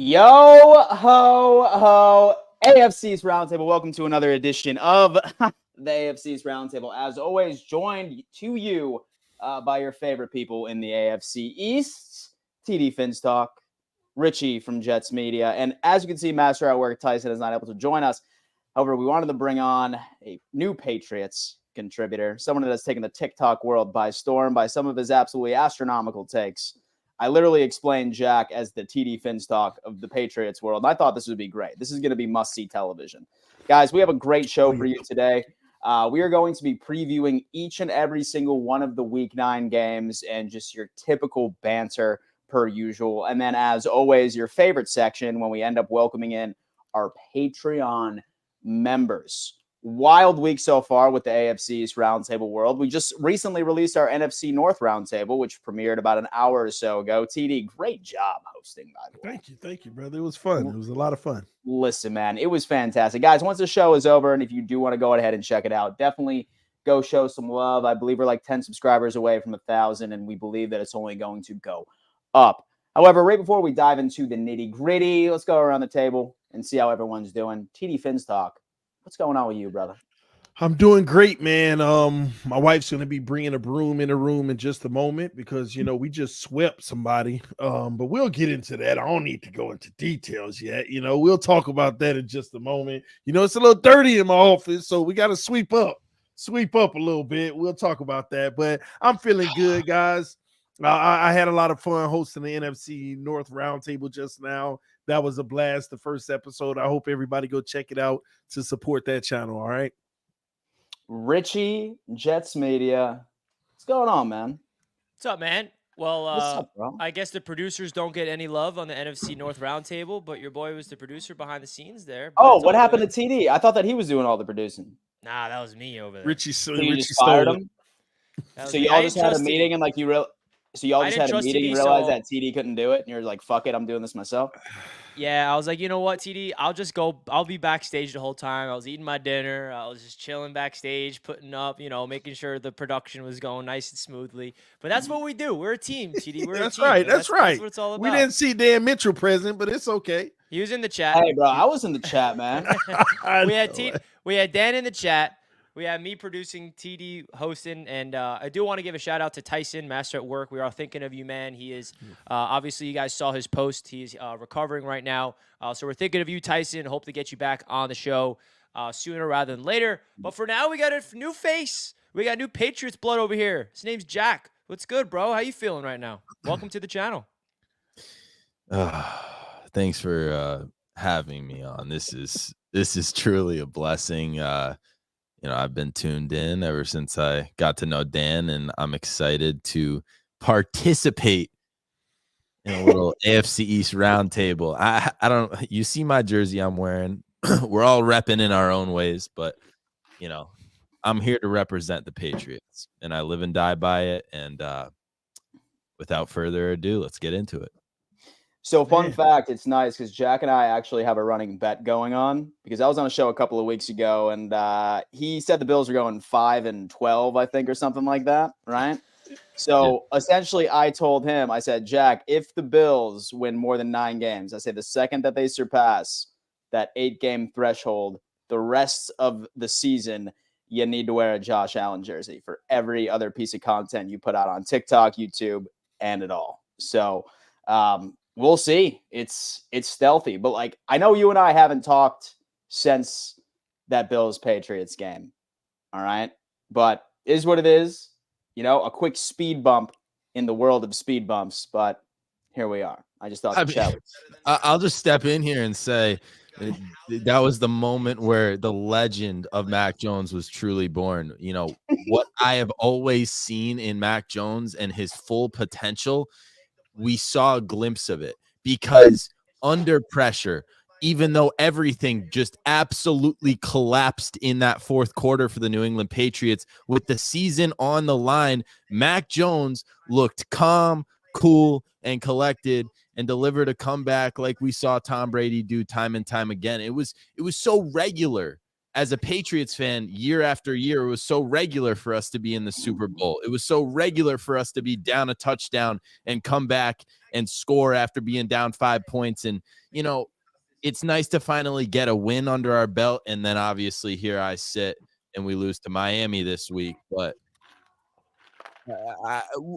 Yo ho ho, AFC's Roundtable. Welcome to another edition of the AFC's Roundtable. As always, joined to you by your favorite people in the AFC East, TD Finstock, Richie from Jets Media, and as you can see, Master at Work Tyson is not able to join us. However, we wanted to bring on a new Patriots contributor, someone that has taken the TikTok world by storm by some of his absolutely astronomical takes. I literally explained Jack as the TD Finstock of the Patriots world. And I thought this would be great. This is going to be must-see television. Guys, we have a great show for you today. We are going to be previewing each and every single one of the Week 9 games and just your typical banter per usual. And then, as always, your favorite section when we end up welcoming in our Patreon members. Wild week so far with the AFC's Roundtable world. We just recently released our NFC North Roundtable, which premiered about an hour or so ago. TD, great job hosting, by the way. Thank you, brother. It was fun. It was a lot of fun. Listen, man, it was fantastic. Guys, once the show is over, and if you do want to go ahead and check it out, definitely go show some love. I believe we're like 10 subscribers away from 1,000, and we believe that it's only going to go up. However, right before we dive into the nitty-gritty, let's go around the table and see how everyone's doing. TD Finstock, what's going on with you, brother? I'm doing great, man. My wife's going to be bringing a broom in the room in just a moment because, we just swept somebody. But we'll get into that. I don't need to go into details yet. We'll talk about that in just a moment. It's a little dirty in my office, so we got to sweep up a little bit. We'll talk about that. But I'm feeling good, guys. I had a lot of fun hosting the NFC North Roundtable just now. That was a blast, the first episode. I hope everybody go check it out to support that channel, all right? Richie, Jets Media. What's going on, man? What's up, man? Well, What's up, bro? I guess the producers don't get any love on the NFC North Roundtable, but your boy was the producer behind the scenes there. Oh, what happened to TD? I thought that he was doing all the producing. Nah, that was me over there. Richie just fired him? So y'all just had a meeting and like you realized that TD couldn't do it, and you're like, "Fuck it, I'm doing this myself." Yeah, I was like, you know what, TD? I'll just go. I'll be backstage the whole time. I was eating my dinner. I was just chilling backstage, putting up, making sure the production was going nice and smoothly. But that's what we do. We're a team, TD. We're that's a team. Right. That's right. That's what it's all about. We didn't see Dan Mitchell present, but it's okay. He was in the chat. Hey, bro, I was in the chat, man. We had Dan in the chat. We have me producing, TD hosting, and I do want to give a shout out to Tyson, Master at Work. We are thinking of you, man. He is obviously, you guys saw his post. He's recovering right now, so we're thinking of you, Tyson. Hope to get you back on the show sooner rather than later. But for now, we got a new face. We got new Patriots blood over here. His name's Jack. What's good, bro? How you feeling right now? Welcome to the channel. Thanks for having me on. This is truly a blessing. I've been tuned in ever since I got to know Dan, and I'm excited to participate in a little AFC East roundtable. I don't. You see my jersey I'm wearing. We're all repping in our own ways, but I'm here to represent the Patriots, and I live and die by it. And without further ado, let's get into it. So, fun fact, it's nice because Jack and I actually have a running bet going on because I was on a show a couple of weeks ago, and he said the Bills are going 5-12, I think, or something like that, right? So, essentially, I told him, I said, Jack, if the Bills win more than 9 games, I say the second that they surpass that 8-game threshold, the rest of the season, you need to wear a Josh Allen jersey for every other piece of content you put out on TikTok, YouTube, and it all. So, we'll see. It's stealthy, but like I know you and I haven't talked since that Bills-Patriots game. All right, but it is what it is. A quick speed bump in the world of speed bumps, but here we are. I just thought I'll just step in here and say that was the moment where the legend of Mac Jones was truly born. What I have always seen in Mac Jones and his full potential, we saw a glimpse of it because under pressure, even though everything just absolutely collapsed in that fourth quarter for the New England Patriots, with the season on the line, Mac Jones looked calm, cool, and collected and delivered a comeback like we saw Tom Brady do time and time again. It was so regular as a Patriots fan, year after year, it was so regular for us to be in the Super Bowl. It was so regular for us to be down a touchdown and come back and score after being down 5 points. And, you know, it's nice to finally get a win under our belt. And then obviously here I sit and we lose to Miami this week. But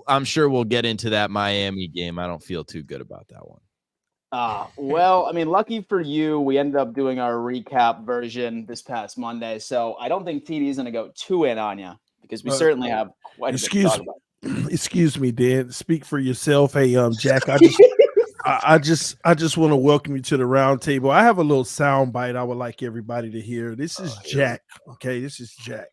I'm sure we'll get into that Miami game. I don't feel too good about that one. Well, I mean, lucky for you, we ended up doing our recap version this past Monday. So I don't think TD is going to go too in on you because we certainly have quite a bit to talk about. Excuse me, Dan. Speak for yourself. Hey, Jack, I just want to welcome you to the round table. I have a little sound bite I would like everybody to hear. This is Jack. Okay, this is Jack.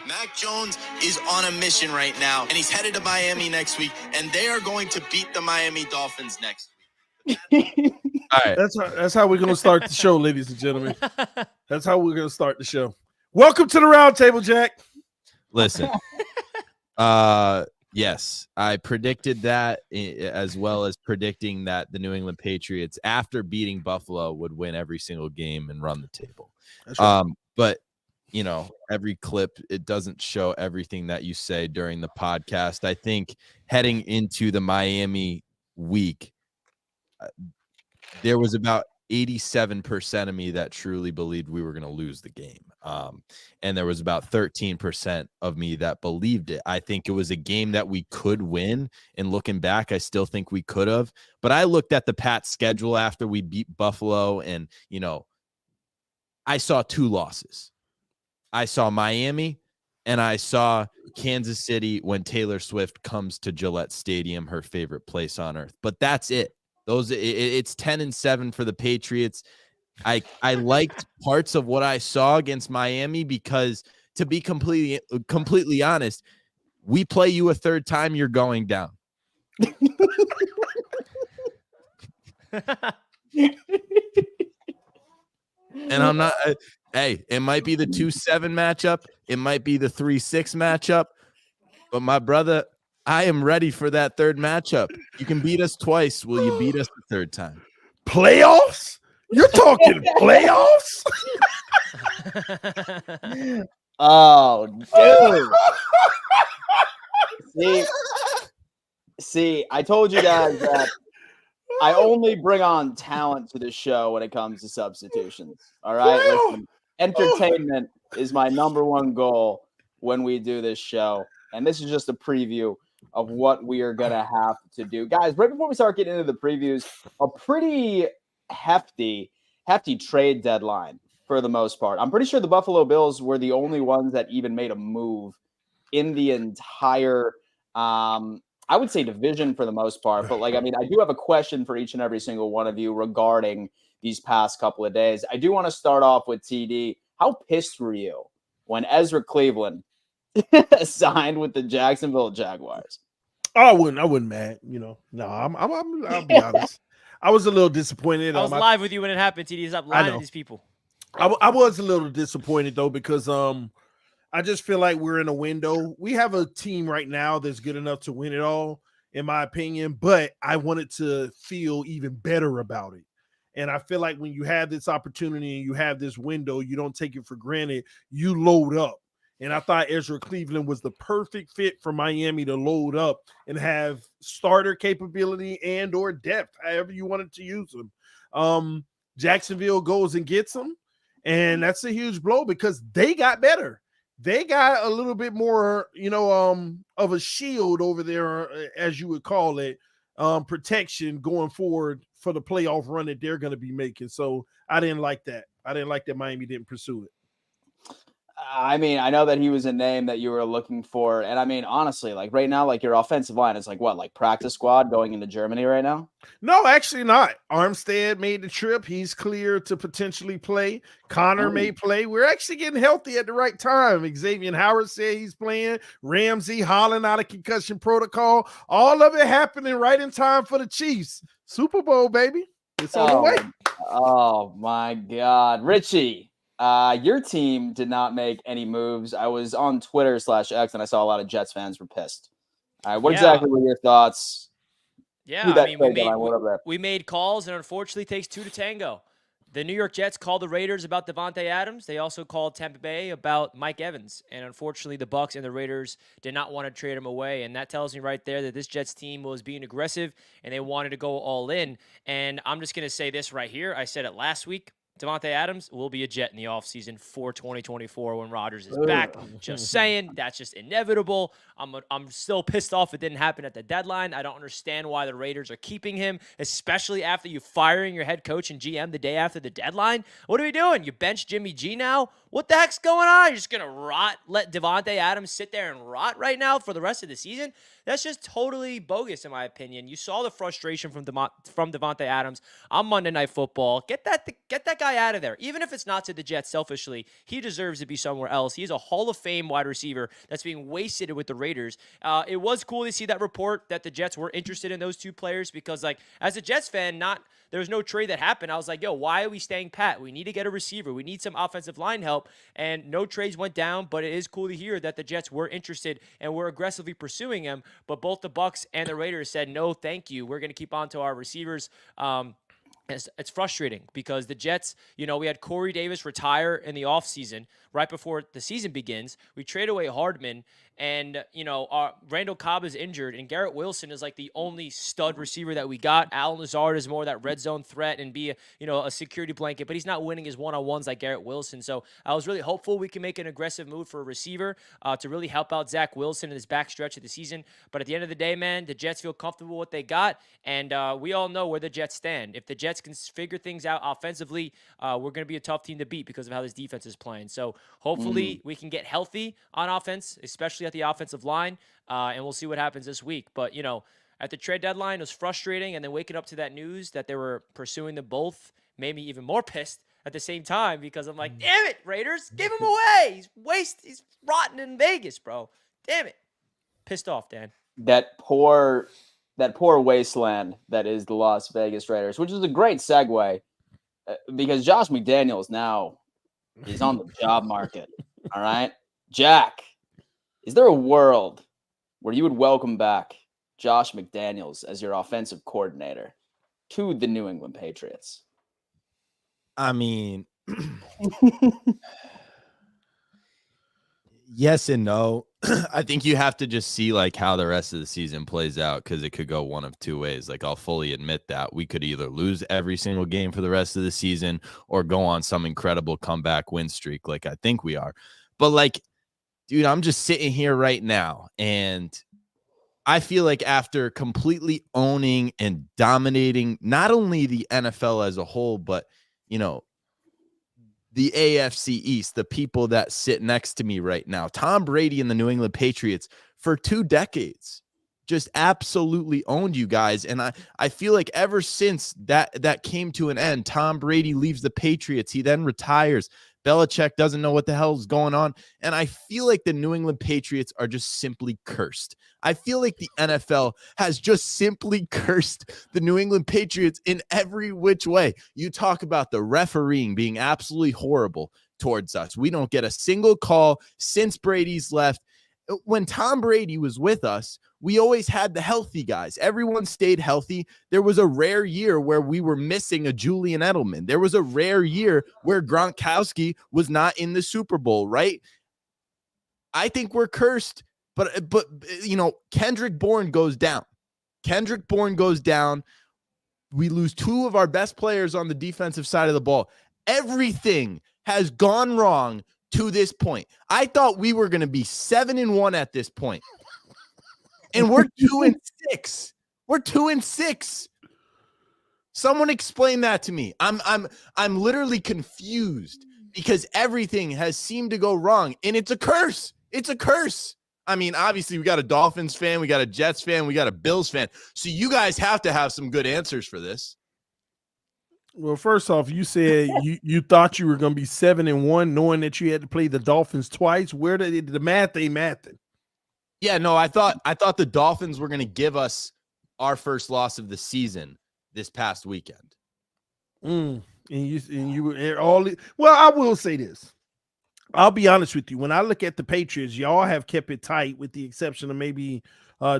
Mac Jones is on a mission right now, and he's headed to Miami next week, and they are going to beat the Miami Dolphins next week. All right. That's how we're going to start the show, ladies and gentlemen. That's how we're going to start the show. Welcome to the round table, Jack. Listen. Yes, I predicted that as well as predicting that the New England Patriots, after beating Buffalo, would win every single game and run the table. That's right. But you know, every clip, it doesn't show everything that you say during the podcast. I think heading into the Miami week, there was about 87% of me that truly believed we were going to lose the game. And there was about 13% of me that believed it. I think it was a game that we could win. And looking back, I still think we could have. But I looked at the Pats schedule after we beat Buffalo, and, you know, I saw 2 losses. I saw Miami, and I saw Kansas City when Taylor Swift comes to Gillette Stadium, her favorite place on earth. But that's it. It's 10-7 for the Patriots. I liked parts of what I saw against Miami because, to be completely honest, we play you a third time, you're going down. And I'm not. Hey, it might be the 2-7 matchup. It might be the 3-6 matchup. But my brother, I am ready for that third matchup. You can beat us twice. Will you beat us the third time? Playoffs? You're talking playoffs? Oh, dude. See, I told you guys that I only bring on talent to the show when it comes to substitutions. All right? Listen, entertainment is my number one goal when we do this show. And this is just a preview of what we are going to have to do. Guys, right before we start getting into the previews, a pretty hefty trade deadline for the most part. I'm pretty sure the Buffalo Bills were the only ones that even made a move in the entire I would say division for the most part, but I do have a question for each and every single one of you regarding these past couple of days. I do want to start off with TD. How pissed were you when Ezra Cleveland signed with the Jacksonville Jaguars? I wouldn't mad. You know, no, I'll be honest. I was a little disappointed. I was live with you when it happened, TD. Stop lying to these people. I was a little disappointed though because I just feel like we're in a window. We have a team right now that's good enough to win it all, in my opinion, but I wanted to feel even better about it. And I feel like when you have this opportunity and you have this window, you don't take it for granted. You load up. And I thought Ezra Cleveland was the perfect fit for Miami to load up and have starter capability and or depth, however you wanted to use them. Jacksonville goes and gets them. And that's a huge blow because they got better. They got a little bit more, of a shield over there, as you would call it, protection going forward for the playoff run that they're going to be making. So I didn't like that. I didn't like that Miami didn't pursue it. I mean, I know that he was a name that you were looking for. And I mean, honestly, right now, your offensive line is practice squad going into Germany right now? No, actually not. Armstead made the trip. He's clear to potentially play. Connor may play. We're actually getting healthy at the right time. Xavier Howard said he's playing. Ramsey, Holland out of concussion protocol. All of it happening right in time for the Chiefs. Super Bowl, baby. It's on the way. Oh, my God. Richie. Your team did not make any moves. I was on Twitter/X and I saw a lot of Jets fans were pissed. What exactly were your thoughts? Yeah, I mean, we made calls, and unfortunately, it takes 2 to tango. The New York Jets called the Raiders about Devontae Adams. They also called Tampa Bay about Mike Evans. And unfortunately, the Bucs and the Raiders did not want to trade him away. And that tells me right there that this Jets team was being aggressive and they wanted to go all in. And I'm just going to say this right here. I said it last week. Devontae Adams will be a Jet in the offseason for 2024 when Rodgers is back. Just saying, that's just inevitable. I'm still pissed off it didn't happen at the deadline. I don't understand why the Raiders are keeping him, especially after you firing your head coach and GM the day after the deadline. What are we doing? You bench Jimmy G now? What the heck's going on? You're just going to let Devontae Adams sit there and rot right now for the rest of the season? That's just totally bogus, in my opinion. You saw the frustration from Devontae Adams on Monday Night Football. Get that guy out of there. Even if it's not to the Jets selfishly, he deserves to be somewhere else. He's a Hall of Fame wide receiver that's being wasted with the Raiders. It was cool to see that report that the Jets were interested in those two players because, like, as a Jets fan, there was no trade that happened. I was like, yo, why are we staying pat? We need to get a receiver. We need some offensive line help. And no trades went down, but it is cool to hear that the Jets were interested and were aggressively pursuing him. But both the Bucs and the Raiders said, no, thank you. We're going to keep on to our receivers. It's frustrating because the Jets, we had Corey Davis retire in the offseason right before the season begins. We trade away Hardman, and, Randall Cobb is injured, and Garrett Wilson is like the only stud receiver that we got. Allen Lazard is more that red zone threat and be a security blanket, but he's not winning his one-on-ones like Garrett Wilson. So I was really hopeful we can make an aggressive move for a receiver to really help out Zach Wilson in this backstretch of the season. But at the end of the day, man, the Jets feel comfortable with what they got, and we all know where the Jets stand. If the Jets can figure things out offensively, we're going to be a tough team to beat because of how this defense is playing. So hopefully we can get healthy on offense, especially at the offensive line, and we'll see what happens this week. But, at the trade deadline, it was frustrating, and then waking up to that news that they were pursuing them both made me even more pissed at the same time because I'm like, damn it, Raiders, give him away. He's rotten in Vegas, bro. Damn it. Pissed off, Dan. That poor wasteland that is the Las Vegas Raiders, which is a great segue because Josh McDaniels now is on the job market. All right, Jack, is there a world where you would welcome back Josh McDaniels as your offensive coordinator to the New England Patriots? I mean, yes and no. I think you have to just see like how the rest of the season plays out because it could go one of two ways. Like, I'll fully admit that we could either lose every single game for the rest of the season or go on some incredible comeback win streak like I think we are. But like, dude, I'm just sitting here right now and I feel like after completely owning and dominating not only the NFL as a whole, but, the AFC East, the people that sit next to me right now, Tom Brady and the New England Patriots for 2 decades just absolutely owned you guys. And I feel like ever since that came to an end, Tom Brady leaves the Patriots. He then retires. Belichick doesn't know what the hell is going on. And I feel like the New England Patriots are just simply cursed. I feel like the NFL has just simply cursed the New England Patriots in every which way. You talk about the refereeing being absolutely horrible towards us. We don't get a single call since Brady's left. When Tom Brady was with us, we always had the healthy guys. Everyone stayed healthy. There was a rare year where we were missing a Julian Edelman. There was a rare year where Gronkowski was not in the Super Bowl, right? I think we're cursed, but Kendrick Bourne goes down. Kendrick Bourne goes down. We lose 2 of our best players on the defensive side of the ball. Everything has gone wrong to this point. I thought we were going to be 7-1 at this point. And we're 2-6. We're 2-6. Someone explain that to me. I'm literally confused because everything has seemed to go wrong, and it's a curse. It's a curse. I mean, obviously we got a Dolphins fan, we got a Jets fan, we got a Bills fan. So you guys have to have some good answers for this. Well, first off, you said you thought you were going to be 7-1, knowing that you had to play the Dolphins twice. Where did the math ain't mathing? Yeah, no, I thought the Dolphins were going to give us our first loss of the season this past weekend. And you were all. Well, I will say this. I'll be honest with you. When I look at the Patriots, y'all have kept it tight, with the exception of maybe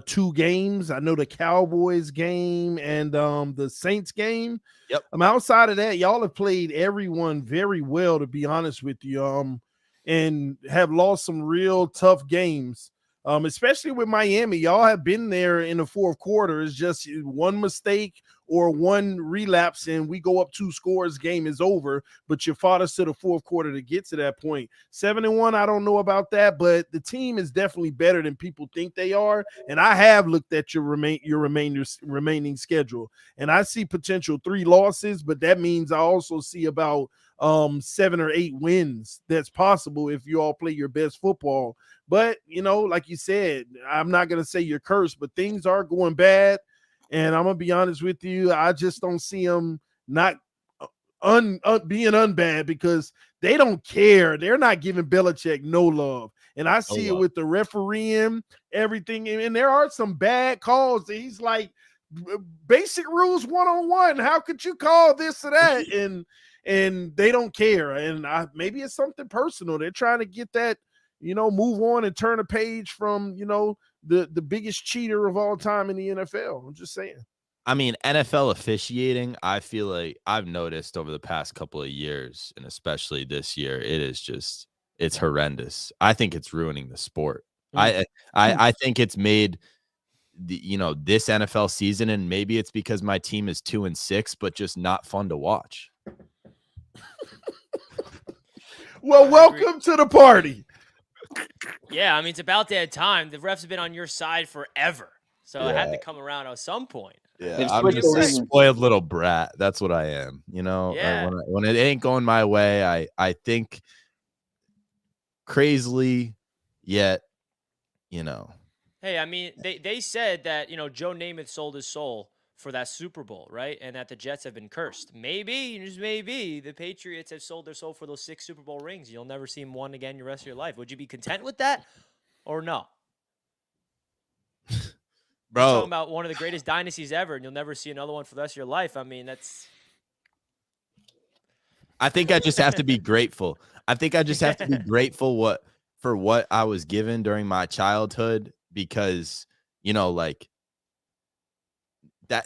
2 games. I know the Cowboys game and the Saints game. Yep. Outside of that, y'all have played everyone very well, to be honest with you, and have lost some real tough games. Especially with Miami, y'all have been there in the fourth quarter. It's just one mistake or one relapse, and we go up 2 scores, game is over. But you fought us to the fourth quarter to get to that point. 7-1, I don't know about that, but the team is definitely better than people think they are. And I have looked at your remaining schedule, and I see potential 3 losses, but that means I also see about 7 or 8 wins. That's possible if you all play your best football. But, like you said, I'm not going to say you're cursed, but things are going bad. And I'm going to be honest with you. I just don't see them not being unbad because they don't care. They're not giving Belichick no love. And I see it with the refereeing, everything. And there are some bad calls. He's like, basic rules 101. How could you call this or that? And they don't care. And maybe it's something personal. They're trying to get that, move on and turn a page from, the biggest cheater of all time in the NFL. I'm just saying. I mean, NFL officiating, I feel like I've noticed over the past couple of years, and especially this year, it's horrendous. I think it's ruining the sport. I think it's made this NFL season, and maybe it's because my team is 2-6, but just not fun to watch. Well, welcome to the party. Yeah, I mean, it's about that time. The refs have been on your side forever, so it had to come around at some point. Yeah, I'm just a spoiled little brat. That's what I am. Yeah. When it ain't going my way, I think crazily, yet, Hey, I mean, they said that, Joe Namath sold his soul for that Super Bowl, right? And that the Jets have been cursed. Maybe, just maybe, the Patriots have sold their soul for those 6 Super Bowl rings. You'll never see them won again the rest of your life. Would you be content with that or no? Bro, you're talking about one of the greatest dynasties ever, and you'll never see another one for the rest of your life. I mean, that's... I think I just have to be grateful. I think I just have to be grateful for what I was given during my childhood, because,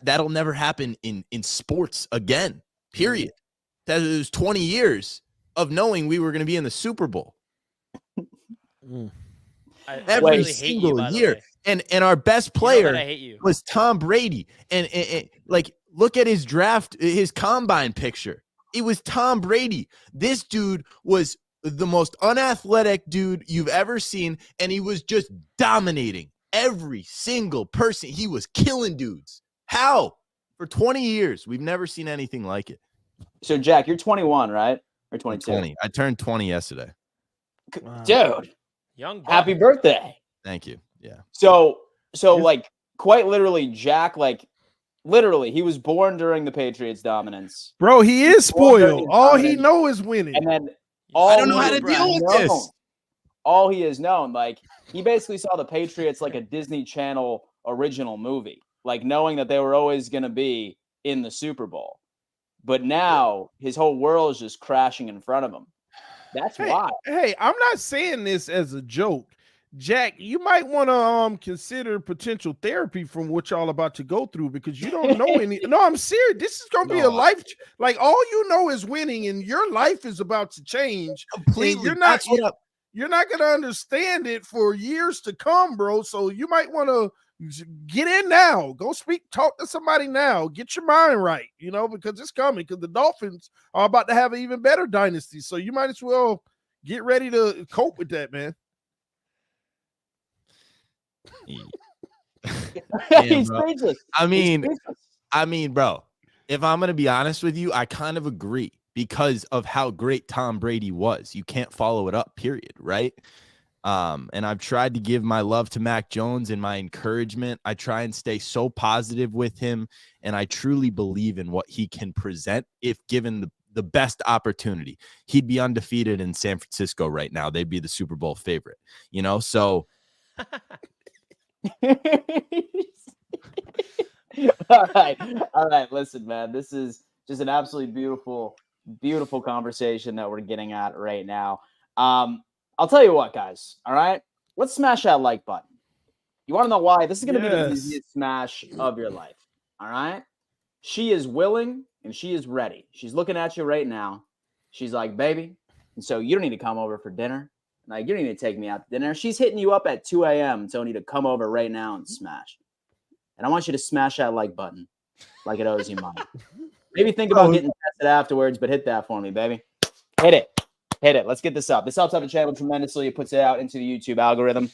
that'll never happen in sports again, period. That was 20 years of knowing we were going to be in the Super Bowl. Every really single hate you, year. And our best player I hate you. was Tom Brady. And look at his draft, his combine picture. It was Tom Brady. This dude was the most unathletic dude you've ever seen, and he was just dominating every single person. He was killing dudes. How? For 20 years, we've never seen anything like it. So, Jack, you're 21, right? Or 22? 20. I turned 20 yesterday. Wow. Dude, young buck. Happy birthday. Thank you. Yeah. So quite literally, Jack, literally, he was born during the Patriots' dominance. Bro, he is spoiled. All he know is winning. And then I don't know how to deal with this. All he has known, he basically saw the Patriots like a Disney Channel original movie, knowing that they were always going to be in the Super Bowl. But now his whole world is just crashing in front of him. That's why. Hey, I'm not saying this as a joke. Jack, you might want to consider potential therapy from what y'all about to go through, because you don't know any. No, I'm serious. This is going to be a life. All you know is winning, and your life is about to change completely. You're not going to understand it for years to come, bro. So you might want to get in now. Go talk to somebody now. Get your mind right, because it's coming. Because the Dolphins are about to have an even better dynasty. So you might as well get ready to cope with that, man. He's speechless. I mean, bro, if I'm going to be honest with you, I kind of agree because of how great Tom Brady was. You can't follow it up, period, right? And I've tried to give my love to Mac Jones and my encouragement. I try and stay so positive with him, and I truly believe in what he can present if given the best opportunity. He'd be undefeated in San Francisco right now. They'd be the Super Bowl favorite, so... All right. Listen, man, this is just an absolutely beautiful conversation that we're getting at right now. I'll tell you what, guys. All right, let's smash that like button. You want to know why? This is going to be the Yes. easiest smash of your life. All right? She is willing and she is ready. She's looking at you right now. She's like, baby, and so you don't need to come over for dinner. Like, you don't need to take me out to dinner. She's hitting you up at 2 a.m. telling you to come over right now and smash. And I want you to smash that like button like it owes you money. Maybe think about getting tested afterwards, but hit that for me, baby. Hit it. Hit it. Let's get this up. This helps out the channel tremendously. It puts it out into the YouTube algorithm.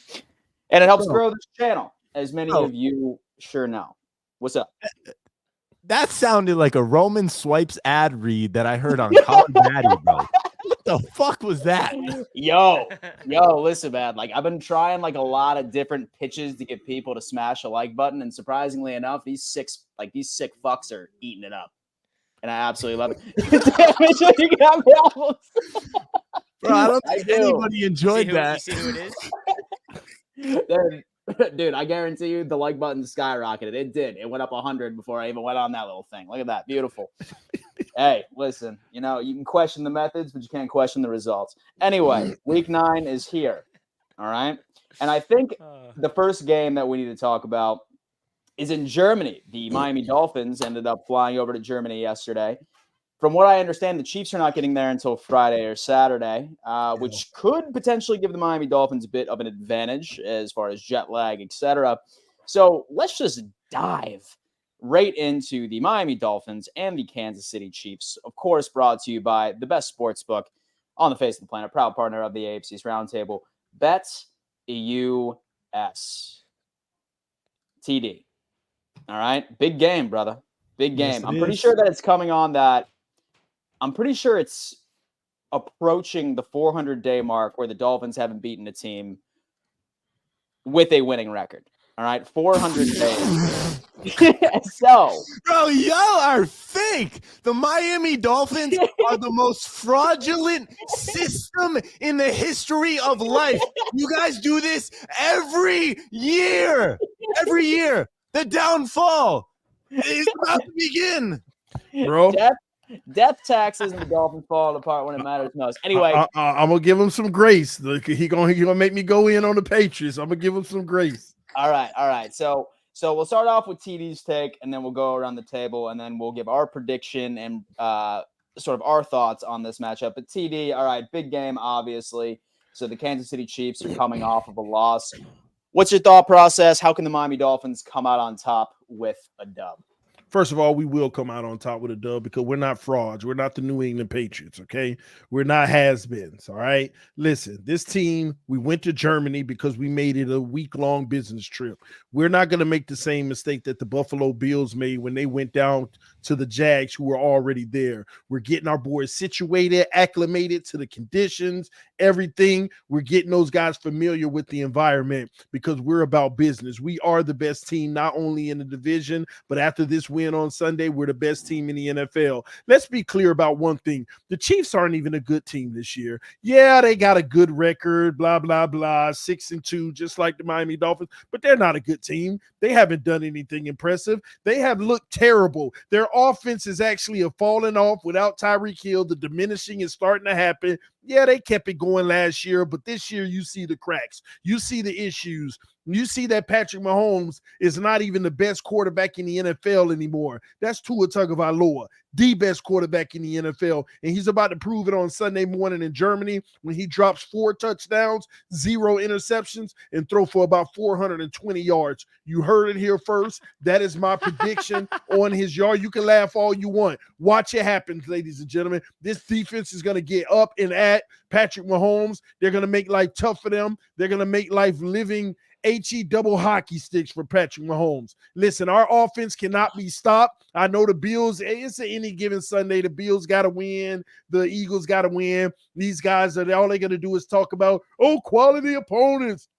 And it helps grow this channel, as many of you sure know. What's up? That sounded like a Roman Swipes ad read that I heard on Call Daddy, bro. What the fuck was that? Yo, listen, man. Like, I've been trying like a lot of different pitches to get people to smash a like button, and surprisingly enough, these sick fucks are eating it up, and I absolutely love it. You got problems. Bro, I don't think anybody enjoyed that. You see who it is? Dude, I guarantee you the like button skyrocketed. It did. It went up 100 before I even went on that little thing. Look at that. Beautiful. Hey, listen, you can question the methods, but you can't question the results. Anyway, week 9 is here. All right. And I think the first game that we need to talk about is in Germany. The Miami Dolphins ended up flying over to Germany yesterday. From what I understand, the Chiefs are not getting there until Friday or Saturday, which could potentially give the Miami Dolphins a bit of an advantage as far as jet lag, etc. So let's just dive right into the Miami Dolphins and the Kansas City Chiefs. Of course, brought to you by the best sports book on the face of the planet, proud partner of the AFC's Roundtable, BetUS. TD. All right? Big game, brother. Big game. Yes, I'm pretty sure that it's coming on that. I'm pretty sure it's approaching the 400-day mark where the Dolphins haven't beaten a team with a winning record. All right, 400 days. So, bro, y'all are fake. The Miami Dolphins are the most fraudulent system in the history of life. You guys do this every year. Every year. The downfall is about to begin. Bro. Death taxes and the Dolphins falling apart when it matters most. Anyway, I'm gonna give him some grace. Look, he gonna make me go in on the Patriots. I'm gonna give him some grace. All right. So we'll start off with TD's take, and then we'll go around the table, and then we'll give our prediction and sort of our thoughts on this matchup. But TD, all right, big game, obviously. So the Kansas City Chiefs are coming off of a loss. What's your thought process? How can the Miami Dolphins come out on top with a dub? First of all, we will come out on top with a dub because we're not frauds. We're not the New England Patriots, okay? We're not has-beens, all right? Listen, this team, we went to Germany because we made it a week-long business trip. We're not going to make the same mistake that the Buffalo Bills made when they went down to the Jags, who were already there. We're getting our boys situated, acclimated to the conditions, everything. We're getting those guys familiar with the environment because we're about business. We are the best team, not only in the division, but after this win on Sunday, we're the best team in the NFL. Let's be clear about one thing. The Chiefs aren't even a good team this year. Yeah, they got a good record, blah, blah, blah, 6-2, just like the Miami Dolphins, but they're not a good team. They haven't done anything impressive. They have looked terrible. Their offense is actually falling off without Tyreek Hill. The diminishing is starting to happen. Yeah, they kept it going last year, but this year you see the cracks. You see the issues. You see that Patrick Mahomes is not even the best quarterback in the NFL anymore. That's Tua Tagovailoa, the best quarterback in the NFL, and he's about to prove it on Sunday morning in Germany when he drops 4 touchdowns, 0 interceptions, and throw for about 420 yards. You heard it here first. That is my prediction on his yard. You can laugh all you want. Watch it happen, ladies and gentlemen. This defense is going to get up and at Patrick Mahomes. They're going to make life tough for them. They're going to make life living HE double hockey sticks for Patrick Mahomes. Listen, our offense cannot be stopped. I know the Bills, it's any given Sunday. The Bills got to win. The Eagles got to win. These guys, all they're going to do is talk about, quality opponents.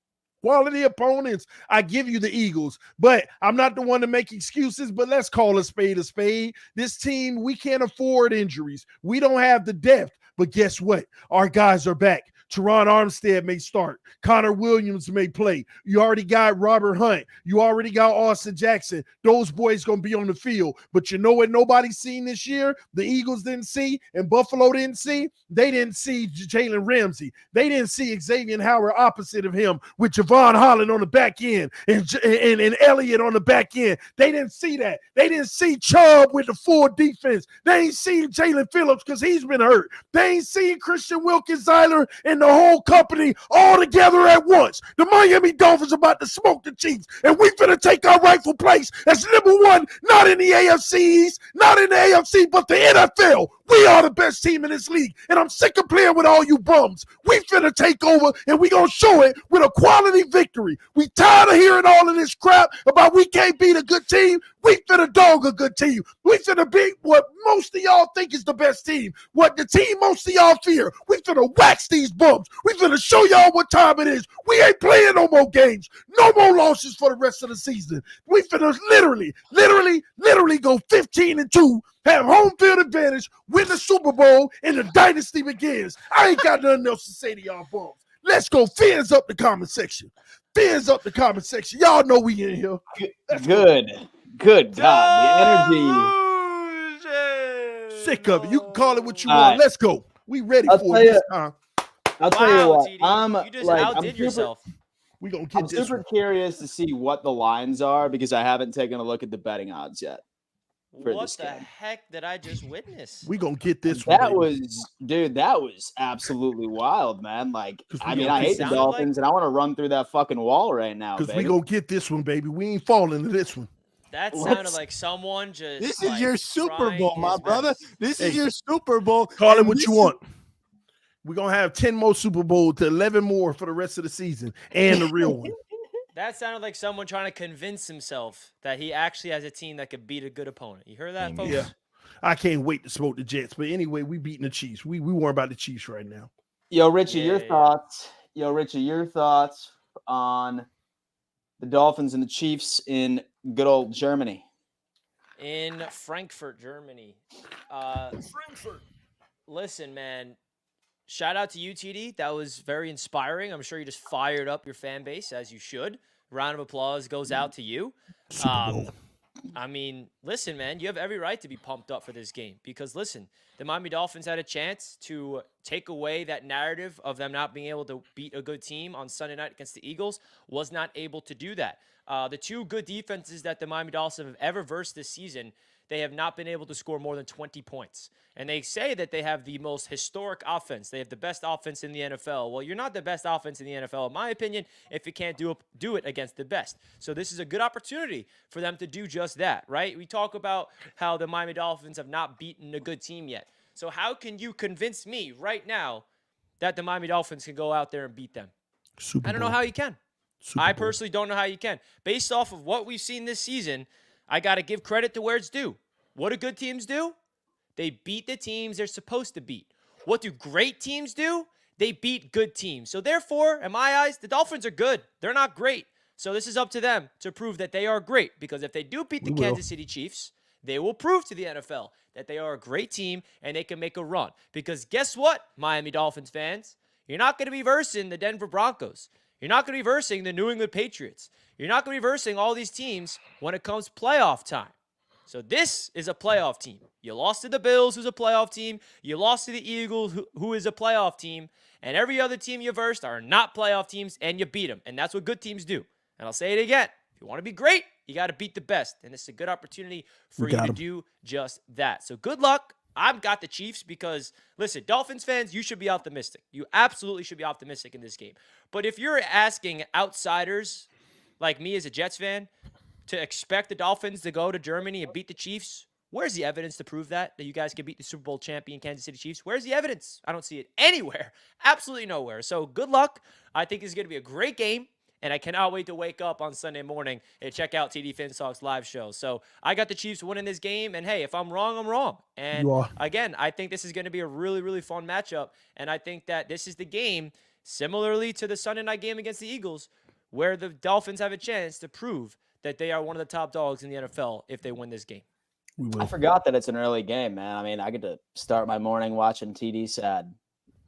Quality opponents. I give you the Eagles, but I'm not the one to make excuses, but let's call a spade a spade. This team, we can't afford injuries. We don't have the depth, but guess what? Our guys are back. Teron Armstead may start. Connor Williams may play. You already got Robert Hunt. You already got Austin Jackson. Those boys going to be on the field. But you know what nobody's seen this year? The Eagles didn't see and Buffalo didn't see? They didn't see Jalen Ramsey. They didn't see Xavier Howard opposite of him with Javon Holland on the back end and Elliott on the back end. They didn't see that. They didn't see Chubb with the full defense. They ain't seen Jalen Phillips because he's been hurt. They ain't seen Christian Wilkins-Zyler and the whole company all together at once. The Miami Dolphins about to smoke the Chiefs, and we finna take our rightful place as number one, not in the AFC East, not in the AFC, but the NFL. We are the best team in this league, and I'm sick of playing with all you bums. We finna take over, and we gonna show it with a quality victory. We tired of hearing all of this crap about we can't beat a good team. We finna dog a good team. We finna beat what most of y'all think is the best team, what the team most of y'all fear. We finna wax these bums. We finna show y'all what time it is. We ain't playing no more games. No more losses for the rest of the season. We finna literally go 15-2, have home field advantage, win the Super Bowl, and the dynasty begins. I ain't got nothing else to say to y'all bums. Let's go. Fans up the comment section. Fans up the comment section. Y'all know we in here. Good God. The energy. Sick of it. You can call it what you want. Right. Let's go. We ready for it this time. I'll tell you what. TD, you just outdid yourself. We gonna get I'm this super one. curious to see what the lines are because I haven't taken a look at the betting odds yet. What the heck did I just witness? We gonna get this one. That baby. that was absolutely wild, man. Like, I mean, I hate the sounded Dolphins, and I want to run through that fucking wall right now, Because baby. we gonna get this one, baby. We ain't falling to this one. That sounded like someone just. This is like, your Super trying Bowl, my his brother. best. This is your Super Bowl. Call it And what this you is- want. We're gonna have 10 more Super Bowl to 11 more for the rest of the season and the real one. That sounded like someone trying to convince himself that he actually has a team that could beat a good opponent. You heard that, folks? Yeah. I can't wait to smoke the Jets. But anyway, we beating the Chiefs. We worry about the Chiefs right now. Yo, Richie, Yeah, your yeah. thoughts? Yo, Richie, your thoughts on the Dolphins and the Chiefs in good old Germany? In Frankfurt, Germany. Listen, man. Shout out to you, TD. That was very inspiring. I'm sure you just fired up your fan base, as you should. Round of applause goes out to you. Super Bowl. I mean, listen, man, you have every right to be pumped up for this game because, listen, the Miami Dolphins had a chance to take away that narrative of them not being able to beat a good team on Sunday night against the Eagles, was not able to do that. The two good defenses that the Miami Dolphins have ever versed this season, they have not been able to score more than 20 points. And they say that they have the most historic offense. They have the best offense in the NFL. Well, you're not the best offense in the NFL, in my opinion, if you can't do it against the best. So this is a good opportunity for them to do just that, right? We talk about how the Miami Dolphins have not beaten a good team yet. So how can you convince me right now that the Miami Dolphins can go out there and beat them? Super I don't know Bowl. how you can. Super I Bowl. personally don't know how you can. Based off of what we've seen this season, I got to give credit to where it's due. What do good teams do? They beat the teams they're supposed to beat. What do great teams do? They beat good teams. So therefore, in my eyes, the Dolphins are good. They're not great. So this is up to them to prove that they are great. Because if they do beat the Kansas City Chiefs, they will prove to the NFL that they are a great team and they can make a run. Because guess what, Miami Dolphins fans? You're not going to be versing the Denver Broncos. You're not going to be versing the New England Patriots. You're not going to be versing all these teams when it comes playoff time. So this is a playoff team. You lost to the Bills, who's a playoff team. You lost to the Eagles, who is a playoff team. And every other team you versed are not playoff teams, and you beat them. And that's what good teams do. And I'll say it again. If you want to be great, you got to beat the best. And it's a good opportunity for you to do just that. So good luck. I've got the Chiefs because, listen, Dolphins fans, you should be optimistic. You absolutely should be optimistic in this game. But if you're asking outsiders like me as a Jets fan to expect the Dolphins to go to Germany and beat the Chiefs, where's the evidence to prove that you guys can beat the Super Bowl champion Kansas City Chiefs? Where's the evidence? I don't see it anywhere. Absolutely nowhere. So good luck. I think it's going to be a great game, and I cannot wait to wake up on Sunday morning and check out TD Finstock's live show. So I got the Chiefs winning this game, and hey, if I'm wrong, I'm wrong. And again, I think this is going to be a really, really fun matchup, and I think that this is the game, similarly to the Sunday night game against the Eagles, where the Dolphins have a chance to prove that they are one of the top dogs in the NFL if they win this game. I forgot that it's an early game, man. I mean, I get to start my morning watching TD sad.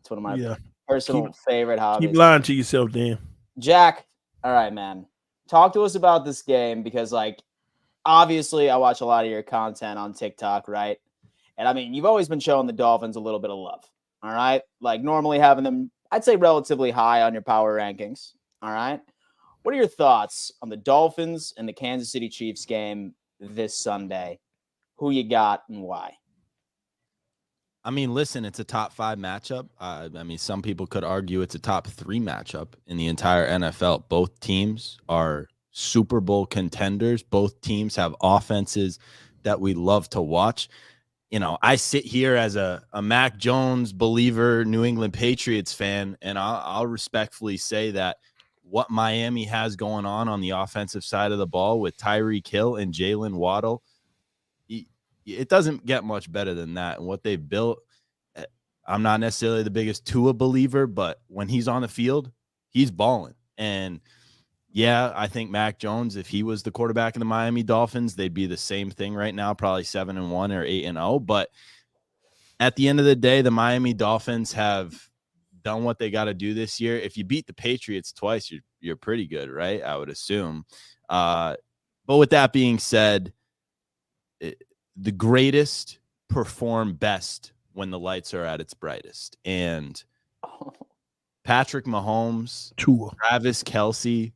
It's one of my personal favorite Keep hobbies. lying to yourself, Dan. Jack, all right, man. Talk to us about this game because, like, obviously I watch a lot of your content on TikTok, right? And I mean, you've always been showing the Dolphins a little bit of love, all right? Like, normally having them, I'd say, relatively high on your power rankings, all right? What are your thoughts on the Dolphins and the Kansas City Chiefs game this Sunday? Who you got and why? I mean, listen, it's a top 5 matchup. I mean, some people could argue it's a top 3 matchup in the entire NFL. Both teams are Super Bowl contenders. Both teams have offenses that we love to watch. You know, I sit here as a Mac Jones believer, New England Patriots fan, and I'll respectfully say that what Miami has going on the offensive side of the ball with Tyreek Hill and Jalen Waddle, it doesn't get much better than that. And what they've built, I'm not necessarily the biggest Tua believer, but when he's on the field, he's balling. And yeah, I think Mac Jones, if he was the quarterback of the Miami Dolphins, they'd be the same thing right now, probably 7-1 or 8-0. But at the end of the day, the Miami Dolphins have done what they got to do this year. If you beat the Patriots twice, you're pretty good, right? I would assume. But with that being said, the greatest perform best when the lights are at its brightest. And Patrick Mahomes, Tua, Travis Kelce,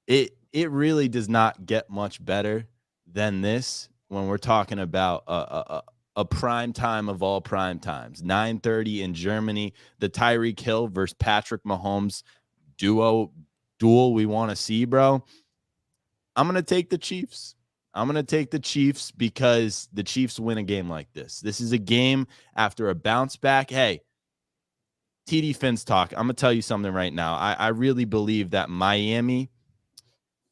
it really does not get much better than this when we're talking about a prime time of all prime times. 9:30 in Germany, the Tyreek Hill versus Patrick Mahomes duel we want to see, bro. I'm going to take the Chiefs. I'm going to take the Chiefs because the Chiefs win a game like this. This is a game after a bounce back. Hey, TD Fins talk. I'm going to tell you something right now. I really believe that Miami,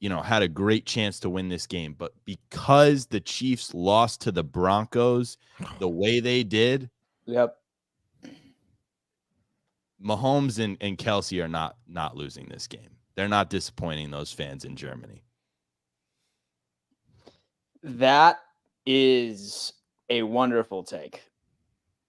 you know, had a great chance to win this game. But because the Chiefs lost to the Broncos the way they did, Yep. Mahomes and Kelce are not losing this game. They're not disappointing those fans in Germany. That is a wonderful take.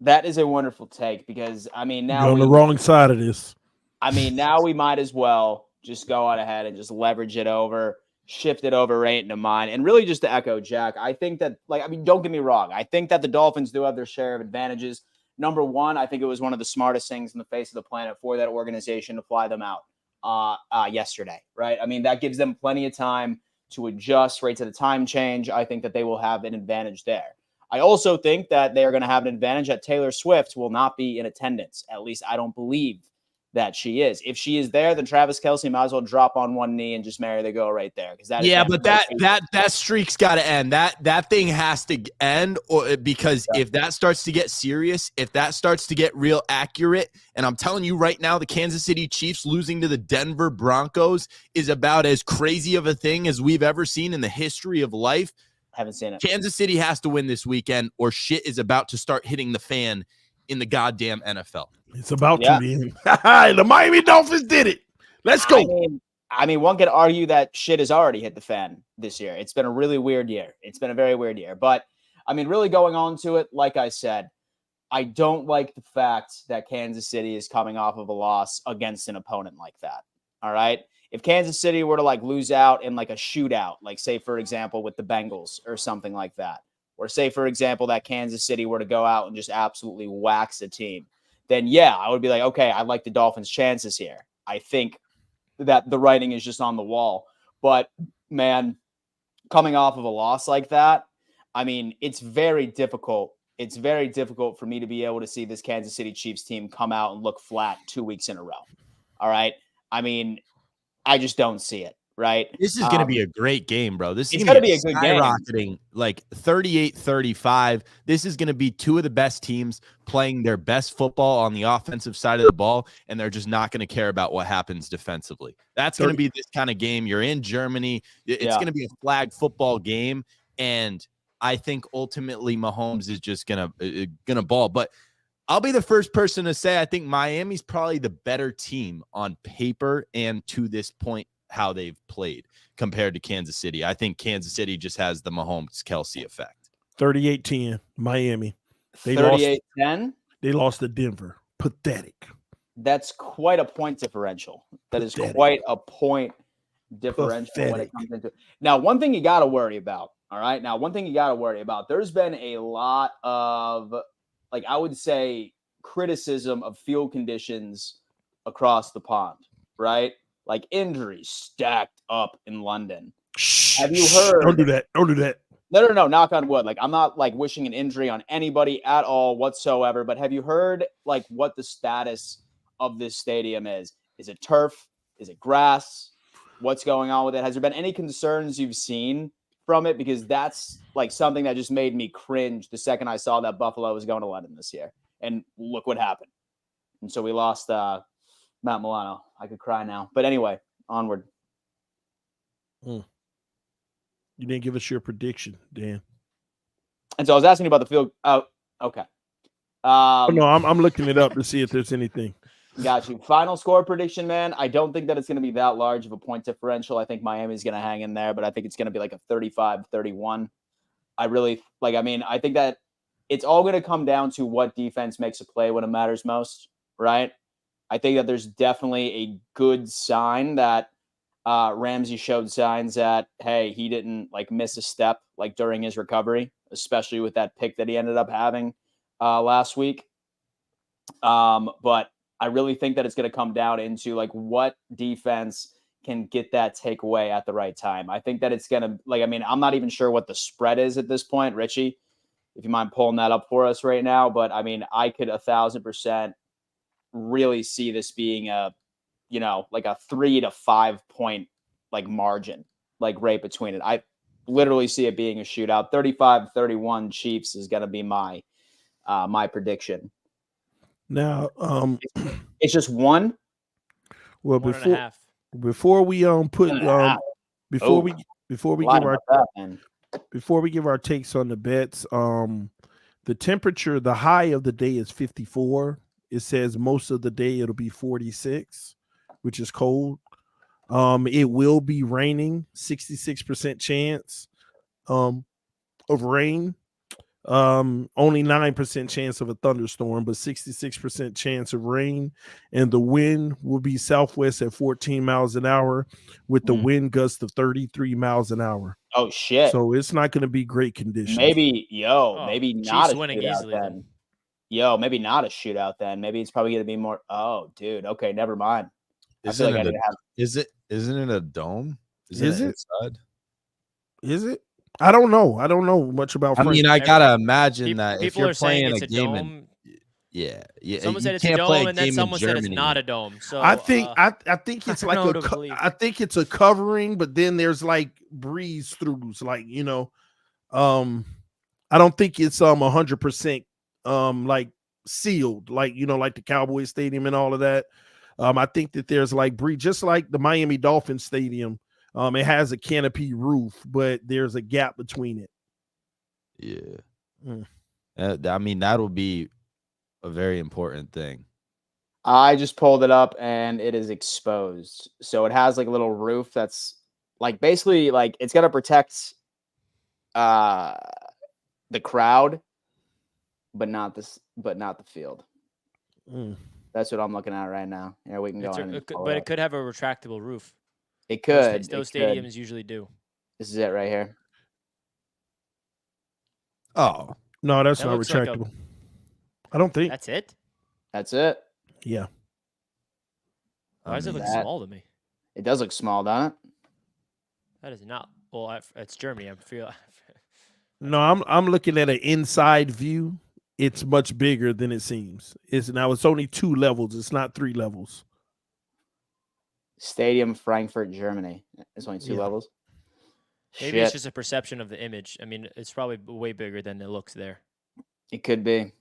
That is a wonderful take because, I mean, now you're on the wrong side of this. I mean, now we might as well just go on ahead and just leverage it over, shift it over right into mine. And really just to echo Jack, I think that, like, I mean, don't get me wrong. I think that the Dolphins do have their share of advantages. Number one, I think it was one of the smartest things in the face of the planet for that organization to fly them out yesterday, right? I mean, that gives them plenty of time to adjust right to the time change. I think that they will have an advantage there. I also think that they are going to have an advantage that Taylor Swift will not be in attendance. At least I don't believe that she is. If she is there, then Travis Kelce might as well drop on one knee and just marry the girl right there. Because but that streak's got to end. That thing has to end, or because if that starts to get serious, if that starts to get real accurate, and I'm telling you right now, the Kansas City Chiefs losing to the Denver Broncos is about as crazy of a thing as we've ever seen in the history of life. Haven't seen it. Kansas City has to win this weekend, or shit is about to start hitting the fan in the goddamn NFL. It's about to be. The Miami Dolphins did it. Let's go. I mean, one could argue that shit has already hit the fan this year. It's been a really weird year. It's been a very weird year. But, I mean, really going on to it, like I said, I don't like the fact that Kansas City is coming off of a loss against an opponent like that. All right? If Kansas City were to, like, lose out in, like, a shootout, like, say, for example, with the Bengals or something like that, or say, for example, that Kansas City were to go out and just absolutely wax a team, then yeah, I would be like, okay, I like the Dolphins' chances here. I think that the writing is just on the wall. But, man, coming off of a loss like that, I mean, it's very difficult. It's very difficult for me to be able to see this Kansas City Chiefs team come out and look flat 2 weeks in a row. All right? I mean, I just don't see it. Right. This is going to be a great game, bro. This is going to be a good game. Skyrocketing, like 38-35. This is going to be two of the best teams playing their best football on the offensive side of the ball, and they're just not going to care about what happens defensively. That's going to be this kind of game. You're in Germany. It's going to be a flag football game, and I think ultimately Mahomes is just going to ball. But I'll be the first person to say I think Miami's probably the better team on paper and to this point how they've played compared to Kansas City. I think Kansas City just has the Mahomes-Kelce effect. 38-10, Miami. 38-10? They lost to Denver. Pathetic. That's quite a point differential. That is Pathetic. quite a point differential when it Pathetic. comes into. Now, one thing you got to worry about. All right. Now, one thing you got to worry about. There's been a lot of, like, I would say, criticism of field conditions across the pond. Right. Like injuries stacked up in London. Have you heard? Don't do that. Don't do that. No. Knock on wood. Like, I'm not like wishing an injury on anybody at all whatsoever. But have you heard like what the status of this stadium is? Is it turf? Is it grass? What's going on with it? Has there been any concerns you've seen from it? Because that's like something that just made me cringe the second I saw that Buffalo was going to London this year. And look what happened. And so we lost Matt Milano. I could cry now. But anyway, onward. You didn't give us your prediction, Dan. And so I was asking you about the field. Oh, okay. No, I'm looking it up to see if there's anything. Got you. Final score prediction, man. I don't think that it's going to be that large of a point differential. I think Miami's going to hang in there, but I think it's going to be like a 35-31. I think that it's all going to come down to what defense makes a play when it matters most, right? I think that there's definitely a good sign that Ramsey showed signs that, hey, he didn't like miss a step like during his recovery, especially with that pick that he ended up having last week. But I really think that it's going to come down into like what defense can get that takeaway at the right time. I think that it's going to I'm not even sure what the spread is at this point, Richie, if you mind pulling that up for us right now. But I mean, I could 1,000% really see this being a 3 to 5 point like margin, like right between it. I literally see it being a shootout. 35-31 Chiefs is going to be my prediction. Now, it's just one. Well, 1.5. before we before we give our takes on the bets, the temperature, the high of the day is 54. It says most of the day it'll be 46, which is cold. It will be raining, 66% chance of rain. Only 9% chance of a thunderstorm, but 66% chance of rain. And the wind will be southwest at 14 miles an hour with the wind gust of 33 miles an hour. Oh, shit. So it's not going to be great conditions. Maybe not Chiefs a winning shootout easily then. Maybe not a shootout then. Maybe it's probably going to be more. Oh, dude. Okay, never mind. Isn't it a dome? Is it inside? Is it? I don't know. I don't know much about. I mean, I gotta imagine that if people you're are saying playing it's a game dome. Yeah. Someone said it's a can't play dome, and then someone said it's Germany. not a dome. So I think I think it's like I think it's a covering, but then there's like breeze throughs, like I don't think it's 100% like sealed, like like the Cowboys Stadium and all of that. I think that there's like breeze, just like the Miami Dolphins Stadium. It has a canopy roof, but there's a gap between it. Yeah. I mean, that'll be a very important thing. I just pulled it up and it is exposed. So it has like a little roof that's like basically like it's gonna protect the crowd, but not the field. That's what I'm looking at right now. Yeah, we can go on. But it could have a retractable roof. It could. Those stadiums usually do. This is it right here. Oh no, that's not retractable. I don't think that's it. That's it. Yeah. Why does it look small to me? It does look small, doesn't it? That is not. Well, it's Germany. I feel. No, I'm looking at an inside view. It's much bigger than it seems. It's only 2 levels. It's not 3 levels. Stadium, Frankfurt, Germany. It's only 2 levels. Maybe it's just a perception of the image. I mean, it's probably way bigger than it looks there. It could be.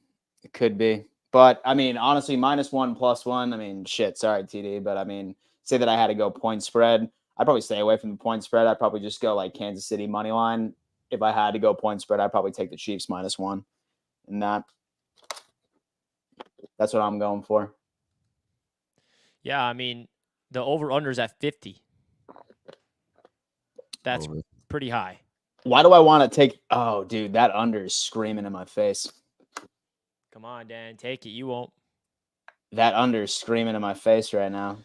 It could be. But, I mean, honestly, -1, +1. I mean, shit. Sorry, TD. But, I mean, say that I had to go point spread. I'd probably stay away from the point spread. I'd probably just go like Kansas City money line. If I had to go point spread, I'd probably take the Chiefs -1. And that's what I'm going for. Yeah, I mean, the over-under is at 50. That's pretty high. Why do I want to take – oh, dude, that under is screaming in my face. Come on, Dan. Take it. You won't. That under is screaming in my face right now.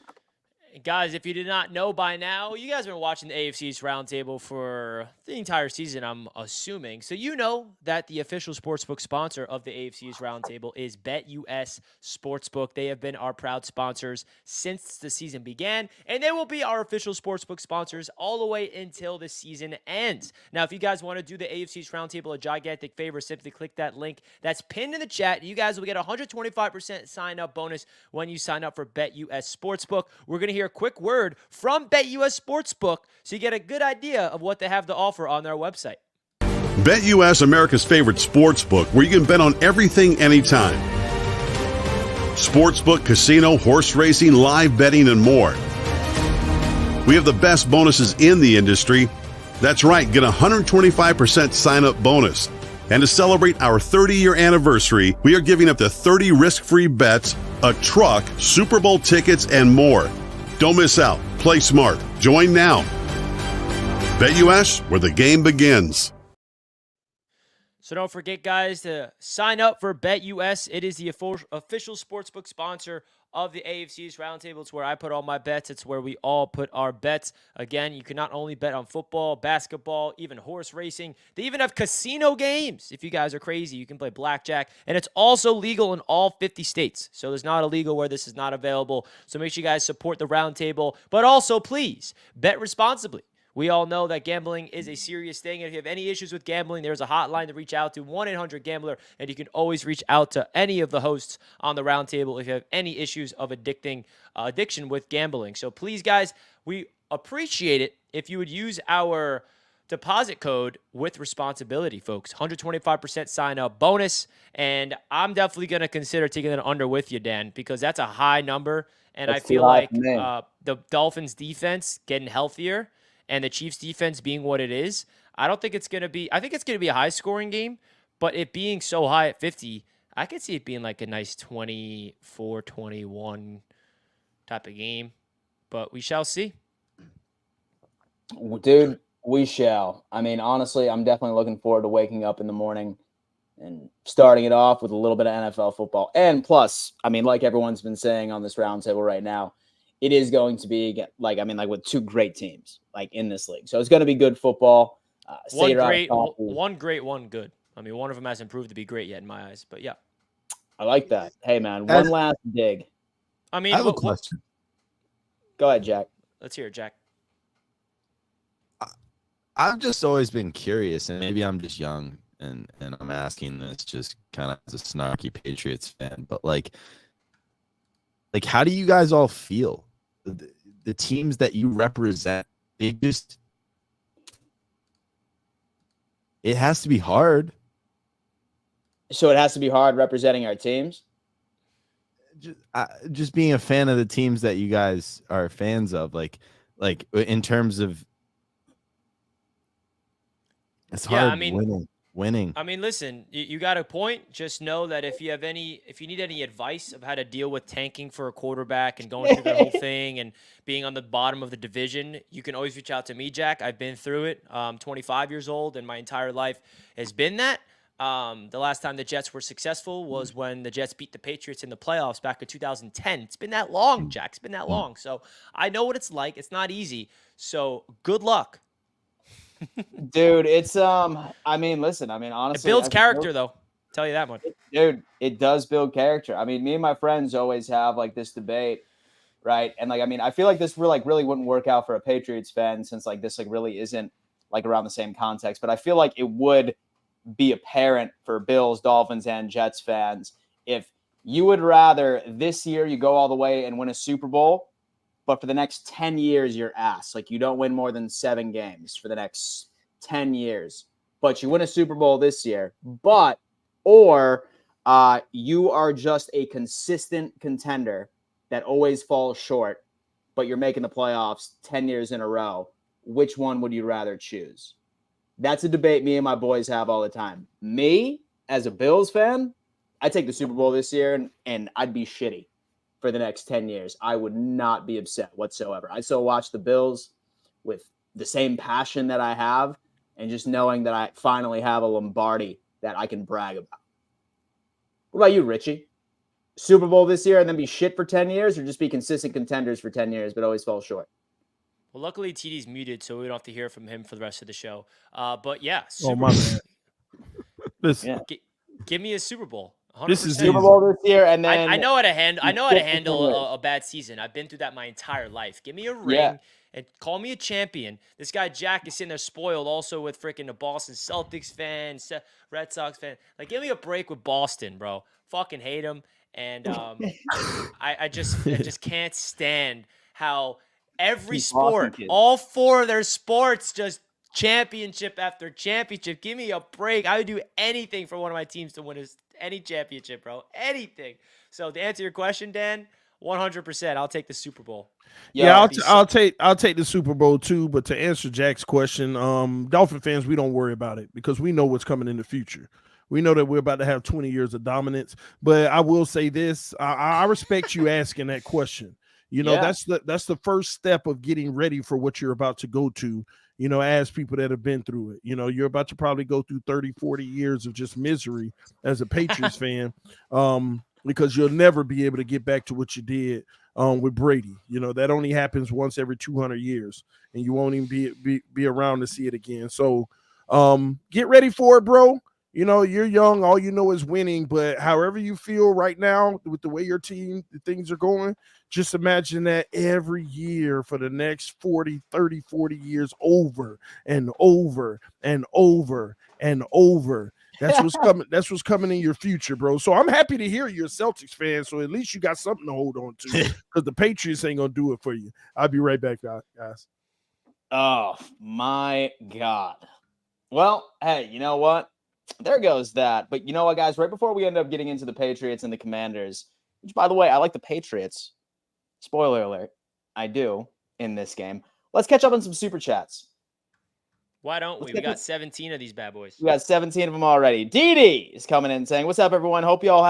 Guys, if you did not know by now, you guys have been watching the AFC's Roundtable for the entire season, I'm assuming. So you know that the official sportsbook sponsor of the AFC's Roundtable is BetUS Sportsbook. They have been our proud sponsors since the season began, and they will be our official sportsbook sponsors all the way until the season ends. Now, if you guys want to do the AFC's Roundtable a gigantic favor, simply click that link that's pinned in the chat. You guys will get a 125% sign-up bonus when you sign up for BetUS Sportsbook. We're going to hear a quick word from BetUS Sportsbook so you get a good idea of what they have to offer on their website. BetUS, America's favorite sportsbook, where you can bet on everything anytime. Sportsbook, casino, horse racing, live betting, and more. We have the best bonuses in the industry. That's right, get a 125% sign-up bonus. And to celebrate our 30-year anniversary, we are giving up to 30 risk-free bets, a truck, Super Bowl tickets, and more. Don't miss out. Play smart. Join now. BetUS, where the game begins. So don't forget, guys, to sign up for BetUS. It is the official sportsbook sponsor of the AFC's Roundtable. It's where I put all my bets. It's where we all put our bets. Again, you can not only bet on football, basketball, even horse racing. They even have casino games. If you guys are crazy, you can play blackjack. And it's also legal in all 50 states. So there's not a legal where this is not available. So make sure you guys support the Roundtable. But also, please, bet responsibly. We all know that gambling is a serious thing. And if you have any issues with gambling, there's a hotline to reach out to, 1-800-GAMBLER. And you can always reach out to any of the hosts on the Roundtable if you have any issues of addiction with gambling. So please, guys, we appreciate it if you would use our deposit code with responsibility, folks. 125% sign-up bonus. And I'm definitely going to consider taking it under with you, Dan, because that's a high number. And That's I feel too high like for me. the Dolphins' defense getting healthier and the Chiefs defense being what it is, I think it's going to be a high scoring game, but it being so high at 50, I could see it being like a nice 24-21 type of game, but we shall see. Dude, we shall. I mean, honestly, I'm definitely looking forward to waking up in the morning and starting it off with a little bit of NFL football. And plus, I mean, like everyone's been saying on this roundtable right now, it is going to be like with two great teams like in this league. So it's going to be good football. One great, one good. I mean, one of them hasn't proved to be great yet in my eyes, but yeah. I like that. Hey, man, one last dig. I mean, I have a question. Go ahead, Jack. Let's hear it, Jack. I've just always been curious, and maybe I'm just young and I'm asking this just kind of as a snarky Patriots fan, but like how do you guys all feel? The teams that you represent, it has to be hard. So it has to be hard representing our teams? Just being a fan of the teams that you guys are fans of, like in terms of it's hard. Yeah, I mean, winning. I mean, listen, you got a point. Just know that if you need any advice of how to deal with tanking for a quarterback and going through that whole thing and being on the bottom of the division, you can always reach out to me, Jack. I've been through it. 25 years old, and my entire life has been that. The last time the Jets were successful was when the Jets beat the Patriots in the playoffs back in 2010. It's been that long, Jack. It's been that long. So I know what it's like. It's not easy. So good luck. Dude, it's I mean, listen, I mean, honestly, it builds character though. Tell you that much. Dude, it does build character. I mean, me and my friends always have like this debate, right? And like, I mean, I feel like this really wouldn't work out for a Patriots fan since like this like really isn't like around the same context, but I feel like it would be apparent for Bills, Dolphins, and Jets fans if you would rather this year you go all the way and win a Super Bowl, but for the next 10 years, you're ass. Like you don't win more than 7 games for the next 10 years, but you win a Super Bowl this year, or you are just a consistent contender that always falls short, but you're making the playoffs 10 years in a row. Which one would you rather choose? That's a debate me and my boys have all the time. Me, as a Bills fan, I take the Super Bowl this year and I'd be shitty for the next 10 years. I would not be upset whatsoever. I still watch the Bills with the same passion that I have and just knowing that I finally have a Lombardi that I can brag about. What about you, Richie? Super Bowl this year and then be shit for 10 years, or just be consistent contenders for 10 years but always fall short? Well, luckily TD's muted, so we don't have to hear from him for the rest of the show. But yeah, Oh Super my Bowl. bad. Listen, Yeah. Give me a Super Bowl. 100%. This is Super Bowl this year, and then I know how to handle. I know how to handle years. a bad season. I've been through that my entire life. Give me a ring Yeah. and call me a champion. This guy Jack is sitting there spoiled, also with freaking a Boston Celtics fan, Red Sox fan. Like, give me a break with Boston, bro. Fucking hate him, and I just can't stand how every These Boston sport, kids. all 4 of their sports, just championship after championship. Give me a break. I would do anything for one of my teams to win any championship, bro. Anything. So to answer your question, Dan, 100%, I'll take the Super Bowl. Yeah, I'll take the Super Bowl too. But to answer Jack's question, Dolphin fans, we don't worry about it because we know what's coming in the future. We know that we're about to have 20 years of dominance. But I will say this: I respect you asking that question. You know, that's the first step of getting ready for what you're about to go to. You know, as people that have been through it, you know, you're about to probably go through 30, 40 years of just misery as a Patriots fan, because you'll never be able to get back to what you did with Brady. You know, that only happens once every 200 years, and you won't even be around to see it again. So get ready for it, bro. You know, you're young. All you know is winning. But however you feel right now with the way your team, the things are going, just imagine that every year for the next 40, 30, 40 years over and over and over and over. That's what's coming. That's what's coming in your future, bro. So I'm happy to hear you're a Celtics fan. So at least you got something to hold on to, because the Patriots ain't gonna do it for you. I'll be right back, guys. Oh my God. Well, hey, you know what? There goes that. But you know what, guys? Right before we end up getting into the Patriots and the Commanders, which, by the way, I like the Patriots. Spoiler alert, I do in this game. Let's catch up on some super chats. Why don't we? We got 17 of these bad boys. We got 17 of them already. TD is coming in saying, "What's up, everyone? Hope you all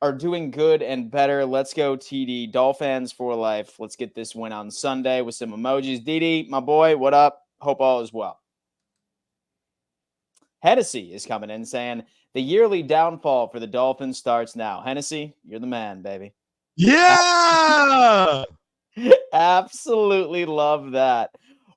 are doing good and better. Let's go, TD. Dolphins for life. Let's get this win on Sunday with some emojis. DD, my boy, what up? Hope all is well." Hennessy is coming in saying, "The yearly downfall for the Dolphins starts now." Hennessy, you're the man, baby. Yeah. Absolutely love that.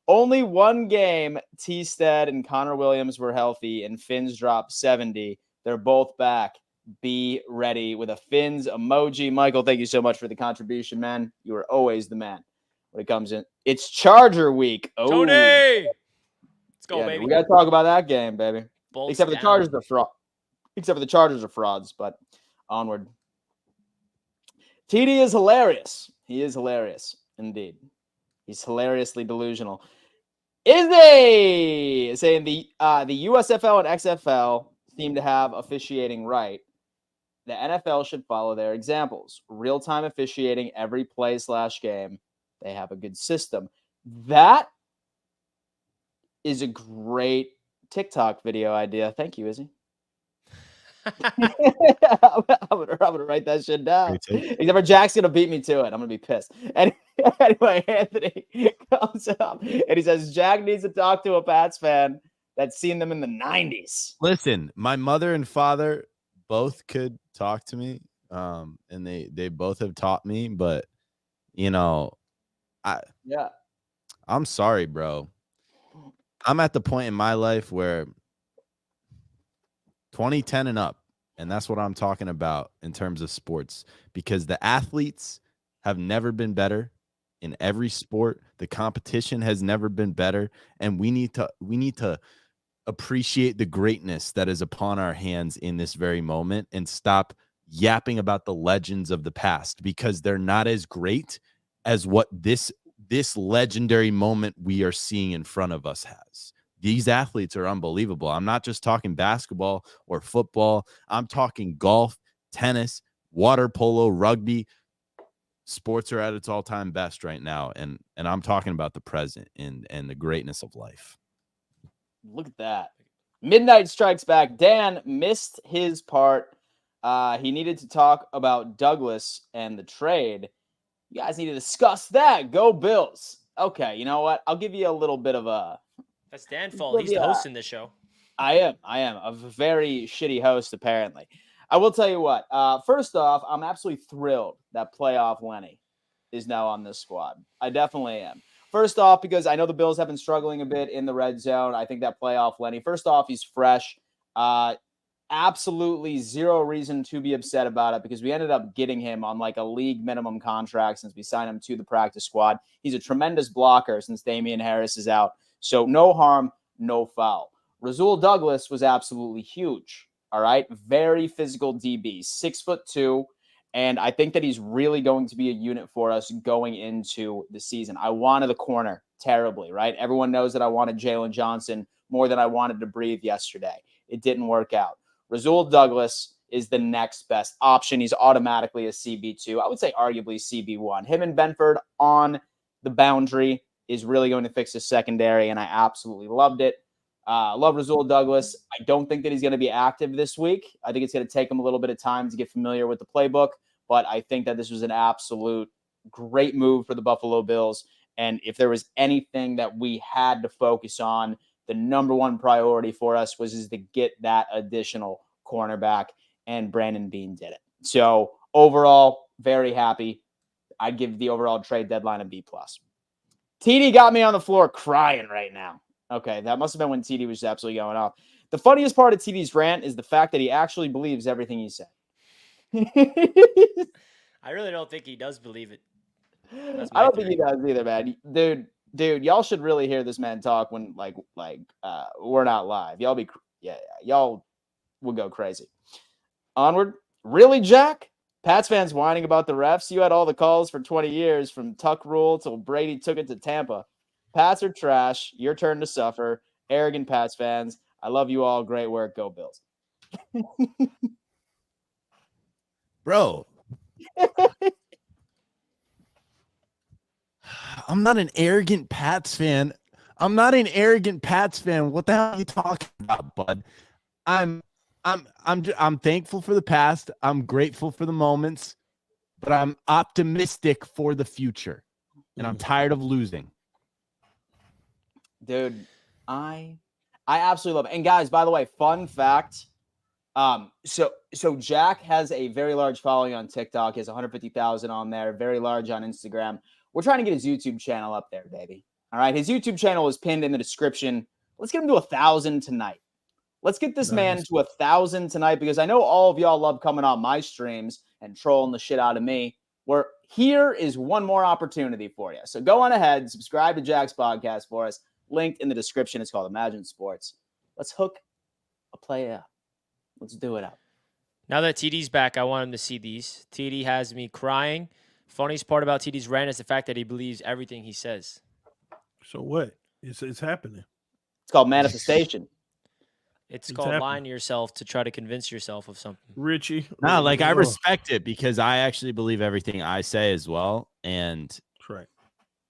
Only one game, T-Stead and Connor Williams were healthy, and Finns dropped 70. They're both back. Be ready with a Finns emoji. Michael, thank you so much for the contribution, man. You are always the man when it comes in. It's Charger week. Oh, Tony! Let's go, yeah, baby. we got to talk about that game, baby. Bolts Except for the down. Chargers are fraud. Except for the Chargers are frauds, but onward. TD is hilarious. He is hilarious, indeed. He's hilariously delusional. Is saying the USFL and XFL seem to have officiating right. The NFL should follow their examples. Real-time officiating every play/game. They have a good system. That is a great TikTok video idea. Thank you, Izzy. I'm gonna write that shit down. Except for Jack's gonna beat me to it. I'm gonna be pissed. Anyway, Anthony comes up and he says Jack needs to talk to a Pats fan that's seen them in the 90s. Listen, my mother and father both could talk to me, and they both have taught me. But you know, I'm sorry, bro. I'm at the point in my life where 2010 and up, and that's what I'm talking about in terms of sports, because the athletes have never been better in every sport. The competition has never been better, and we need to appreciate the greatness that is upon our hands in this very moment and stop yapping about the legends of the past, because they're not as great as what this legendary moment we are seeing in front of us has. These athletes are unbelievable. I'm not just talking basketball or football. I'm talking golf, tennis, water polo, rugby. Sports are at its all-time best right now, and I'm talking about the present and the greatness of life. Look at that. Midnight Strikes Back. Dan missed his part. He needed to talk about Douglas and the trade. You guys need to discuss that. Go Bills. Okay, you know what? I'll give you a little bit of a... That's Dan's fault. He's the host in this show. I am a very shitty host, apparently. I will tell you what. First off, I'm absolutely thrilled that playoff Lenny is now on this squad. I definitely am. First off, because I know the Bills have been struggling a bit in the red zone. I think that playoff Lenny, first off, he's fresh. Absolutely zero reason to be upset about it because we ended up getting him on like a league minimum contract since we signed him to the practice squad. He's a tremendous blocker since Damian Harris is out. So no harm, no foul. Rasul Douglas was absolutely huge. All right. Very physical DB, 6'2". And I think that he's really going to be a unit for us going into the season. I wanted the corner terribly, right? Everyone knows that I wanted Jalen Johnson more than I wanted to breathe yesterday. It didn't work out. Rasul Douglas is the next best option. He's automatically a CB2. I would say arguably CB1. Him and Benford on the boundary is really going to fix his secondary, and I absolutely loved it. Love Rasul Douglas. I don't think that he's going to be active this week. I think it's going to take him a little bit of time to get familiar with the playbook, but I think that this was an absolute great move for the Buffalo Bills. And if there was anything that we had to focus on, the number one priority for us was to get that additional cornerback, and Brandon Beane did it. So overall, very happy. I'd give the overall trade deadline a B+. TD got me on the floor crying right now. Okay, that must have been when TD was absolutely going off. The funniest part of TD's rant is the fact that he actually believes everything he said. I really don't think he does believe it. I don't think he does either, man. Dude, y'all should really hear this man talk when like we're not live. Y'all would go crazy. Onward. Really, Jack? Pats fans whining about the refs. You had all the calls for 20 years from Tuck rule till Brady took it to Tampa. Pats are trash. Your turn to suffer. Arrogant Pats fans. I love you all. Great work. Go Bills. Bro. I'm not an arrogant Pats fan. What the hell are you talking about, bud? I'm thankful for the past. I'm grateful for the moments, but I'm optimistic for the future. And I'm tired of losing. Dude, I absolutely love it. And guys, by the way, fun fact. So Jack has a very large following on TikTok. He has 150,000 on there, very large on Instagram. We're trying to get his YouTube channel up there, baby. All right. His YouTube channel is pinned in the description. Let's get him to 1,000 tonight. Let's get this man to 1,000 tonight because I know all of y'all love coming on my streams and trolling the shit out of me. Where here is one more opportunity for you. So go on ahead, subscribe to Jack's podcast for us. Linked in the description. It's called Imagine Sports. Let's hook a play up. Let's do it up. Now that TD's back, I want him to see these. TD has me crying. Funniest part about TD's rant is the fact that he believes everything he says. So what? It's happening. It's called manifestation. It's called lying to yourself to try to convince yourself of something. Richie. No, like I respect it because I actually believe everything I say as well. And that's right.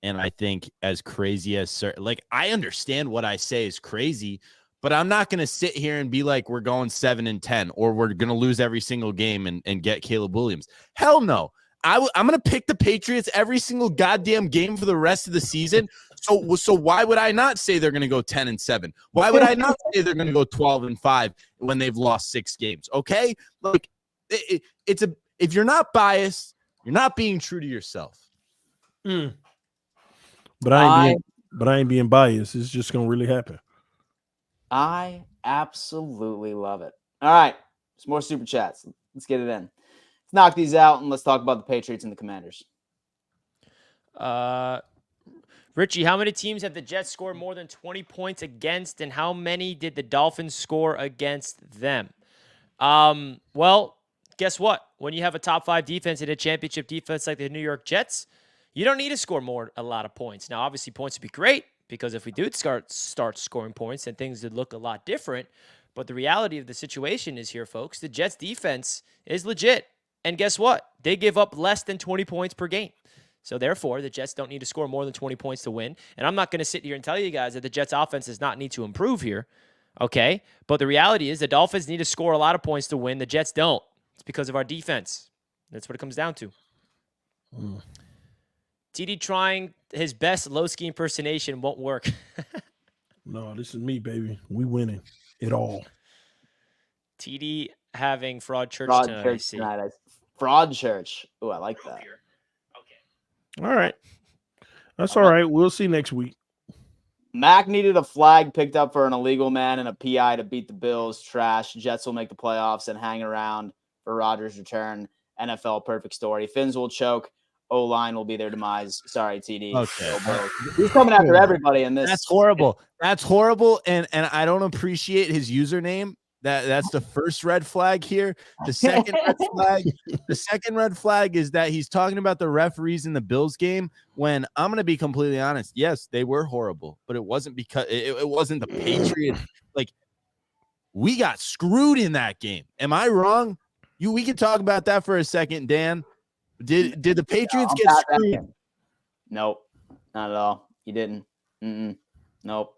And I think as crazy as like I understand what I say is crazy, but I'm not going to sit here and be like, we're going 7-10 or we're going to lose every single game and get Caleb Williams. Hell no. I'm going to pick the Patriots every single goddamn game for the rest of the season. So why would I not say they're going to go 10-7? Why would I not say they're going to go 12-5 when they've lost 6 games? Okay. Look, if you're not biased, you're not being true to yourself. But I ain't being biased. It's just going to really happen. I absolutely love it. All right. Some more super chats. Let's get it in. Let's knock these out and let's talk about the Patriots and the Commanders. Richie, how many teams have the Jets scored more than 20 points against, and how many did the Dolphins score against them? Well, guess what? When you have a top 5 defense and a championship defense like the New York Jets, you don't need to score a lot of points. Now, obviously, points would be great because if we do start scoring points, then things would look a lot different. But the reality of the situation is here, folks. The Jets defense is legit. And guess what? They give up less than 20 points per game. So therefore, the Jets don't need to score more than 20 points to win. And I'm not going to sit here and tell you guys that the Jets offense does not need to improve here. Okay? But the reality is the Dolphins need to score a lot of points to win. The Jets don't. It's because of our defense. That's what it comes down to. TD trying his best low-ski impersonation won't work. No, this is me, baby. We winning it all. TD having Fraud Church Fraud tonight. I church see. tonight. Fraud church. Ooh, I like that. All right. That's all right. We'll see next week. Mac needed a flag picked up for an illegal man and a PI to beat the Bills. Trash. Jets will make the playoffs and hang around for Rodgers' return. NFL perfect story. Fins will choke. O-line will be their demise. Sorry, TD. Okay. He's coming after everybody in this. That's horrible. That's horrible. And I don't appreciate his username. That's the first red flag here. The second red flag is that he's talking about the referees in the Bills game when I'm going to be completely honest. Yes, they were horrible, but it wasn't because it wasn't the Patriots. Like, we got screwed in that game. Am I wrong? We can talk about that for a second, Dan. Did the Patriots get screwed? Nope, not at all. You didn't. Nope,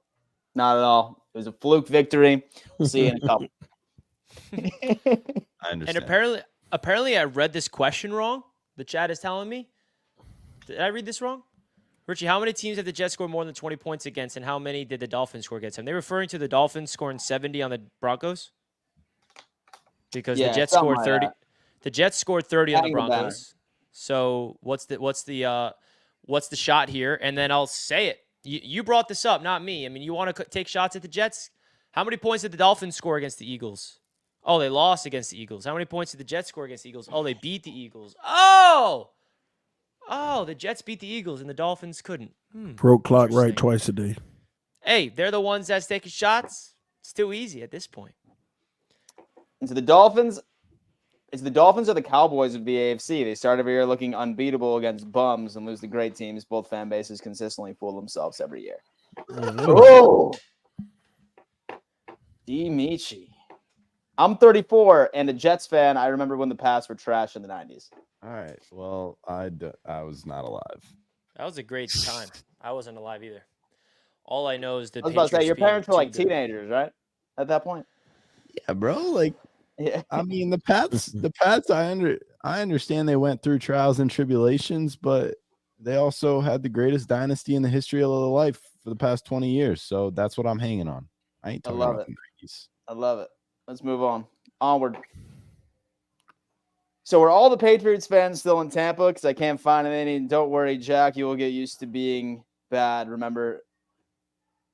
not at all. It was a fluke victory. We'll see you in a couple. I understand. And apparently I read this question wrong. The chat is telling me. Did I read this wrong? Richie, how many teams have the Jets scored more than 20 points against, and how many did the Dolphins score against them? They're referring to the Dolphins scoring 70 on the Broncos? Because the Jets scored 30. Like the Jets scored 30 on the Hang the Broncos. So what's the shot here? And then I'll say it. You brought this up, not me. I mean, you want to take shots at the Jets? How many points did the Dolphins score against the Eagles? Oh, they lost against the Eagles. How many points did the Jets score against the Eagles? Oh, they beat the Eagles. Oh, the Jets beat the Eagles and the Dolphins couldn't. Broke clock right twice a day. Hey, they're the ones that's taking shots. It's too easy at this point. And so the Dolphins, it's the Dolphins or the Cowboys of the AFC. They start every year looking unbeatable against bums and lose to great teams. Both fan bases consistently fool themselves every year. Oh, Demichi. I'm 34 and a Jets fan. I remember when the Pats were trash in the 90s. All right. Well, I was not alive. That was a great time. I wasn't alive either. All I know is that I was about to say, your parents were like teenagers, right? At that point. Yeah, bro. Like, Yeah. I mean, the Pats. I understand they went through trials and tribulations, but they also had the greatest dynasty in the history of life for the past 20 years. So that's what I'm hanging on. I ain't talking about the 90s. I love it. Let's move on. Onward. So are all the Patriots fans still in Tampa? Because I can't find any. Don't worry, Jack. You will get used to being bad. Remember,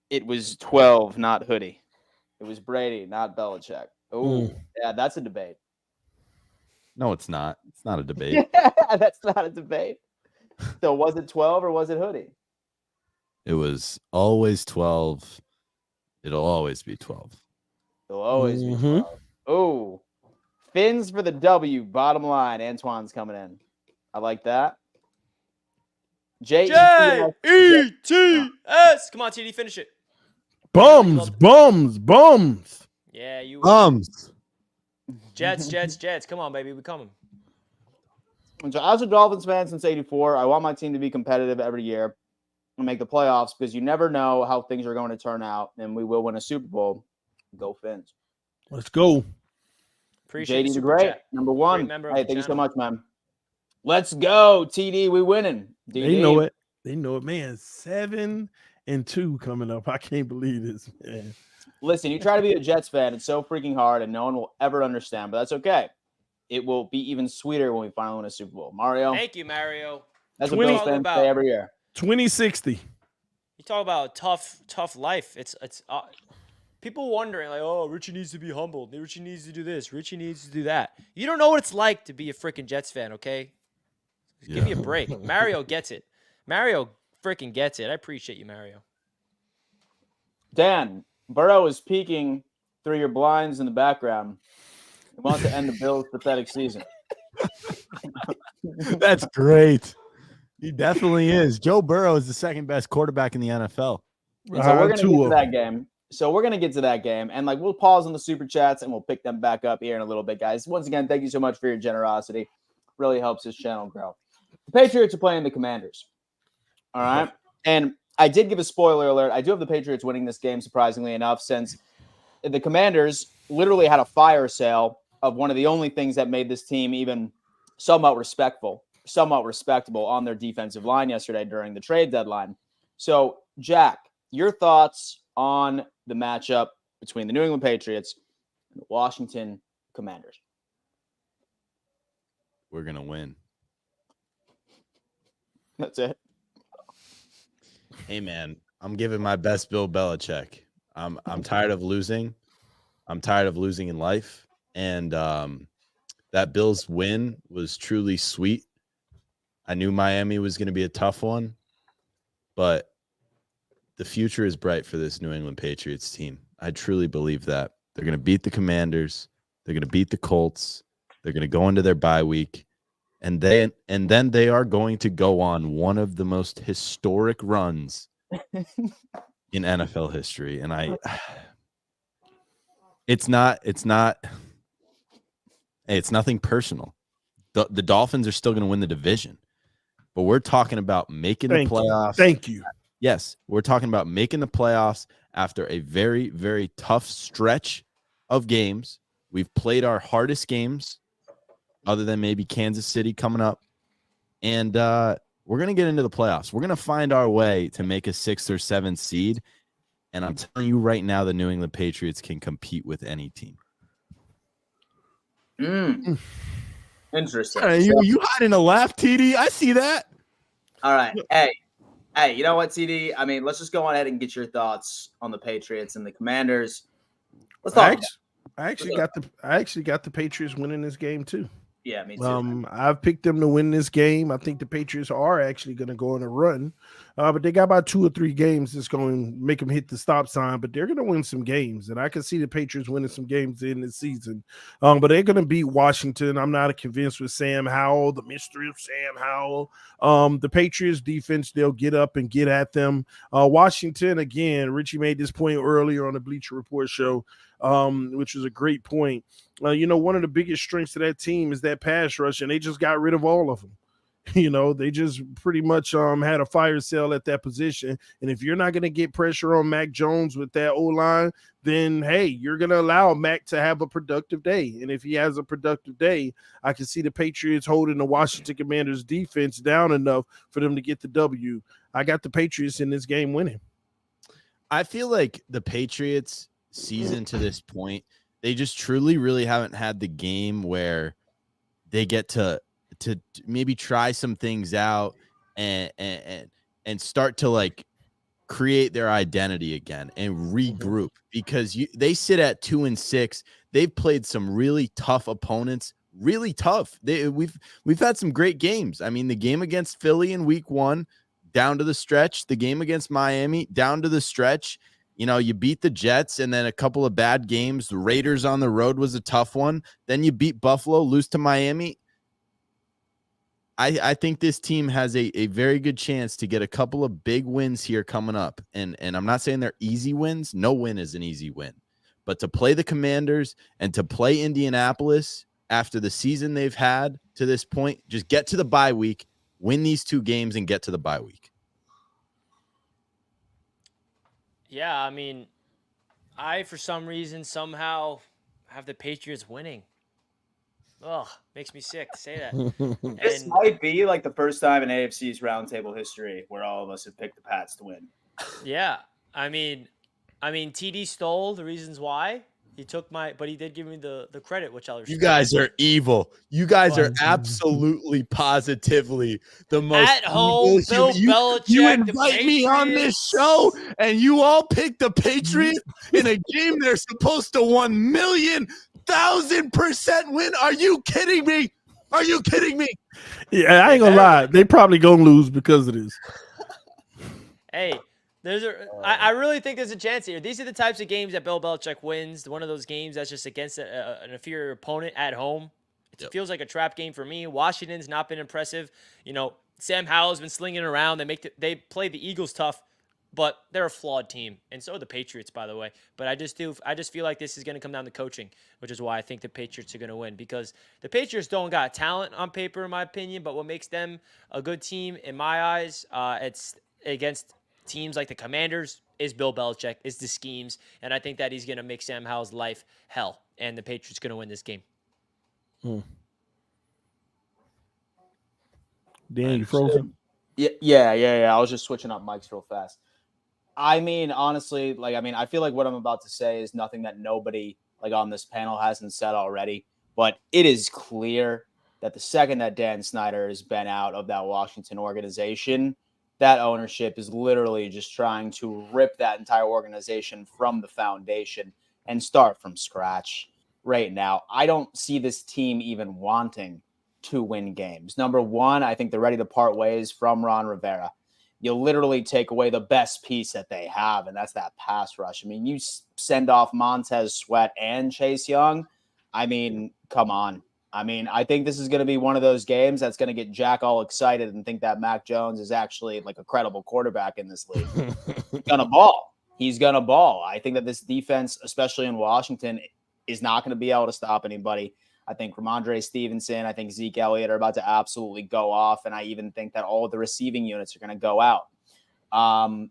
it was 12, not Hoodie. It was Brady, not Belichick. Oh, yeah, that's a debate. No, it's not. It's not a debate. That's not a debate. So was it 12 or was it Hoodie? It was always 12. It'll always be 12. It'll always be 12. Oh, Fins for the W. Bottom line. Antoine's coming in. I like that. J-E-T-S. Come on, TD, finish it. Bums. Yeah, you Bums. Jets. Come on, baby. We're coming. And so as a Dolphins fan since 84, I want my team to be competitive every year and make the playoffs because you never know how things are going to turn out, and we will win a Super Bowl. Go Fins. Let's go. Appreciate JD the Great, chat. number one. Great Hey, thank you so much, man. Let's go, TD. We winning. DD. They know it. They know it, man. 7-2 coming up. I can't believe this, man. Listen, you try to be a Jets fan. It's so freaking hard, and no one will ever understand, but that's okay. It will be even sweeter when we finally win a Super Bowl. Mario. Thank you, Mario. That's what Bills fans say every year. 2060. You talk about tough life. It's people wondering like, oh, Richie needs to be humbled. Richie needs to do this. Richie needs to do that. You don't know what it's like to be a freaking Jets fan, okay? Give me a break. Mario gets it. Mario freaking gets it. I appreciate you, Mario. Dan, Burrow is peeking through your blinds in the background. He wants to end the Bills' pathetic season. That's great. He definitely is. Joe Burrow is the second best quarterback in the NFL. And so we're going to get to that game. And we'll pause on the super chats and we'll pick them back up here in a little bit, guys. Once again, thank you so much for your generosity. Really helps this channel grow. The Patriots are playing the Commanders. All right. And I did give a spoiler alert. I do have the Patriots winning this game, surprisingly enough, since the Commanders literally had a fire sale of one of the only things that made this team even somewhat respectable on their defensive line yesterday during the trade deadline. So, Jack, your thoughts on the matchup between the New England Patriots and the Washington Commanders. We're gonna win. That's it. Hey man, I'm giving my best Bill Belichick. I'm tired of losing. I'm tired of losing in life. And that Bills win was truly sweet. I knew Miami was going to be a tough one, but the future is bright for this New England Patriots team. I truly believe that. They're going to beat the Commanders. They're going to beat the Colts. They're going to go into their bye week. And then they are going to go on one of the most historic runs in NFL history. And it's nothing personal. The Dolphins are still going to win the division, but we're talking about making the playoffs. Thank you. Yes, we're talking about making the playoffs after a very, very tough stretch of games. We've played our hardest games, other than maybe Kansas City coming up. And we're going to get into the playoffs. We're going to find our way to make a 6th or 7th seed. And I'm telling you right now, the New England Patriots can compete with any team. Interesting. You hiding a laugh, TD? I see that. All right. Hey, you know what, TD? I mean, let's just go on ahead and get your thoughts on the Patriots and the Commanders. Let's talk. I actually got the Patriots winning this game too. Yeah, me too. I've picked them to win this game. I think the Patriots are actually going to go on a run, but they got about 2 or 3 games that's going to make them hit the stop sign. But they're going to win some games, and I can see the Patriots winning some games in this season. But they're going to beat Washington. I'm not convinced with Sam Howell, the mystery of Sam Howell. The Patriots defense, they'll get up and get at them. Washington, again, Richie made this point earlier on the Bleacher Report show, which was a great point. One of the biggest strengths of that team is that pass rush, and they just got rid of all of them. They just pretty much had a fire sale at that position. And if you're not going to get pressure on Mac Jones with that O-line, then, hey, you're going to allow Mac to have a productive day. And if he has a productive day, I can see the Patriots holding the Washington Commanders defense down enough for them to get the W. I got the Patriots in this game winning. I feel like the Patriots season to this point, they just truly really haven't had the game where they get to maybe try some things out and start to like create their identity again and regroup, because they sit at 2-6. They've played some really tough opponents, really tough. We've had some great games. I mean, the game against Philly in week 1 down to the stretch, the game against Miami down to the stretch. You beat the Jets and then a couple of bad games. The Raiders on the road was a tough one. Then you beat Buffalo, lose to Miami. I think this team has a very good chance to get a couple of big wins here coming up. And I'm not saying they're easy wins. No win is an easy win. But to play the Commanders and to play Indianapolis after the season they've had to this point, just get to the bye week, win these 2 games, and get to the bye week. Yeah, I mean, for some reason, somehow have the Patriots winning. Ugh, makes me sick to say that. This might be like the first time in AFC's roundtable history where all of us have picked the Pats to win. Yeah, I mean, TD stole the reasons why. He took but he did give me the credit, which I'll respect. You guys are evil. You guys are absolutely positively the most at home. Bill Belichick. You invite me on this show, and you all pick the Patriots in a game they're supposed to 1,000,000% win. Are you kidding me? Are you kidding me? Yeah, I ain't gonna lie. They probably gonna lose because of this. Hey. I really think there's a chance here. These are the types of games that Bill Belichick wins. One of those games that's just against an inferior opponent at home. It feels like a trap game for me. Washington's not been impressive. Sam Howell's been slinging around. They play the Eagles tough, but they're a flawed team, and so are the Patriots, by the way. But I just feel like this is going to come down to coaching, which is why I think the Patriots are going to win, because the Patriots don't got talent on paper, in my opinion. But what makes them a good team, in my eyes, it's against teams like the Commanders, is Bill Belichick, is the schemes, and I think that he's going to make Sam Howell's life hell, and the Patriots going to win this game. Dan, you frozen? Yeah. I was just switching up mics real fast. I mean, honestly, I feel like what I'm about to say is nothing that nobody like on this panel hasn't said already, but it is clear that the second that Dan Snyder has been out of that Washington organization, that ownership is literally just trying to rip that entire organization from the foundation and start from scratch right now. I don't see this team even wanting to win games. Number one, I think they're ready to part ways from Ron Rivera. You literally take away the best piece that they have, and that's that pass rush. I mean, you send off Montez Sweat and Chase Young. I mean, come on. I mean, I think this is going to be one of those games that's going to get Jack all excited and think that Mac Jones is actually like a credible quarterback in this league. He's going to ball. He's going to ball. I think that this defense, especially in Washington, is not going to be able to stop anybody. I think Ramondre Stevenson, I think Zeke Elliott are about to absolutely go off, and I even think that all of the receiving units are going to go out. I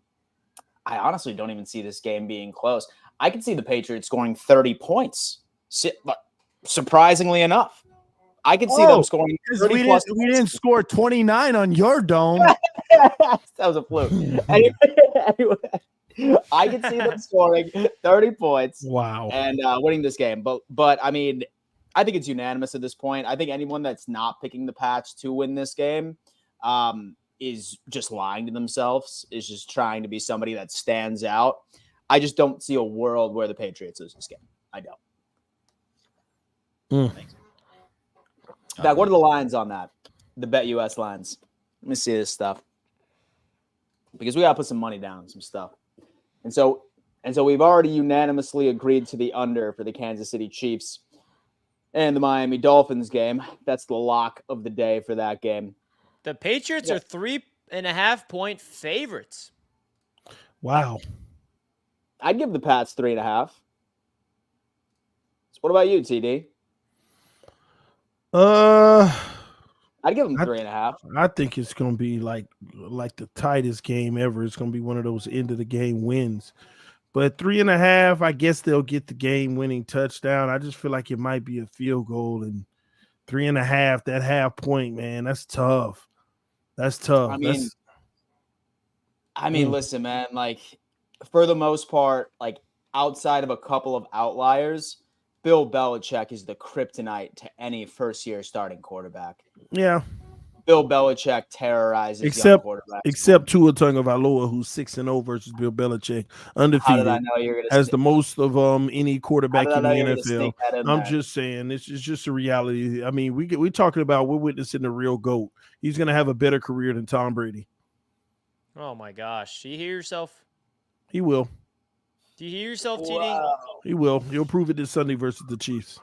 honestly don't even see this game being close. I can see the Patriots scoring 30 points, surprisingly enough. I can see them scoring 30 we plus. We didn't score 29 on your dome. That was a fluke. Anyway, I can see them scoring 30 points. Wow. And winning this game. But I mean, I think it's unanimous at this point. I think anyone that's not picking the Pats to win this game is just lying to themselves, is just trying to be somebody that stands out. I just don't see a world where the Patriots lose this game. I don't. Back, what are the lines on that? The BetUS lines. Let me see this stuff. Because we got to put some money down on some stuff. And so we've already unanimously agreed to the under for the Kansas City Chiefs and the Miami Dolphins game. That's the lock of the day for that game. The Patriots are 3.5-point favorites. Wow. I'd give the Pats 3.5. So what about you, TD? I'd give them 3.5. I think it's going to be like the tightest game ever. It's going to be one of those end of the game wins. But 3.5, I guess they'll get the game-winning touchdown. I just feel like it might be a field goal, and 3.5, that half point, man, that's tough. That's tough. I mean, listen, man, like for the most part, like outside of a couple of outliers, Bill Belichick is the kryptonite to any first-year starting quarterback. Yeah. Bill Belichick terrorizes young quarterbacks. Except Tua Tagovailoa, who's 6-0 versus Bill Belichick, undefeated. How did I know you're gonna has the most of any quarterback in the NFL. I'm just saying, it's just a reality. I mean, we're talking about, we're witnessing the real GOAT. He's going to have a better career than Tom Brady. Oh my gosh! Do you hear yourself? He will. Do you hear yourself, TD? Wow. He will. He'll prove it this Sunday versus the Chiefs.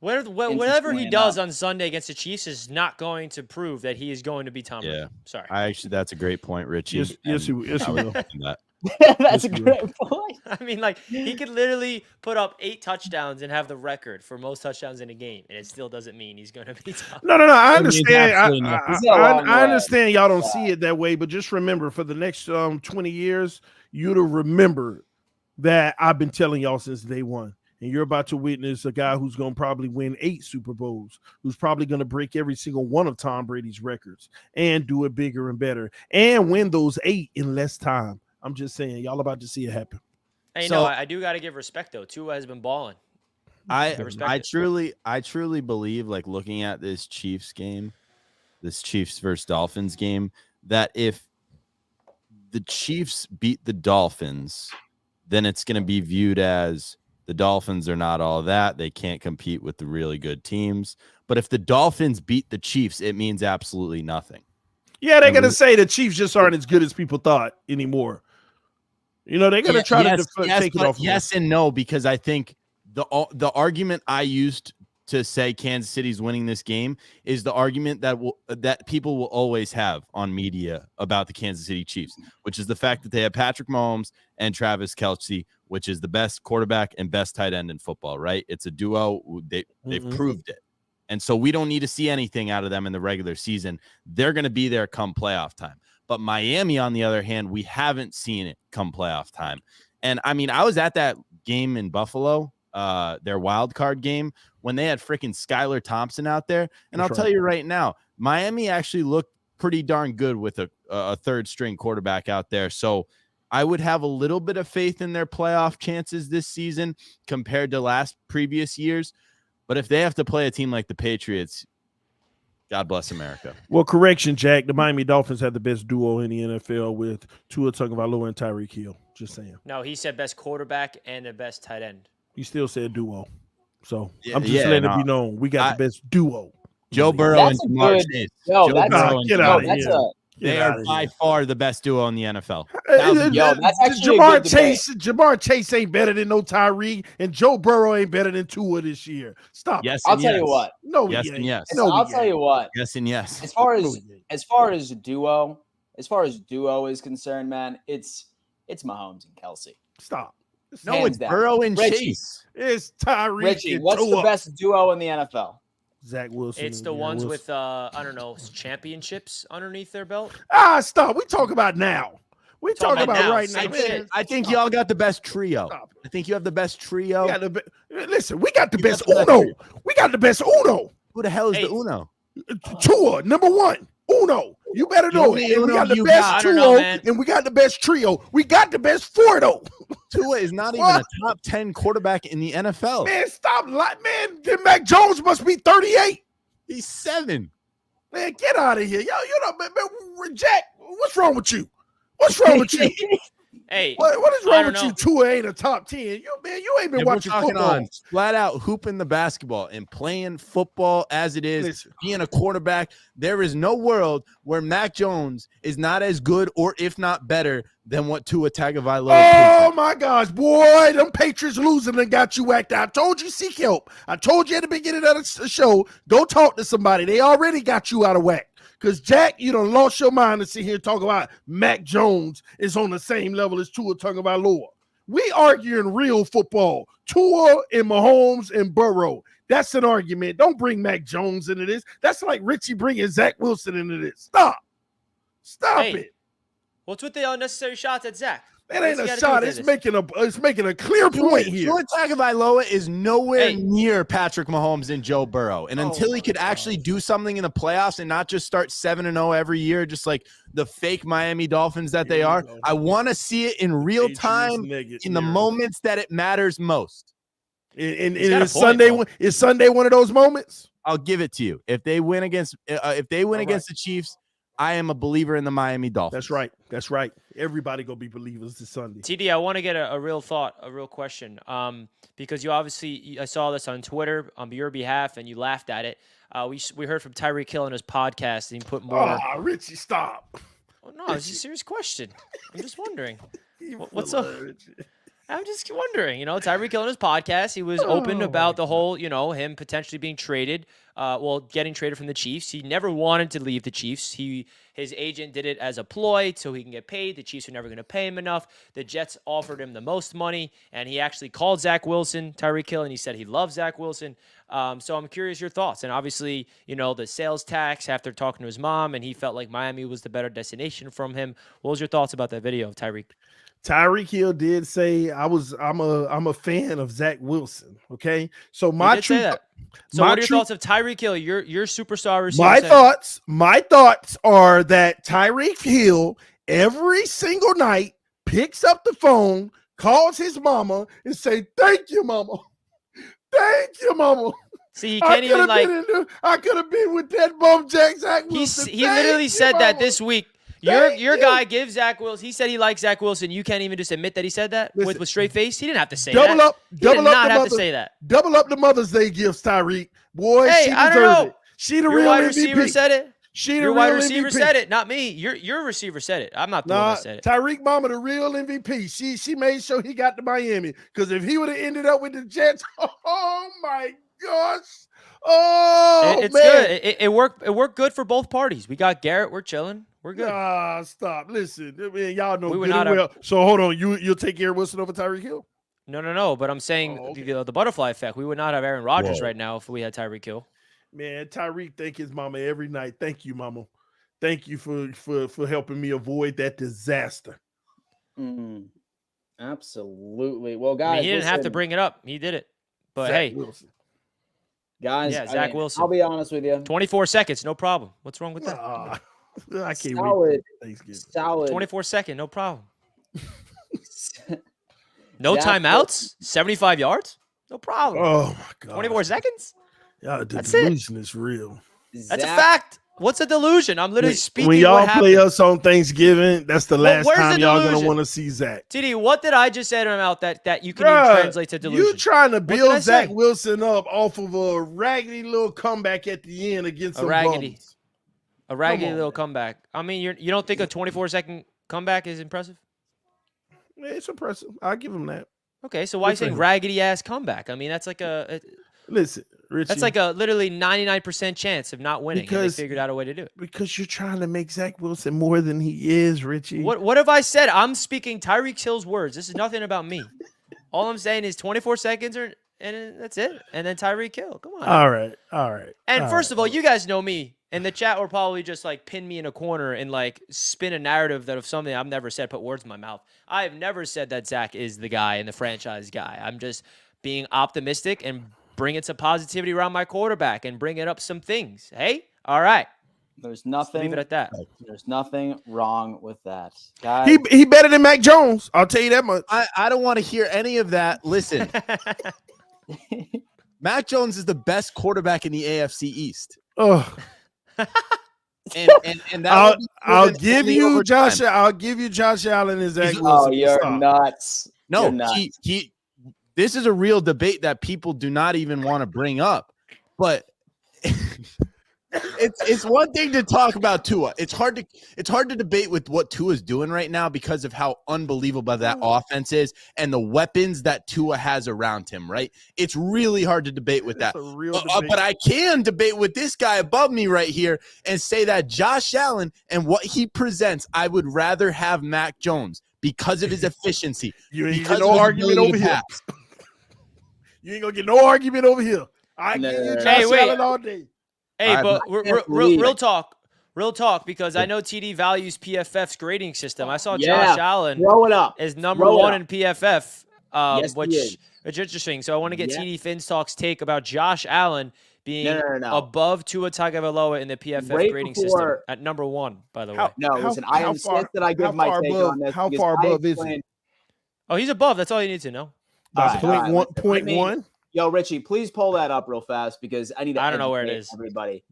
Whatever he does on Sunday against the Chiefs is not going to prove that he is going to be Tom Brady. Yeah. Sorry. That's a great point, Richie. Yes, he will. That's a great point. I mean, like, he could literally put up 8 touchdowns and have the record for most touchdowns in a game, and it still doesn't mean he's going to be Tom. No. I understand. I understand y'all don't Yeah. see it that way, but just remember, for the next 20 years, you'll remember that I've been telling y'all since day one. And you're about to witness a guy who's going to probably win 8 Super Bowls, who's probably going to break every single one of Tom Brady's records and do it bigger and better and win those 8 in less time. I'm just saying, y'all about to see it happen. Hey, no, I do got to give respect, though. Tua has been balling. I truly believe, like, looking at this Chiefs game, this Chiefs versus Dolphins game, that if the Chiefs beat the Dolphins, then it's going to be viewed as the Dolphins are not all that. They can't compete with the really good teams. But if the Dolphins beat the Chiefs, it means absolutely nothing. Yeah, they're going to say the Chiefs just aren't as good as people thought anymore. You know, they're going to try to take it off. Yes and no, because I think the argument I used to say Kansas City's winning this game is the argument that people will always have on media about the Kansas City Chiefs, which is the fact that they have Patrick Mahomes and Travis Kelce, which is the best quarterback and best tight end in football, right? It's a duo. They've proved it. And so we don't need to see anything out of them in the regular season. They're going to be there come playoff time. But Miami, on the other hand, we haven't seen it come playoff time. And, I mean, I was at that game in Buffalo, their wild card game, when they had freaking Skylar Thompson out there. And I'll tell you right now, Miami actually looked pretty darn good with a third-string quarterback out there. So I would have a little bit of faith in their playoff chances this season compared to previous years. But if they have to play a team like the Patriots, God bless America. Well, correction, Jack. The Miami Dolphins have the best duo in the NFL with Tua Tagovailoa and Tyreek Hill. Just saying. No, he said best quarterback and the best tight end. He still said duo. So Yeah, I'm just letting it be known. We got the best duo. Joe Burrow and Jamar Chase. They are by far the best duo in the NFL. That's actually Jamar Chase ain't better than no Tyreek, and Joe Burrow ain't better than Tua this year. Stop. Yes, I'll tell you what. No, yes, and yes. No, I'll tell you what. Yes, and yes. As far as duo is concerned, man, it's Mahomes and Kelsey. Stop. No, it's Burrow and Chase. It's Tyreek. Richie, and what's Tua. the best duo in the NFL? Zach Wilson. It's the ones with I don't know, championships underneath their belt. Stop. We talk about now. We talk about right now. Man. I think y'all got the best trio. I think you have the best trio. Listen, we got the best Uno. We got the best Uno. Who the hell is the Uno? Tua, number one. Uno. You better know it. And we got the best duo, and we got the best trio. We got the best Fordo. Tua is not even a top 10 quarterback in the NFL. Man, stop. Man, then Mac Jones must be 38. He's 7. Man, get out of here. Yo, man, Jack, what's wrong with you? What's wrong with you? Hey, what is wrong with you? Tua ain't a top 10. You ain't been watching football. Flat out hooping the basketball and playing football as it is, being a quarterback. There is no world where Mac Jones is not as good or if not better than what Tua Tagovailoa is. Oh my gosh, boy, them Patriots losing and got you whacked out. I told you seek help. I told you at the beginning of the show, go talk to somebody. They already got you out of whack. Because, Jack, you done lost your mind to sit here and talk about Mac Jones is on the same level as Tua Tagovailoa. We arguing real football. Tua and Mahomes and Burrow. That's an argument. Don't bring Mac Jones into this. That's like Richie bringing Zach Wilson into this. Stop it. What's with the unnecessary shots at Zach? That ain't a shot. It's making a clear point here. Tua Tagovailoa is nowhere near Patrick Mahomes and Joe Burrow. And until he could actually do something in the playoffs and not just start 7-0 every year, just like the fake Miami Dolphins that they are, I want to see it in real time in the moments that it matters most. And is Sunday one of those moments? I'll give it to you. If they win against the Chiefs, I am a believer in the Miami Dolphins. That's right. Everybody gonna be believers this Sunday. TD, I want to get a real thought, a real question. Because I saw this on Twitter on your behalf, and you laughed at it. We heard from Tyreek Hill in his podcast, and he put more. Richie, stop. Oh, no, it's a serious question. I'm just wondering. What's up? I'm just wondering, Tyreek Hill in his podcast, he was open about the whole, him potentially being traded, getting traded from the Chiefs. He never wanted to leave the Chiefs. His agent did it as a ploy so he can get paid. The Chiefs are never going to pay him enough. The Jets offered him the most money, and he actually called Zach Wilson, Tyreek Hill, and he said he loves Zach Wilson. So I'm curious your thoughts. And obviously, the sales tax after talking to his mom, and he felt like Miami was the better destination from him. What was your thoughts about that video of Tyreek? Tyreek Hill did say I'm a fan of Zach Wilson. Okay, so what are your thoughts of Tyreek Hill? Your superstar receiver. My thoughts are that Tyreek Hill every single night picks up the phone, calls his mama, and say, "Thank you, mama. Thank you, mama." See, he can't even I could have been with that bum Zach Wilson. He literally said that this week. Your guy gives Zach Wilson. He said he likes Zach Wilson. You can't even just admit that he said that with straight face. He didn't have to say that. He did not have to say that. Double up the Mother's Day gifts, Tyreek. Boy, hey, she I don't deserves know. it. She the your real wide MVP. Receiver said it. Your wide receiver said it, not me. Your receiver said it. I'm not the one that said it. Tyreek Mama, the real MVP. She made sure he got to Miami. Because if he would have ended up with the Jets, oh my gosh. Oh, it's man. good. It worked good for both parties. We got Garrett. We're chilling. We're good. Stop. Listen, man, y'all know we good and well. So hold on. You'll take Garrett Wilson over Tyreek Hill? No. But I'm saying the butterfly effect. We would not have Aaron Rodgers right now if we had Tyreek Hill. Man, Tyreek thank his mama every night. Thank you, mama. Thank you for helping me avoid that disaster. Absolutely. Well, guys, he didn't have to bring it up. He did it. But Zach Wilson. Guys, Zach Wilson. I'll be honest with you. 24 seconds, no problem. What's wrong with that? I can't wait. Solid. 24 second, no problem. No Zach timeouts? 75 yards? No problem. Oh my god. 24 seconds? Yeah, the That's it. delusion is real. That's a fact. What's a delusion? I'm literally speaking When y'all what play happened. us on Thanksgiving, that's the last where's time the y'all gonna delusion? want to see Zach. TD, what did I just say to him out that you can even Bruh, translate to delusion? You trying to did I build say? Zach Wilson up off of a raggedy little comeback at the end against some bums. A raggedy on, little man. comeback. I mean, you don't think a 24-second comeback is impressive? Yeah, it's impressive. I'll give him that. Okay, so why are you Good for saying him. raggedy ass comeback? I mean, that's like Listen, Richie. that's like a literally 99% chance of not winning. And Because- they figured out a way to do it. because you're trying to make Zach Wilson more than he is, Richie. What have I said? I'm speaking Tyreek Hill's words. This is nothing about me. All I'm saying is 24 seconds and that's it. And then Tyreek Hill. Come on. All right. And first of all, you guys know me. And the chat will probably just like pin me in a corner and like spin a narrative that of something I've never said, put words in my mouth. I have never said that Zach is the guy and the franchise guy. I'm just being optimistic and bringing some positivity around my quarterback and bringing up some things. Hey, all right. There's Let's nothing. leave it at that. There's nothing wrong with that. Guys, he better than Mac Jones. I'll tell you that much. I don't want to hear any of that. Listen, Mac Jones is the best quarterback in the AFC East. Oh, And that I'll give you Josh. I'll give you Josh Allen and Zach Wilson. oh, you're Stop. nuts. No, You're nuts. he this is a real debate that people do not even want to bring up. But it's one thing to talk about Tua. It's hard to debate with what Tua's doing right now because of how unbelievable that offense is and the weapons that Tua has around him, right? It's really hard to debate with that. It's a real debate. But I can debate with this guy above me right here and say that Josh Allen and what he presents, I would rather have Mac Jones because of his efficiency. You ain't because get no of his argument ability over to here. pass. You ain't gonna get no argument over here. I No. give you Josh Hey, wait. Allen all day. Hey, I but can't believe real it. talk, because I know TD values PFF's grading system. I saw Yeah. Josh Allen Throw it up. is number Throw it one up. in PFF, Yes, he which is. is interesting. So I want to get Yeah. TD Finstock's take about Josh Allen being No. above Tua Tagovailoa in the PFF Right grading before- system at number one, by the way. How- No, How- listen, I how insist far- that I how give my far take above- on this. how because far I above is he? explained- Oh, he's above. That's all you need to know. All right, Point one. listen, Point let me- one. Yo, Richie, please pull that up real fast because I need to I don't know where it educate is. everybody.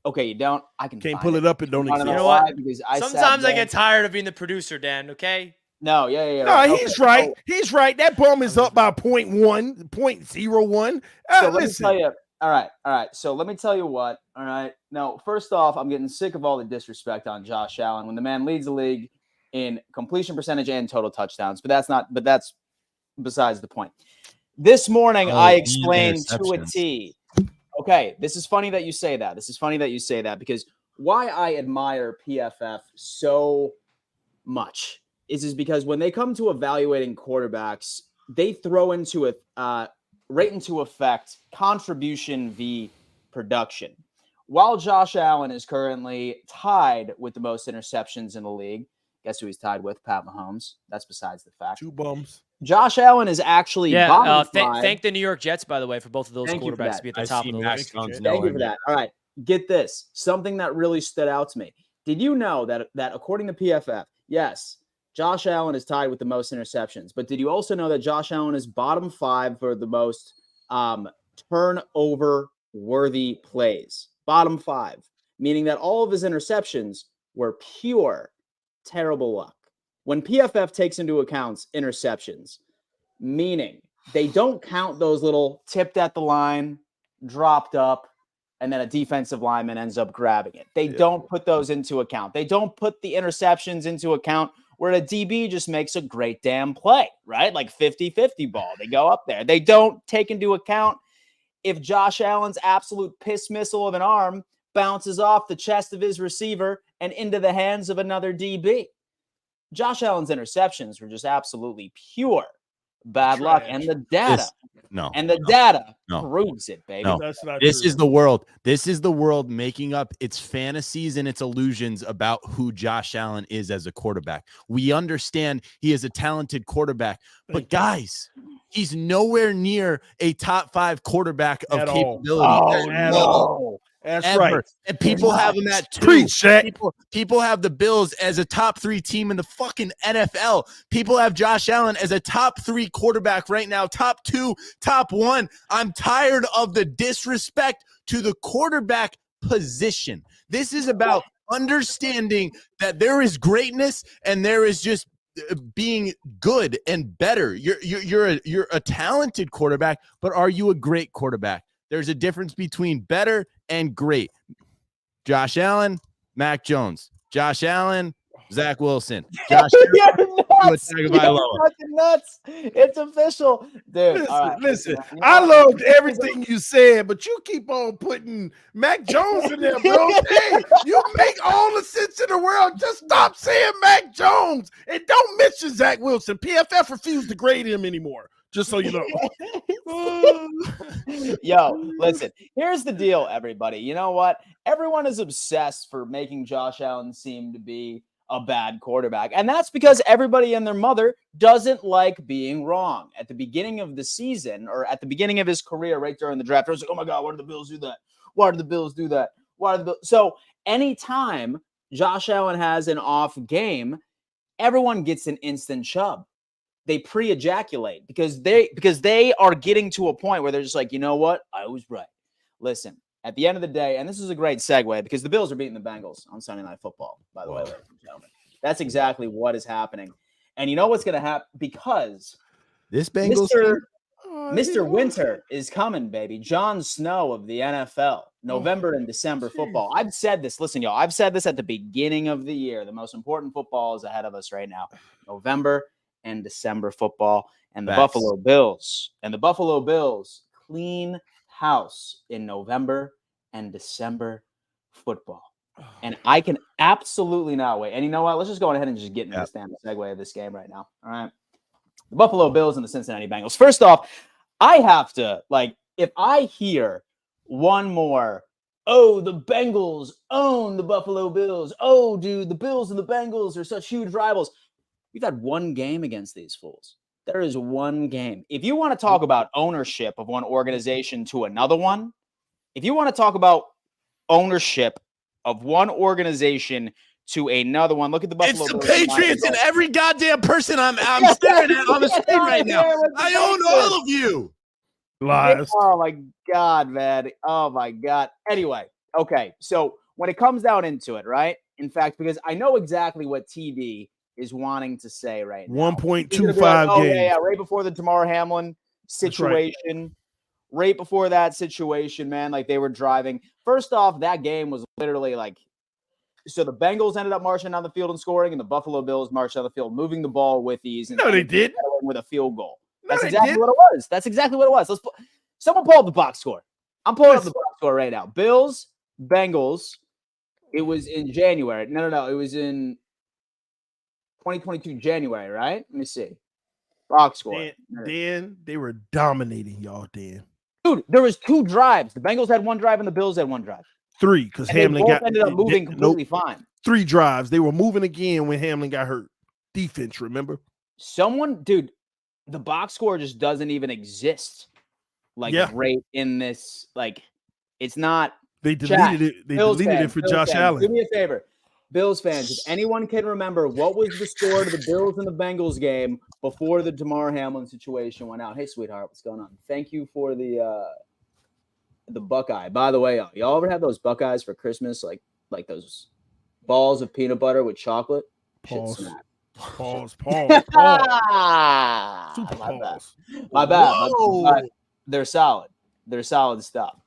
Okay, you don't? I can Can't find pull it up and don't You wanna exist. know why? what? Because I sat Sometimes I there- get tired of being the producer, Dan, okay? No, yeah. No, right. he's Okay, right. so- He's right. That bum is up by 0.01. So let me Listen, tell you. All right. So let me tell you what. All right. Now, first off, I'm getting sick of all the disrespect on Josh Allen when the man leads the league in completion percentage and total touchdowns. But that's besides the point. This morning, I and explained to a interceptions. T. Okay, this is funny that you say that. Because why I admire PFF so much is because when they come to evaluating quarterbacks, they throw into it right into effect contribution v production. While Josh Allen is currently tied with the most interceptions in the league, guess who he's tied with? Pat Mahomes. That's besides the fact. two bums. Josh Allen is actually Yeah, bottom five. thank the New York Jets, by the way, for both of those Thank you for quarterbacks that. to be at the I top see of the Mac list. Jones Thank you nowhere for near. that. All right. Get this. Something that really stood out to me. Did you know that according to PFF, yes, Josh Allen is tied with the most interceptions, but did you also know that Josh Allen is bottom five for the most turnover worthy plays? Bottom five, meaning that all of his interceptions were pure terrible luck. When PFF takes into account interceptions, meaning they don't count those little tipped at the line, dropped up, and then a defensive lineman ends up grabbing it. They don't put those into account. They don't put the interceptions into account where a DB just makes a great damn play, right? Like 50-50 ball. They go up there. They don't take into account if Josh Allen's absolute piss missile of an arm bounces off the chest of his receiver and into the hands of another DB. Josh Allen's interceptions were just absolutely pure bad luck. And the data data No. proves it, baby. No. That's not This true. is the world. This is the world making up its fantasies and its illusions about who Josh Allen is as a quarterback. We understand he is a talented quarterback, but guys, he's nowhere near a top 5 quarterback of At all. capability. Oh, At no. all. That's ever. right. And people have them at 2. Preach, Shaq. People have the Bills as a top 3 team in the fucking NFL. People have Josh Allen as a top 3 quarterback right now, top 2, top 1. I'm tired of the disrespect to the quarterback position. This is about understanding that there is greatness and there is just being good and better. You're a talented quarterback, but are you a great quarterback? There's a difference between better and great. Josh Allen, Mac Jones. Josh Allen, Zach Wilson. Josh nuts. You're fucking nuts. It's official. Dude, listen, I loved everything you said, but you keep on putting Mac Jones in there, bro. Hey, you make all the sense in the world. Just stop saying Mac Jones and don't mention Zach Wilson. PFF refused to grade him anymore. Just so you know. Yo, listen, here's the deal, everybody. You know what? Everyone is obsessed for making Josh Allen seem to be a bad quarterback. And that's because everybody and their mother doesn't like being wrong. At the beginning of the season, or at the beginning of his career, right during the draft, I was like, oh my God, why did the Bills do that? Why did the Bills do that? So anytime Josh Allen has an off game, everyone gets an instant chub. They pre-ejaculate because they are getting to a point where they're just like, you know what? I was right. Listen, at the end of the day, and this is a great segue because the Bills are beating the Bengals on Sunday Night Football, by the way, ladies and gentlemen. That's exactly what is happening. And you know what's going to happen? Because this Bengals Mr. Winter is coming, baby. Jon Snow of the NFL. November and December football. I've said this. Listen, y'all. I've said this at the beginning of the year. The most important football is ahead of us right now. November and December football, and the Buffalo Bills clean house in November and December football. And I can absolutely not wait. And you know what? Let's just go ahead and just get into this damn segue of this game right now. All right. The Buffalo Bills and the Cincinnati Bengals. First off, I have to, if I hear one more, oh, the Bengals own the Buffalo Bills. Oh, dude, the Bills and the Bengals are such huge rivals. We've had one game against these fools. There is one game. If you want to talk about ownership of one organization to another one, if you want to talk about ownership of one organization to another one, look at the Buffalo Bills. It's the Patriots and every goddamn person I'm staring at on the screen right now. I own all of you. Lies. Oh, my God, man. Oh, my God. Anyway, okay. So when it comes down into it, right? In fact, because I know exactly what TD is wanting to say right now. 1.25 games. Yeah, right before the Damar Hamlin situation. Right before that situation, man, they were driving. First off, that game was literally so the Bengals ended up marching down the field and scoring, and the Buffalo Bills marched down the field, moving the ball with ease. No, they did. With a field goal. That's exactly what it was. That's exactly what it was. Someone pull up the box score. I'm pulling up the box score right now. Bills, Bengals. It was in January. No. It was in 2022 January, right? Let me see. Box score. Dan, they were dominating y'all, Dan. Dude, there was 2 drives. The Bengals had 1 drive and the Bills had 1 drive. 3, because Hamlin ended up moving completely fine. 3 drives. They were moving again when Hamlin got hurt. Defense, remember? Dude, the box score just doesn't even exist. Right in this, it's not. They deleted it. They deleted it for Josh Allen. Do me a favor. Bills fans, if anyone can remember what was the score to the Bills and the Bengals game before the Damar Hamlin situation went out. Hey, sweetheart, what's going on? Thank you for the Buckeye. By the way, y'all ever have those Buckeyes for Christmas? Like those balls of peanut butter with chocolate? Pause. My bad. They're solid. They're solid stuff.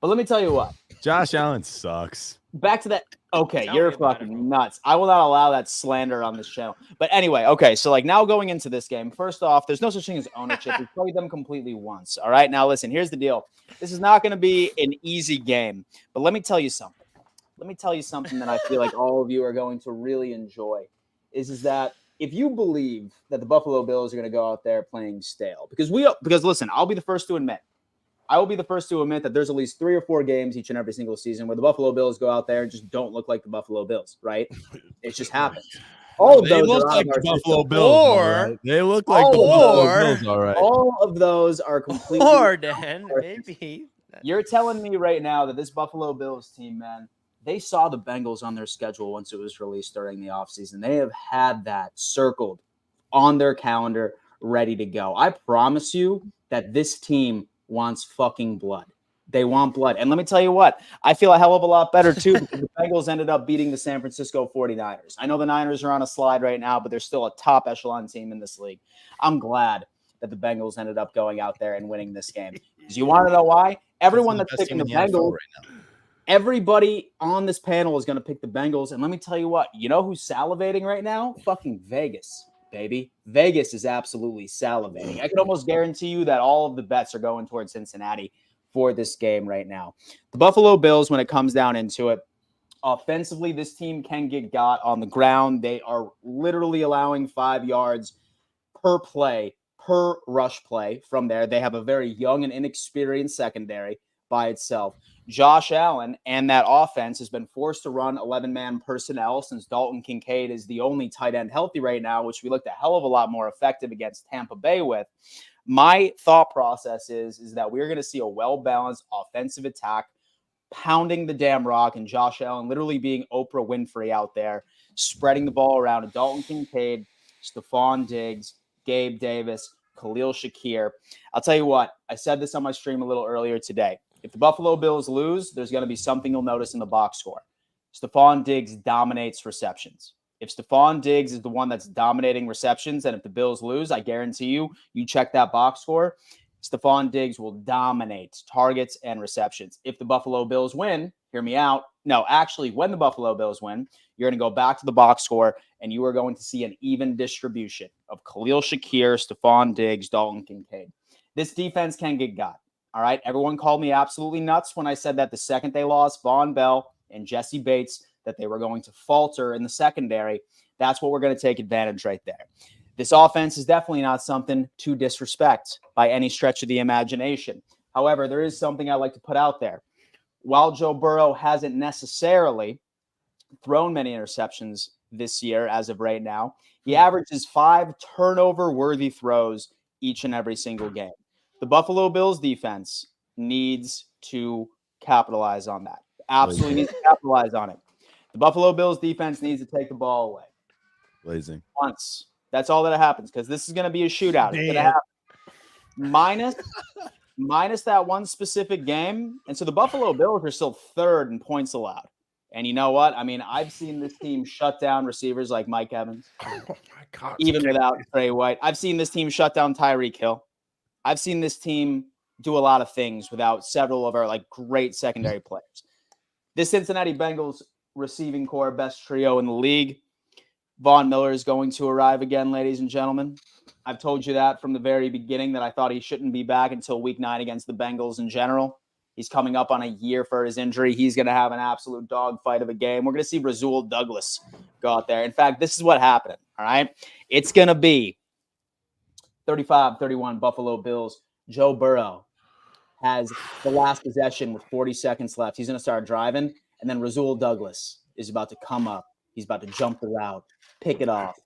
But let me tell you what. Josh Allen sucks. Back to that. Okay, you're fucking nuts. I will not allow that slander on this channel. But anyway, okay, so now going into this game, first off, there's no such thing as ownership. We played them completely once. All right, now listen, here's the deal. This is not going to be an easy game, but let me tell you something. That I feel like all of you are going to really enjoy is that if you believe that the Buffalo Bills are going to go out there playing stale, because listen, I'll be the first to admit. I will be the first to admit that there's at least 3 or 4 games each and every single season where the Buffalo Bills go out there and just don't look like the Buffalo Bills, right? It just happens. All of those look like the Buffalo Bills. They look like the Buffalo Bills, all right. All of those are completely. Or Dan, maybe. You're telling me right now that this Buffalo Bills team, man, they saw the Bengals on their schedule once it was released during the offseason. They have had that circled on their calendar, ready to go. I promise you that this team wants fucking blood. They want blood. And let me tell you what, I feel a hell of a lot better too because the Bengals ended up beating the San Francisco 49ers. I know the Niners are on a slide right now, but they're still a top echelon team in this league. I'm glad that the Bengals ended up going out there and winning this game. Because you want to know why? Everyone that's picking the Bengals, everybody on this panel is going to pick the Bengals. And let me tell you what, you know who's salivating right now? Fucking Vegas, baby. Vegas is absolutely salivating. I can almost guarantee you that all of the bets are going towards Cincinnati for this game right now. The Buffalo Bills, when it comes down into it, offensively, this team can get got on the ground. They are literally allowing 5 yards per play, per rush play from there. They have a very young and inexperienced secondary by itself. Josh Allen and that offense has been forced to run 11-man personnel since Dalton Kincaid is the only tight end healthy right now, which we looked a hell of a lot more effective against Tampa Bay with. My thought process is that we're going to see a well-balanced offensive attack pounding the damn rock and Josh Allen literally being Oprah Winfrey out there, spreading the ball around to Dalton Kincaid, Stephon Diggs, Gabe Davis, Khalil Shakir. I'll tell you what, I said this on my stream a little earlier today. If the Buffalo Bills lose, there's going to be something you'll notice in the box score. Stephon Diggs dominates receptions. If Stephon Diggs is the one that's dominating receptions, and if the Bills lose, I guarantee you check that box score, Stephon Diggs will dominate targets and receptions. If the Buffalo Bills win, hear me out. No, actually, when the Buffalo Bills win, you're going to go back to the box score, and you are going to see an even distribution of Khalil Shakir, Stephon Diggs, Dalton Kincaid. This defense can get got. All right, everyone called me absolutely nuts when I said that the second they lost Von Bell and Jesse Bates, that they were going to falter in the secondary. That's what we're going to take advantage right there. This offense is definitely not something to disrespect by any stretch of the imagination. However, there is something I like to put out there. While Joe Burrow hasn't necessarily thrown many interceptions this year as of right now, he averages 5 turnover-worthy throws each and every single game. The Buffalo Bills defense needs to capitalize on that. Absolutely needs to capitalize on it. The Buffalo Bills defense needs to take the ball away. Blazing. Once. That's all that happens because this is going to be a shootout. It's going to happen. Minus that one specific game. And so the Buffalo Bills are still third in points allowed. And you know what? I mean, I've seen this team shut down receivers like Mike Evans. Oh my God. Even without Trey White. I've seen this team shut down Tyreek Hill. I've seen this team do a lot of things without several of our great secondary players. This Cincinnati Bengals receiving core, best trio in the league. Von Miller is going to arrive again, ladies and gentlemen. I've told you that from the very beginning that I thought he shouldn't be back until week 9 against the Bengals in general. He's coming up on a year for his injury. He's going to have an absolute dogfight of a game. We're going to see Rasul Douglas go out there. In fact, this is what happened, all right? It's going to be 35-31 Buffalo Bills. Joe Burrow has the last possession with 40 seconds left. He's going to start driving, and then Rasul Douglas is about to come up. He's about to jump the route, pick it off,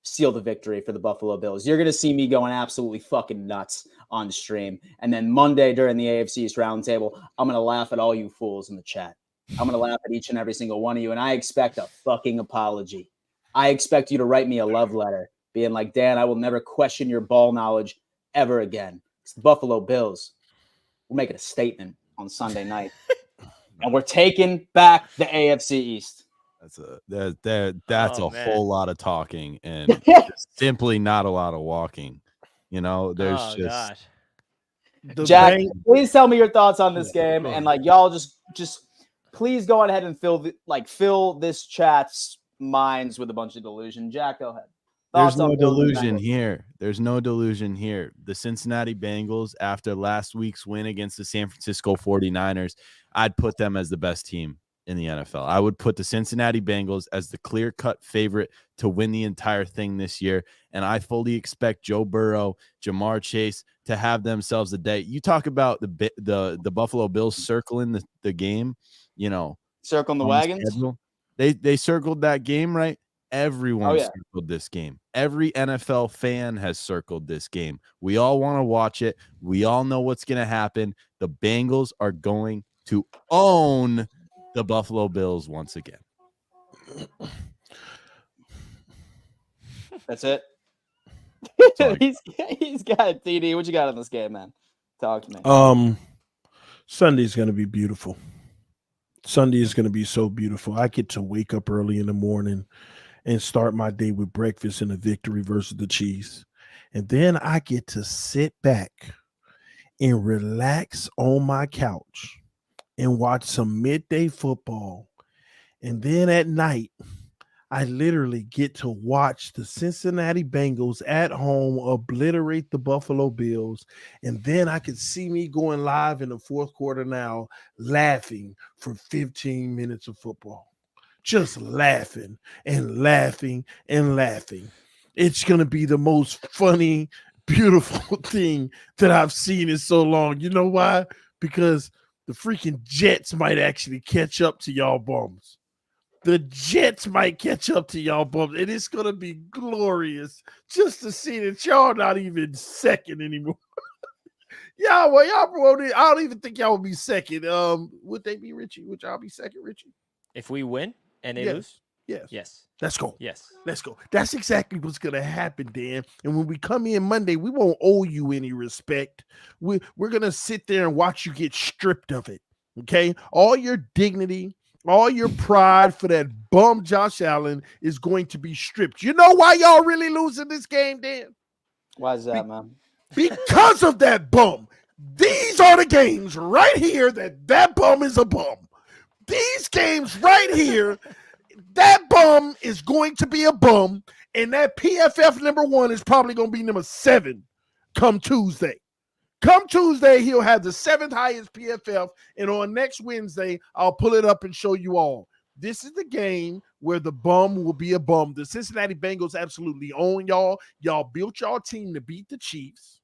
seal the victory for the Buffalo Bills. You're going to see me going absolutely fucking nuts on the stream. And then Monday during the AFC East Roundtable, I'm going to laugh at all you fools in the chat. I'm going to laugh at each and every single one of you, and I expect a fucking apology. I expect you to write me a love letter being like, Dan, I will never question your ball knowledge ever again. It's the Buffalo Bills. We're making a statement on Sunday night. And we're taking back the AFC East. That's a whole lot of talking and simply not a lot of walking. You know, there's Jack, please tell me your thoughts on this game, and y'all just please go ahead and fill this chat's minds with a bunch of delusion. Jack, go ahead. There's no delusion here. There's no delusion here. The Cincinnati Bengals, after last week's win against the San Francisco 49ers, I'd put them as the best team in the NFL. I would put the Cincinnati Bengals as the clear-cut favorite to win the entire thing this year, and I fully expect Joe Burrow, Jamar Chase to have themselves a day. You talk about the Buffalo Bills circling the game, you know, circling the wagons. They circled that game, right? Everyone Oh, yeah. circled this game. Every NFL fan has circled this game. We all want to watch it. We all know what's going to happen. The Bengals are going to own the Buffalo Bills once again. That's it. all I he's got it, TD. What you got in this game, man? Talk to me. Sunday's gonna be beautiful. Sunday is gonna be so beautiful. I get to wake up early in the morning and start my day with breakfast and a victory versus the Chiefs. And then I get to sit back and relax on my couch and watch some midday football. And then at night, I literally get to watch the Cincinnati Bengals at home obliterate the Buffalo Bills. And then I could see me going live in the fourth quarter now, laughing for 15 minutes of football. Just laughing and laughing and laughing. It's going to be the most funny, beautiful thing that I've seen in so long. You know why? Because the freaking Jets might actually catch up to y'all bums. The Jets might catch up to y'all bums, and it's going to be glorious just to see that y'all not even second anymore. Y'all promoted. I don't even think y'all will be second. Would they be, Richie? Would y'all be second, Richie? If we win and they Yes. lose? Yes. Yes. Let's go. Yes. Let's go. That's exactly what's going to happen, Dan. And when we come in Monday, we won't owe you any respect. We're going to sit there and watch you get stripped of it, okay? All your dignity, all your pride for that bum Josh Allen is going to be stripped. You know why y'all really losing this game, Dan? Why is that, man? Because of that bum. These are the games right here that bum is a bum. These games right here, that bum is going to be a bum, and that PFF number 1 is probably going to be number 7 come Tuesday. Come Tuesday, he'll have the 7th highest PFF, and on next Wednesday, I'll pull it up and show you all. This is the game where the bum will be a bum. The Cincinnati Bengals absolutely own y'all. Y'all built y'all team to beat the Chiefs.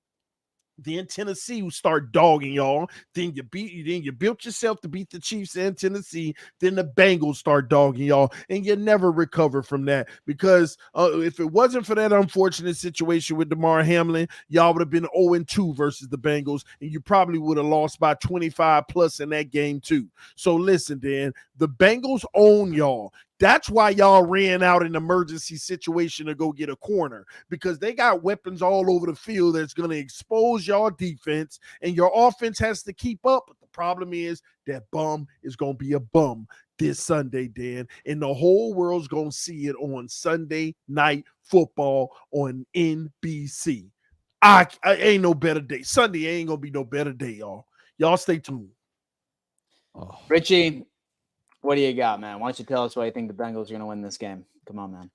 Then Tennessee will start dogging y'all. Then you built yourself to beat the Chiefs and Tennessee. Then the Bengals start dogging y'all, and you never recover from that. Because if it wasn't for that unfortunate situation with Damar Hamlin, y'all would have been 0-2 versus the Bengals, and you probably would have lost by 25 plus in that game too. So listen, Dan, the Bengals own y'all. That's why y'all ran out in an emergency situation to go get a corner, because they got weapons all over the field that's going to expose y'all defense, and your offense has to keep up. But the problem is that bum is going to be a bum this Sunday, Dan, and the whole world's going to see it on Sunday Night Football on NBC. I ain't no better day. Sunday ain't going to be no better day, y'all. Y'all stay tuned. Oh. Richie, what do you got, man? Why don't you tell us why you think the Bengals are going to win this game? Come on, man.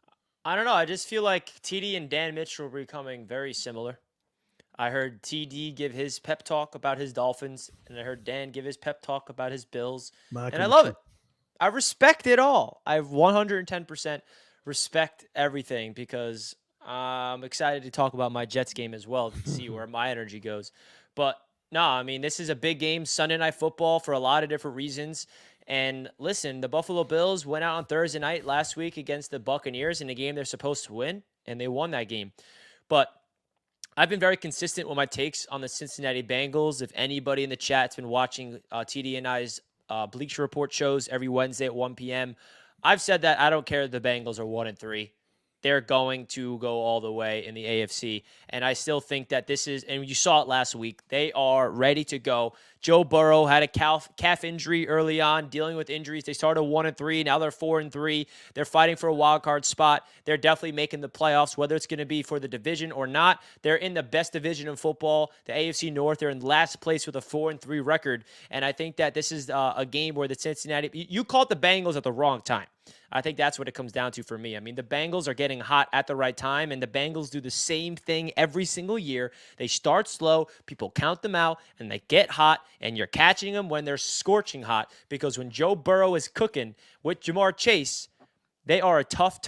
I don't know. I just feel like TD and Dan Mitchell are becoming very similar. I heard TD give his pep talk about his Dolphins, and I heard Dan give his pep talk about his Bills. And I love it. I respect it all. I 110% respect everything, because I'm excited to talk about my Jets game as well to see where my energy goes. But no, I mean, this is a big game, Sunday Night Football, for a lot of different reasons. And listen, the Buffalo Bills went out on Thursday night last week against the Buccaneers in a game they're supposed to win, and they won that game. But I've been very consistent with my takes on the Cincinnati Bengals. If anybody in the chat's been watching TD and I's Bleacher Report shows every Wednesday at 1 p.m., I've said that I don't care if the Bengals are 1-3. They're going to go all the way in the AFC. And I still think that this is, and you saw it last week, they are ready to go. Joe Burrow had a calf injury early on, dealing with injuries. They started 1-3. Now they're 4-3. They're fighting for a wild card spot. They're definitely making the playoffs, whether it's going to be for the division or not. They're in the best division in football, the AFC North. They're in last place with a 4-3 record. And I think that this is a game where the Cincinnati, you called the Bengals at the wrong time. I think that's what it comes down to for me. I mean, the Bengals are getting hot at the right time, and the Bengals do the same thing every single year. They start slow, people count them out, and they get hot, and you're catching them when they're scorching hot, because when Joe Burrow is cooking with Jamar Chase, They are a tough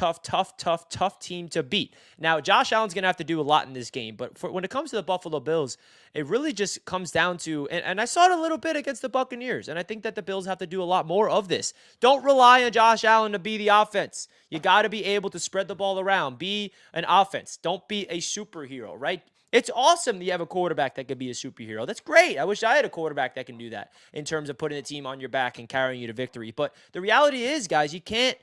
team to beat. Now, Josh Allen's going to have to do a lot in this game, but when it comes to the Buffalo Bills, it really just comes down to, and I saw it a little bit against the Buccaneers, and I think that the Bills have to do a lot more of this. Don't rely on Josh Allen to be the offense. You got to be able to spread the ball around. Be an offense. Don't be a superhero, right? It's awesome that you have a quarterback that could be a superhero. That's great. I wish I had a quarterback that can do that in terms of putting the team on your back and carrying you to victory. But the reality is, guys, you can't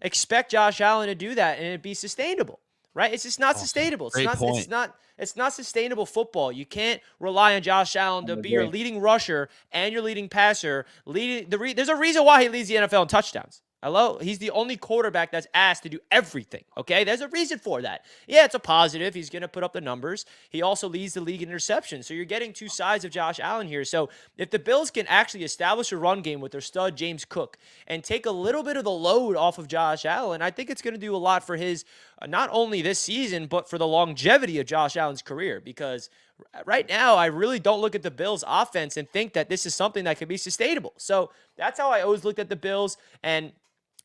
expect Josh Allen to do that and it be sustainable, right? It's just not sustainable. It's not sustainable football. You can't rely on Josh Allen to be your leading rusher and your leading passer. There's a reason why he leads the NFL in touchdowns. Hello? He's the only quarterback that's asked to do everything, okay? There's a reason for that. Yeah, it's a positive. He's going to put up the numbers. He also leads the league in interceptions. So you're getting two sides of Josh Allen here. So if the Bills can actually establish a run game with their stud James Cook and take a little bit of the load off of Josh Allen, I think it's going to do a lot for his, not only this season, but for the longevity of Josh Allen's career. Because right now, I really don't look at the Bills' offense and think that this is something that could be sustainable. So that's how I always looked at the Bills. And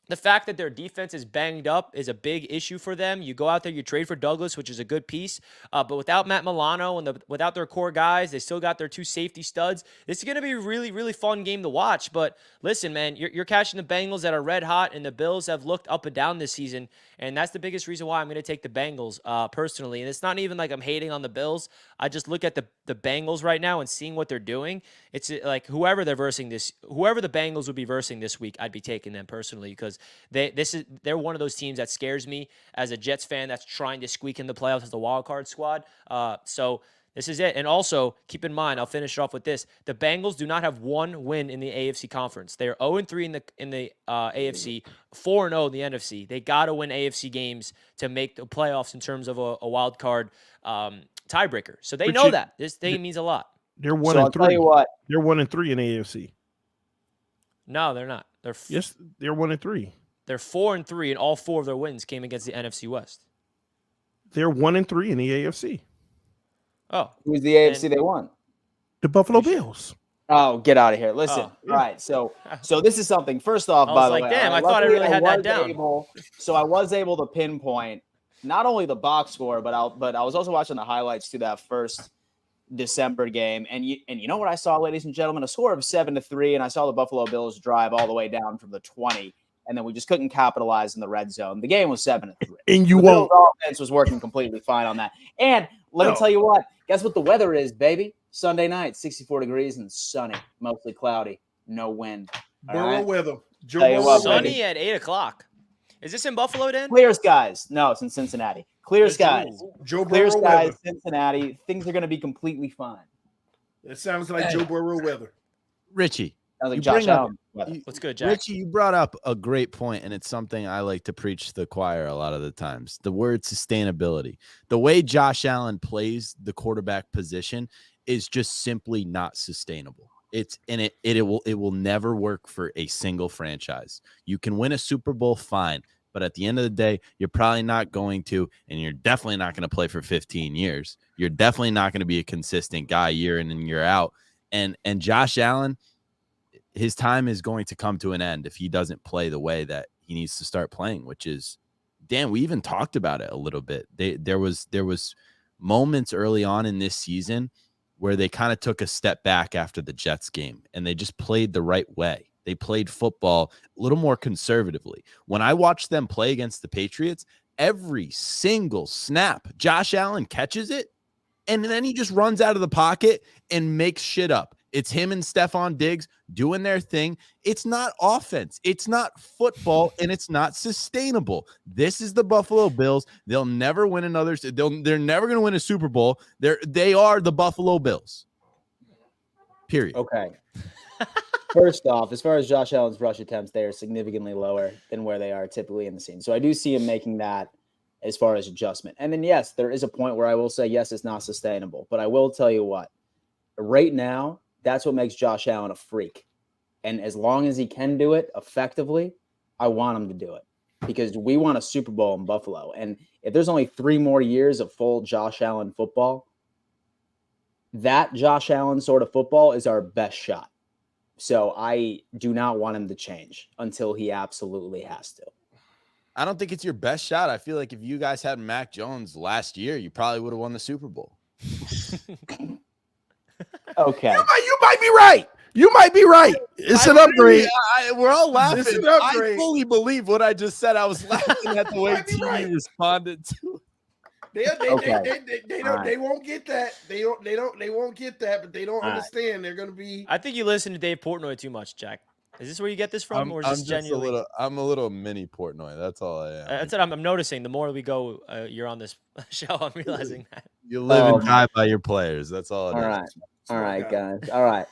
the fact that their defense is banged up is a big issue for them. You go out there, you trade for Douglas, which is a good piece. But without Matt Milano and without their core guys, they still got their two safety studs. This is going to be a really, really fun game to watch. But listen, man, you're catching the Bengals that are red hot, and the Bills have looked up and down this season. And that's the biggest reason why I'm going to take the Bengals personally. And it's not even like I'm hating on the Bills. I just look at the Bengals right now and seeing what they're doing. It's like whoever the Bengals would be versing this week, I'd be taking them personally because they're one of those teams that scares me as a Jets fan that's trying to squeak in the playoffs as the wild card squad. So this is it. And also, keep in mind, I'll finish it off with this. The Bengals do not have one win in the AFC conference. They are 0-3 in the AFC, 4-0 in the NFC. They got to win AFC games to make the playoffs in terms of a wild card tiebreaker. So they know that. This thing means a lot. They're 1-3. I'll tell you what. They're 1-3 in AFC. No, they're not. Yes, they're 1-3. They're 4-3, and all four of their wins came against the NFC West. They're 1-3 in the AFC. Oh, who's the AFC they won? The Buffalo Bills. Oh, get out of here! Listen, all right. So this is something. First off, by the way, damn, I thought I really had that down. So I was able to pinpoint not only the box score, but I was also watching the highlights to that first December game, and you know what I saw, ladies and gentlemen, a score of 7-3, and I saw the Buffalo Bills drive all the way down from the 20, and then we just couldn't capitalize in the red zone. The game was 7-3, and the Bills offense was working completely fine on that. And let me tell you what, guess what the weather is, baby? Sunday night, 64 degrees and sunny, mostly cloudy, no wind. Burrow weather. Sunny at 8:00. Is this in Buffalo, Dan? Clear skies. No, it's in Cincinnati. Clear skies. Joe Clear Burrow skies, weather. Cincinnati. Things are going to be completely fine. It sounds like Joe Burrow weather. Richie. Sounds like Josh Allen. What's good, Jack? Richie, you brought up a great point, and it's something I like to preach to the choir a lot of the times. The word sustainability. The way Josh Allen plays the quarterback position is just simply not sustainable. It will never work for a single franchise. You can win a Super Bowl, fine, but at the end of the day, you're probably not going to, and you're definitely not going to play for 15 years. You're definitely not going to be a consistent guy year in and year out. And Josh Allen, his time is going to come to an end if he doesn't play the way that he needs to start playing, which is, Dan, we even talked about it a little bit. There was moments early on in this season where they kind of took a step back after the Jets game, and they just played the right way. They played football a little more conservatively. When I watched them play against the Patriots, every single snap, Josh Allen catches it, and then he just runs out of the pocket and makes shit up. It's him and Stephon Diggs doing their thing. It's not offense. It's not football, and it's not sustainable. This is the Buffalo Bills. They'll never win another. They're never going to win a Super Bowl. They are the Buffalo Bills. Period. Okay. First off, as far as Josh Allen's rush attempts, they are significantly lower than where they are typically in the scene. So I do see him making that as far as adjustment. And then, yes, there is a point where I will say, yes, it's not sustainable. But I will tell you what, right now, that's what makes Josh Allen a freak. And as long as he can do it effectively, I want him to do it because we want a Super Bowl in Buffalo. And if there's only 3 more years of full Josh Allen football, that Josh Allen sort of football is our best shot. So I do not want him to change until he absolutely has to. I don't think it's your best shot. I feel like if you guys had Mac Jones last year, you probably would have won the Super Bowl. Okay. You might be right. You might be right. It's an upgrade. We're all laughing. It's an I upgrade. fully believe what I just said. I was laughing at the way Might be TV right. responded to. They won't get that. They won't get that, but they don't understand. They're gonna be. I think you listen to Dave Portnoy too much, Jack. Is this where you get this from, or is this genuinely? I'm a little mini Portnoy. That's all I am. That's what I'm noticing. The more we go, you're on this show. I'm realizing that. You live and die by your players. That's all it is. All right, guys. All right.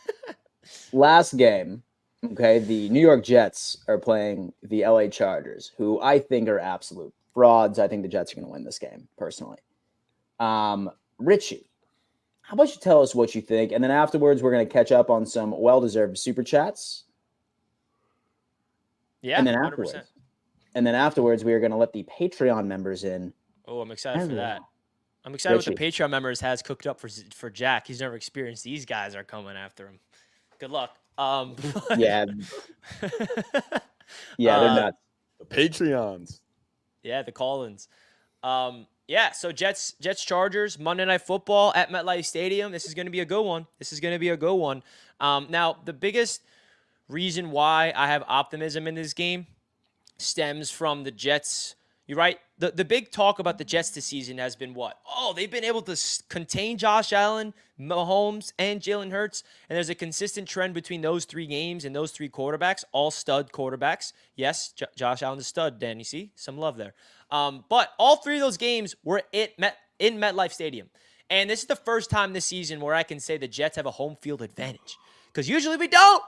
Last game. Okay, the New York Jets are playing the LA Chargers, who I think are absolute frauds. I think the Jets are going to win this game, personally. Richie, how about you tell us what you think, and then afterwards we're going to catch up on some well-deserved super chats. Yeah, and then 100%. Afterwards, we are going to let the Patreon members in. Oh, I'm excited for that. I'm excited what the Patreon members has cooked up for Jack. He's never experienced. These guys are coming after him. Good luck. Yeah. Yeah, they're nuts. The Patreons. Yeah, the call-ins. Yeah, so Jets Chargers, Monday Night Football at MetLife Stadium. This is going to be a good one. Now, the biggest reason why I have optimism in this game stems from the Jets. You're right. The big talk about the Jets this season has been what? Oh, they've been able to contain Josh Allen, Mahomes, and Jalen Hurts, and there's a consistent trend between those three games and those three quarterbacks, all stud quarterbacks. Yes, Josh Allen's a stud, Dan. You see? Some love there. But all three of those games were in MetLife Stadium. And this is the first time this season where I can say the Jets have a home field advantage. Because usually we don't.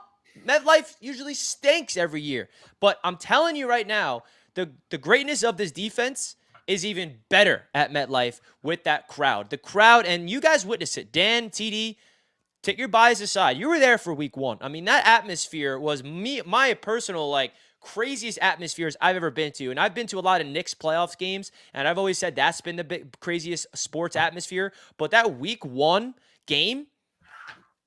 MetLife usually stinks every year. But I'm telling you right now, the greatness of this defense is even better at MetLife with that crowd. The crowd, and you guys witnessed it. Dan, TD, take your bias aside. You were there for week one. I mean, that atmosphere was my personal, craziest atmospheres I've ever been to. And I've been to a lot of Knicks playoffs games, and I've always said that's been the craziest sports atmosphere. But that week one game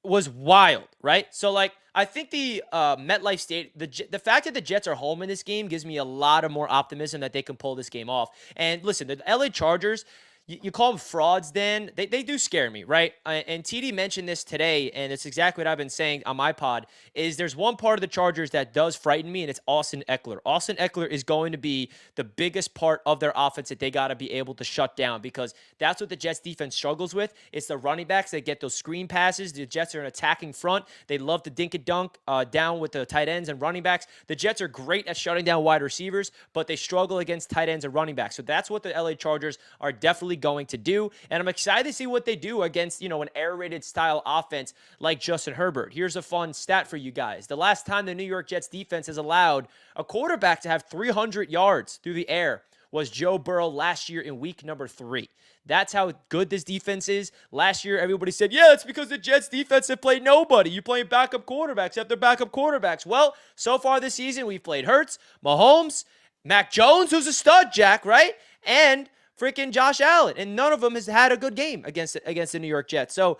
was wild, right? So, I think the MetLife Stadium, the fact that the Jets are home in this game gives me a lot of more optimism that they can pull this game off. And listen, the LA Chargers, you call them frauds, Dan. They do scare me, right? And TD mentioned this today, and it's exactly what I've been saying on my pod, is there's one part of the Chargers that does frighten me, and it's Austin Eckler. Austin Eckler is going to be the biggest part of their offense that they got to be able to shut down, because that's what the Jets defense struggles with. It's the running backs that get those screen passes. The Jets are an attacking front. They love to dink and dunk down with the tight ends and running backs. The Jets are great at shutting down wide receivers, but they struggle against tight ends and running backs. So that's what the LA Chargers are definitely going to do. And I'm excited to see what they do against, an air-raid style offense like Justin Herbert. Here's a fun stat for you guys. The last time the New York Jets defense has allowed a quarterback to have 300 yards through the air was Joe Burrow last year in week number 3. That's how good this defense is. Last year, everybody said, yeah, it's because the Jets defense have played nobody. You playing backup quarterbacks after backup quarterbacks. Well, so far this season, we've played Hurts, Mahomes, Mac Jones, who's a stud, Jack, right? And freaking Josh Allen, and none of them has had a good game against the New York Jets. So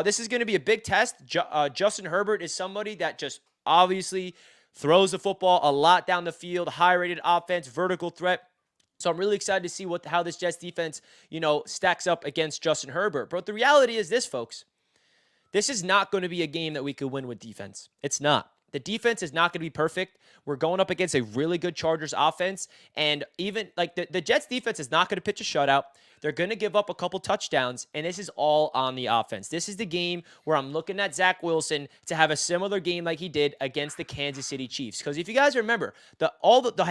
this is going to be a big test. Justin Herbert is somebody that just obviously throws the football a lot down the field, high-rated offense, vertical threat. So I'm really excited to see how this Jets defense, stacks up against Justin Herbert. But the reality is this, folks. This is not going to be a game that we could win with defense. It's not. The defense is not going to be perfect. We're going up against a really good Chargers offense. And even the Jets defense is not going to pitch a shutout. They're going to give up a couple touchdowns, and this is all on the offense. This is the game where I'm looking at Zach Wilson to have a similar game like he did against the Kansas City Chiefs. Because if you guys remember, the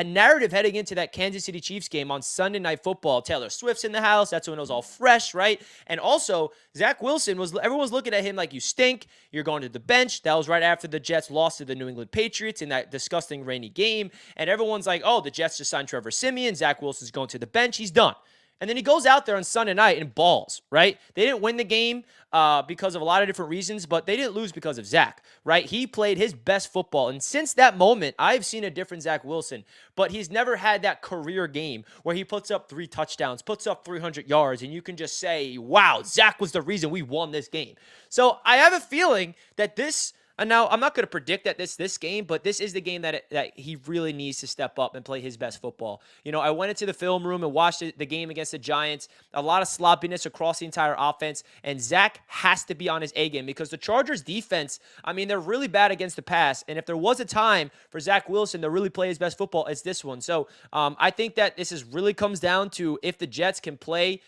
narrative heading into that Kansas City Chiefs game on Sunday Night Football, Taylor Swift's in the house. That's when it was all fresh, right? And also, Zach Wilson, everyone's looking at him like, you stink. You're going to the bench. That was right after the Jets lost to the New England Patriots in that disgusting rainy game. And everyone's like, oh, the Jets just signed Trevor Siemian. Zach Wilson's going to the bench. He's done. And then he goes out there on Sunday night and balls, right? They didn't win the game because of a lot of different reasons, but they didn't lose because of Zach, right? He played his best football. And since that moment, I've seen a different Zach Wilson, but he's never had that career game where he puts up 3 touchdowns, puts up 300 yards, and you can just say, wow, Zach was the reason we won this game. So I have a feeling that this And now I'm not going to predict that this game, but this is the game that he really needs to step up and play his best football. You know, I went into the film room and watched the game against the Giants. A lot of sloppiness across the entire offense, and Zach has to be on his A game because the Chargers defense, I mean, they're really bad against the pass. And if there was a time for Zach Wilson to really play his best football, it's this one. So I think that this really comes down to if the Jets can play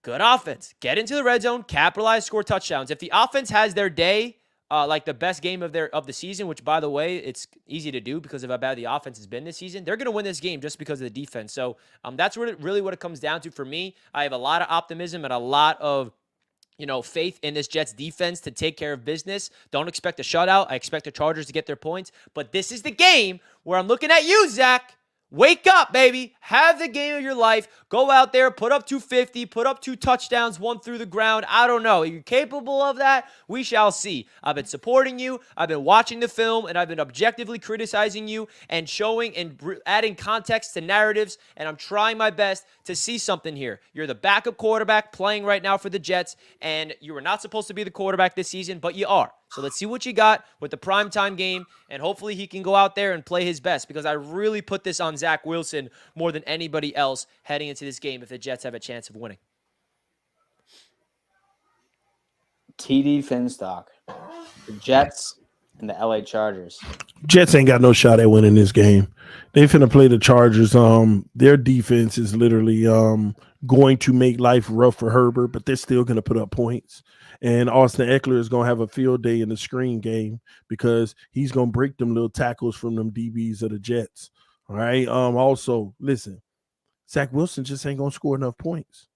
good offense, get into the red zone, capitalize, score touchdowns. If the offense has their day, like the best game of the season, which by the way, it's easy to do because of how bad the offense has been this season, they're going to win this game just because of the defense. So that's really what it comes down to for me. I have a lot of optimism and a lot of faith in this Jets defense to take care of business. Don't expect a shutout. I expect the Chargers to get their points. But this is the game where I'm looking at you, Zach. Wake up, baby. Have the game of your life. Go out there, put up 250, put up 2 touchdowns, 1 through the ground. I don't know. Are you capable of that? We shall see. I've been supporting you. I've been watching the film, and I've been objectively criticizing you and showing and adding context to narratives, and I'm trying my best to see something here. You're the backup quarterback playing right now for the Jets, and you were not supposed to be the quarterback this season, but you are. So let's see what you got with the primetime game, and hopefully he can go out there and play his best because I really put this on Zach Wilson more than anybody else heading into this game if the Jets have a chance of winning. TD Finstock, the Jets and the LA Chargers. Jets ain't got no shot at winning this game. They finna play the Chargers. Their defense is literally going to make life rough for Herbert, but they're still gonna put up points. And Austin Eckler is going to have a field day in the screen game because he's going to break them little tackles from them DBs of the Jets. All right. Also, listen, Zach Wilson just ain't going to score enough points.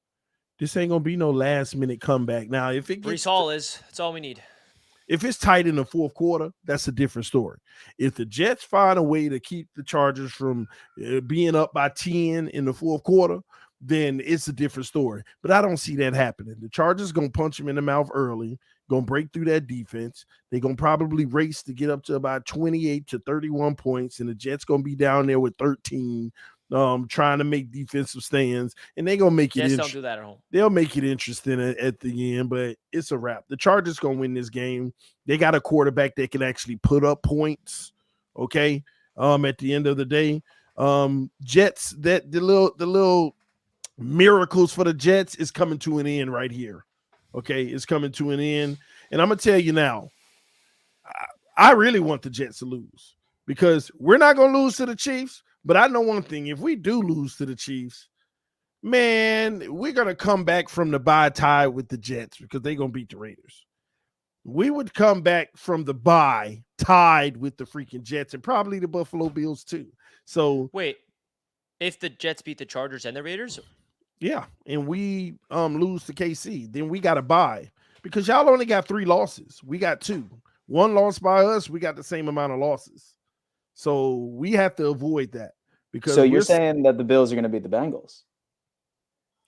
This ain't going to be no last minute comeback. Now, if it gets Breece Hall that's all we need. If it's tight in the fourth quarter, that's a different story. If the Jets find a way to keep the Chargers from being up by 10 in the fourth quarter, then it's a different story. But I don't see that happening. The Chargers going to punch him in the mouth early, going to break through that defense. They're going to probably race to get up to about 28 to 31 points, and the Jets going to be down there with 13, trying to make defensive stands, and they're going to make it Jets don't do that at home. They'll make it interesting at the end, but it's a wrap. The Chargers going to win this game. They got a quarterback that can actually put up points, okay, at the end of the day. Jets, that the little miracles for the Jets is coming to an end right here. Okay, it's coming to an end. And I'm going to tell you now, I really want the Jets to lose because we're not going to lose to the Chiefs. But I know one thing. If we do lose to the Chiefs, man, we're going to come back from the bye tied with the Jets because they're going to beat the Raiders. We would come back from the bye tied with the freaking Jets and probably the Buffalo Bills too. So wait, if the Jets beat the Chargers and the Raiders? Yeah, and we lose to KC, then we got to bye because y'all only got 3 losses. We got 2. 1 loss by us, we got the same amount of losses. So we have to avoid that. Because so you're saying that the Bills are going to beat the Bengals?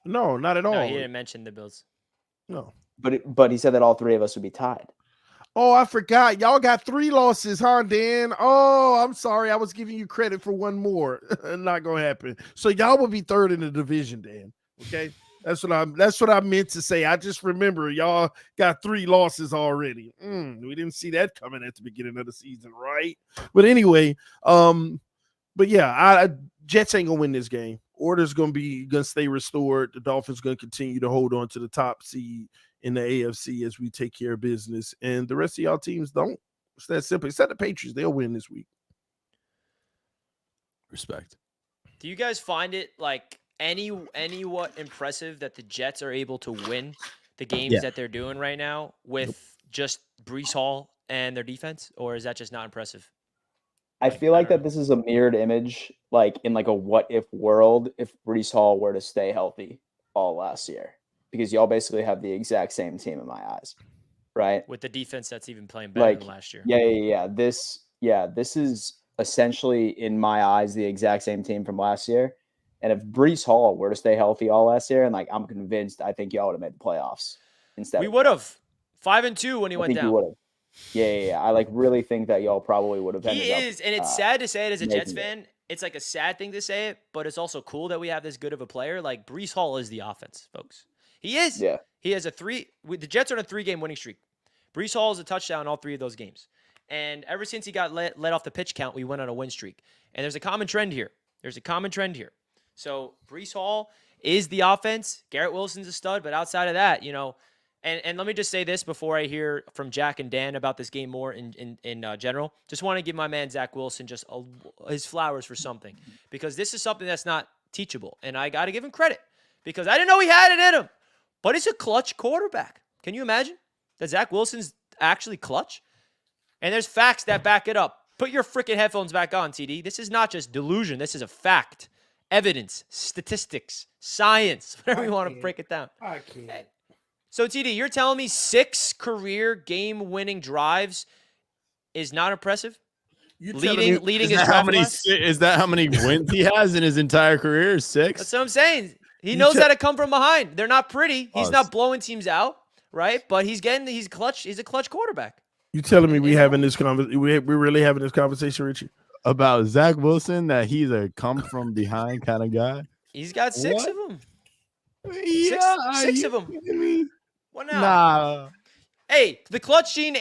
No, not at all. No, he didn't mention the Bills. No. But he said that all 3 of us would be tied. Oh, I forgot. Y'all got 3 losses, huh, Dan? Oh, I'm sorry. I was giving you credit for 1 more. Not going to happen. So y'all will be 3rd in the division, Dan. Okay? That's what I meant to say. I just remember y'all got 3 losses already. We didn't see that coming at the beginning of the season, right? But anyway, but yeah, Jets ain't gonna win this game. Order's gonna stay restored. The Dolphins gonna continue to hold on to the top seed in the AFC as we take care of business, and the rest of y'all teams don't. It's that simple. Except the Patriots, they'll win this week. Respect. Do you guys find it like what impressive that the Jets are able to win the games that they're doing right now with just Breece Hall and their defense, or is that just not impressive? I feel like that this is a mirrored image, like in like a what if world, if Breece Hall were to stay healthy all last year, because y'all basically have the exact same team in my eyes, right? With the defense that's even playing better than last year. Yeah. This is essentially in my eyes the exact same team from last year. And if Breece Hall were to stay healthy all last year, and like I'm convinced, I think y'all would have made the playoffs instead. We would have 5-2 when he went down. Yeah. I like really think that y'all probably would have. He is, and it's sad to say it as a Jets fan. It's like a sad thing to say it, but it's also cool that we have this good of a player. Like Breece Hall is the offense, folks. He is. Yeah. He has the Jets are on a 3-game winning streak. Breece Hall is a touchdown in all 3 of those games. And ever since he got let off the pitch count, we went on a win streak. And there's a common trend here. So Breece Hall is the offense. Garrett Wilson's a stud, but outside of that, and let me just say this before I hear from Jack and Dan about this game more in general. Just want to give my man Zach Wilson just his flowers for something, because this is something that's not teachable, and I got to give him credit because I didn't know he had it in him. But he's a clutch quarterback. Can you imagine that Zach Wilson's actually clutch? And there's facts that back it up. Put your freaking headphones back on, TD. This is not just delusion. This is a fact, evidence, statistics, science, whatever you want to break it down. I can't. So, TD, you're telling me 6 career game-winning drives is not impressive? Leading his draft class? Is that how many wins he has in his entire career? 6? That's what I'm saying. He knows how to come from behind. They're not pretty. He's not blowing teams out, right? But he's clutch. He's a clutch quarterback. You telling me we're really having this conversation, Richie? About Zach Wilson, that he's a come from behind kind of guy? He's got 6 of them. Yeah, Six of them. What now? Nah. Hey, the clutch gene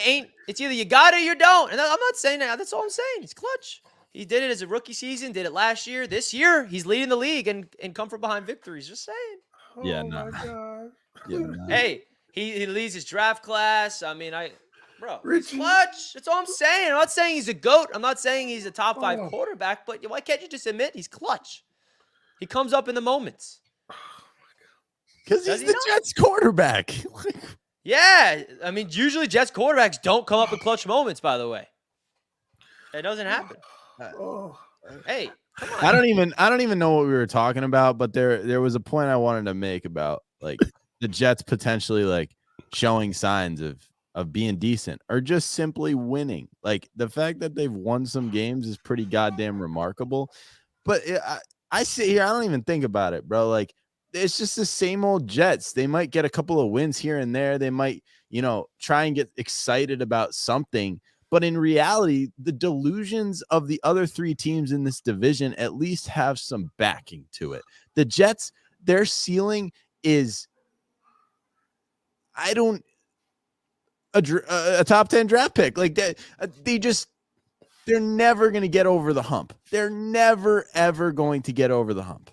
it's either you got it or you don't. And I'm not saying that. That's all I'm saying. He's clutch. He did it as a rookie season, did it last year. This year, he's leading the league and come from behind victories. Just saying. Yeah, oh no. My God. Yeah, no. Hey, he leads his draft class. I mean, he's Richie. clutch. That's all I'm saying. I'm not saying he's a GOAT. I'm not saying he's a top 5 quarterback, but why can't you just admit he's clutch? He comes up in the moments. Because he's the Jets quarterback. Yeah. I mean, usually Jets quarterbacks don't come up in clutch moments, by the way. It doesn't happen. Hey, come on. I don't even know what we were talking about, but there was a point I wanted to make about like the Jets potentially like showing signs of being decent or just simply winning. Like the fact that they've won some games is pretty goddamn remarkable. But I sit here, I don't even think about it, bro. Like it's just the same old Jets. They might get a couple of wins here and there. They might, try and get excited about something. But in reality, the delusions of the other 3 teams in this division at least have some backing to it. The Jets, their ceiling is, a top 10 draft pick. Like they're never going to get over the hump. They're never, ever going to get over the hump.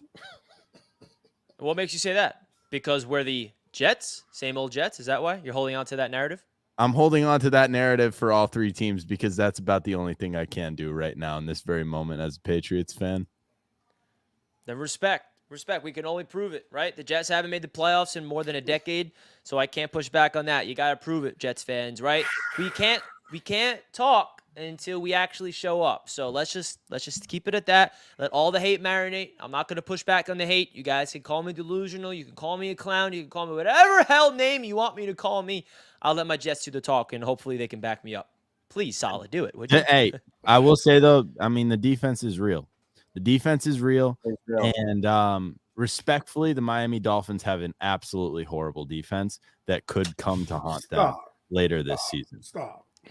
What makes you say that? Because we're the Jets, same old Jets. Is that why you're holding on to that narrative? I'm holding on to that narrative for all 3 teams because that's about the only thing I can do right now in this very moment as a Patriots fan. Then respect. We can only prove it, right? The Jets haven't made the playoffs in more than a decade, so I can't push back on that. You got to prove it, Jets fans, right? We can't talk until we actually show up. So let's just keep it at that. Let all the hate marinate. I'm not going to push back on the hate. You guys can call me delusional. You can call me a clown. You can call me whatever hell name you want me to call me. I'll let my Jets do the talk, and hopefully they can back me up. Please, Solid, do it, would you? Hey, I will say, though, I mean, the defense is real. The defense is real. And respectfully, the Miami Dolphins have an absolutely horrible defense that could come to haunt them later this season.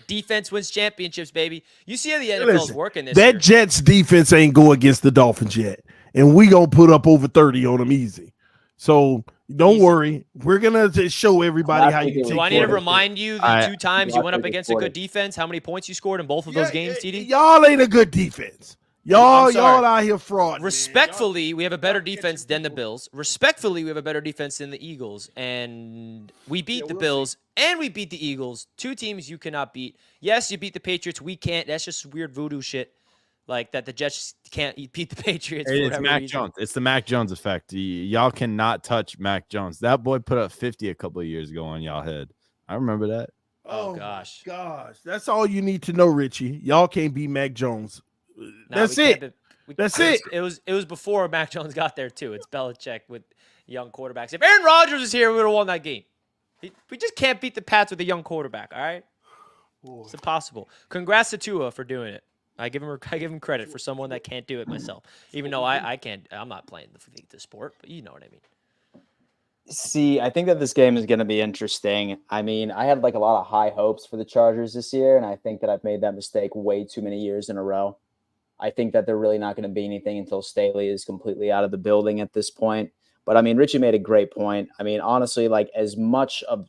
Defense wins championships, baby. You see how the NFL is working this year. That Jets defense ain't go against the Dolphins yet, and we gonna put up over 30 on them easy. So don't worry, we're gonna show everybody how you take. Do I need to remind you the 2 times you went up against a good defense? How many points you scored in both of those games, TD? Y'all ain't a good defense. Y'all out here fraud. Respectfully, we have a better defense than the Bills. Respectfully, we have a better defense than the Eagles. And we beat the Bills and we beat the Eagles. 2 teams you cannot beat. Yes, you beat the Patriots. We can't. That's just weird voodoo shit. Like that the Jets can't beat the Patriots. It's Mac Jones. It's the Mac Jones effect. Y'all cannot touch Mac Jones. That boy put up 50 a couple of years ago on y'all head. I remember that. Oh gosh. That's all you need to know, Richie. Y'all can't beat Mac Jones. That's it. That's it. It was before Mac Jones got there too. It's Belichick with young quarterbacks. If Aaron Rodgers was here, we would have won that game. We just can't beat the Pats with a young quarterback. All right, it's impossible. Congrats to Tua for doing it. I give him credit for someone that can't do it myself. Even though I can't. I'm not playing the sport, but you know what I mean. See, I think that this game is going to be interesting. I mean, I had like a lot of high hopes for the Chargers this year, and I think that I've made that mistake way too many years in a row. I think that they're really not going to be anything until Staley is completely out of the building at this point. But I mean, Richie made a great point. I mean, honestly, like as much of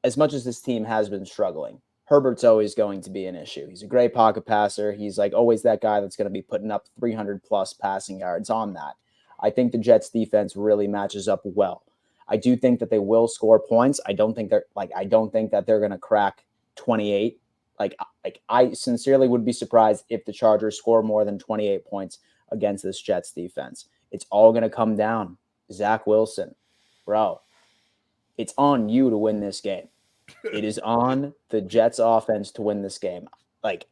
as much as this team has been struggling, Herbert's always going to be an issue. He's a great pocket passer. He's like always that guy that's going to be putting up 300 plus passing yards on that. I think the Jets defense really matches up well. I do think that they will score points. I don't think that they're going to crack 28. I sincerely would be surprised if the Chargers score more than 28 points against this Jets defense. It's all going to come down. Zach Wilson, bro, it's on you to win this game. It is on the Jets offense to win this game.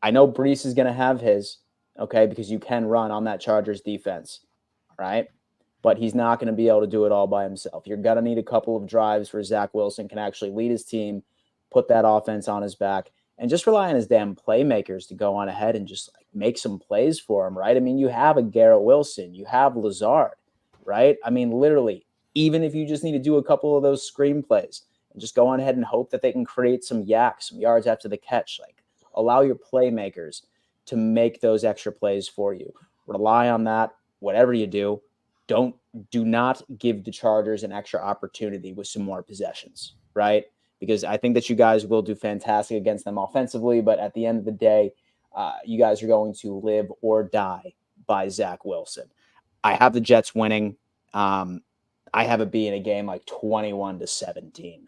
I know Breece is going to have his, okay, because you can run on that Chargers defense, right? But he's not going to be able to do it all by himself. You're going to need a couple of drives where Zach Wilson can actually lead his team, put that offense on his back, and just rely on his damn playmakers to go on ahead and just make some plays for him, right? I mean, you have a Garrett Wilson. You have Lazard, right? I mean, literally, even if you just need to do a couple of those screen plays, and just go on ahead and hope that they can create some yards after the catch. Allow your playmakers to make those extra plays for you. Rely on that. Whatever you do, do not give the Chargers an extra opportunity with some more possessions, right? Because I think that you guys will do fantastic against them offensively, but at the end of the day, you guys are going to live or die by Zach Wilson. I have the Jets winning. I have it being a game 21-17.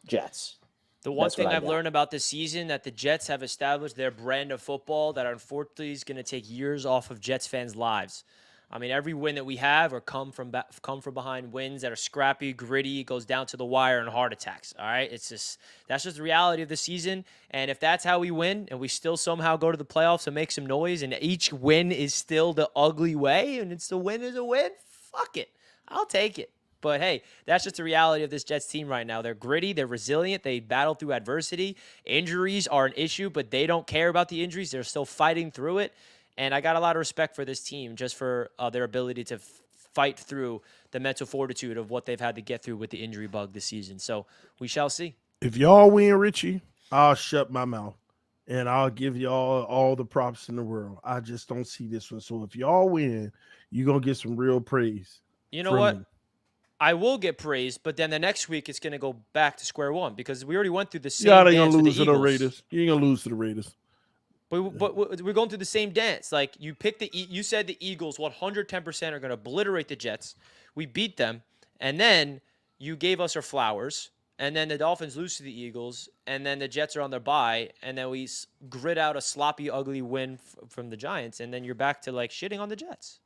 Jets. The one thing I've learned about this season that the Jets have established their brand of football that unfortunately is going to take years off of Jets fans' lives. I mean, every win that we have or come from behind wins that are scrappy, gritty, goes down to the wire and heart attacks. All right, that's just the reality of the season. And if that's how we win, and we still somehow go to the playoffs and make some noise, and each win is still the ugly way, and it's a win is a win, fuck it, I'll take it. But hey, that's just the reality of this Jets team right now. They're gritty, they're resilient, they battle through adversity. Injuries are an issue, but they don't care about the injuries. They're still fighting through it. And I got a lot of respect for this team just for their ability to fight through the mental fortitude of what they've had to get through with the injury bug this season. So we shall see. If y'all win, Richie, I'll shut my mouth and I'll give y'all all the props in the world. I just don't see this one. So if y'all win, you're going to get some real praise. You know what? Me. I will get praised, but then the next week it's going to go back to square one because we already went through the same dance with the Eagles. To the Raiders. You ain't going to lose to the Raiders. But we're going through the same dance. You said the Eagles 110% are going to obliterate the Jets. We beat them, and then you gave us our flowers, and then the Dolphins lose to the Eagles, and then the Jets are on their bye, and then we grit out a sloppy, ugly win from the Giants, and then you're back to shitting on the Jets.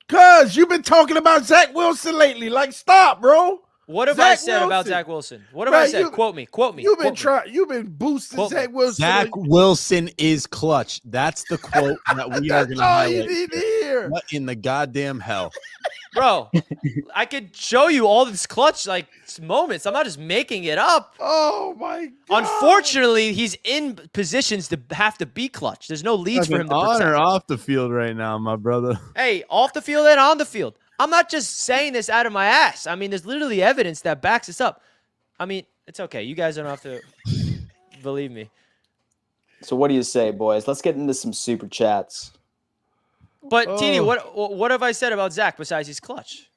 Cause you've been talking about Zach Wilson lately. Stop, bro. What have I said about Zach Wilson? What have I said? Quote me. You've been boosting Zach Wilson. Zach Wilson is clutch. That's the quote that we are going to highlight. You need to hear. What in the goddamn hell? Bro, I could show you all this clutch moments. I'm not just making it up. Oh my God. Unfortunately, he's in positions to have to be clutch. There's no leads for him to protect. On or off the field right now, my brother. Hey, off the field and on the field. I'm not just saying this out of my ass. I mean, there's literally evidence that backs this up. I mean, it's okay. You guys don't have to believe me. So what do you say, boys? Let's get into some super chats. But, TD, what have I said about Zach besides he's clutch?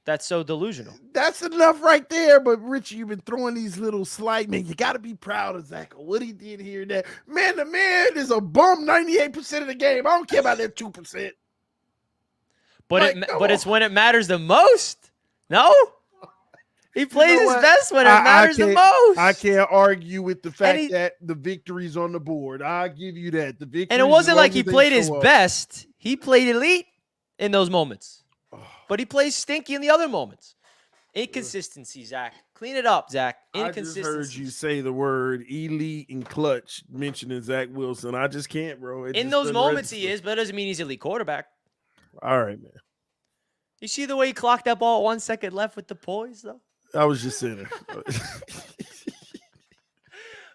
That's so delusional. That's enough right there. But, Richie, you've been throwing these little slight, man. You got to be proud of Zach. What he did here and there. Man, the man is a bum 98% of the game. I don't care about that 2%. But it's when it matters the most. No? He plays his best when it matters the most. I can't argue with the fact that the victory's on the board. I'll give you that. The victory. And it wasn't like he played his best. He played elite in those moments. But he plays stinky in the other moments. Inconsistency, Zach. Clean it up, Zach. Inconsistency. I just heard you say the word elite and clutch mentioning Zach Wilson. I just can't, bro. In those moments he is, but that doesn't mean he's elite quarterback. All right, man. You see the way he clocked that ball 1 second left with the poise, though? I was just saying it.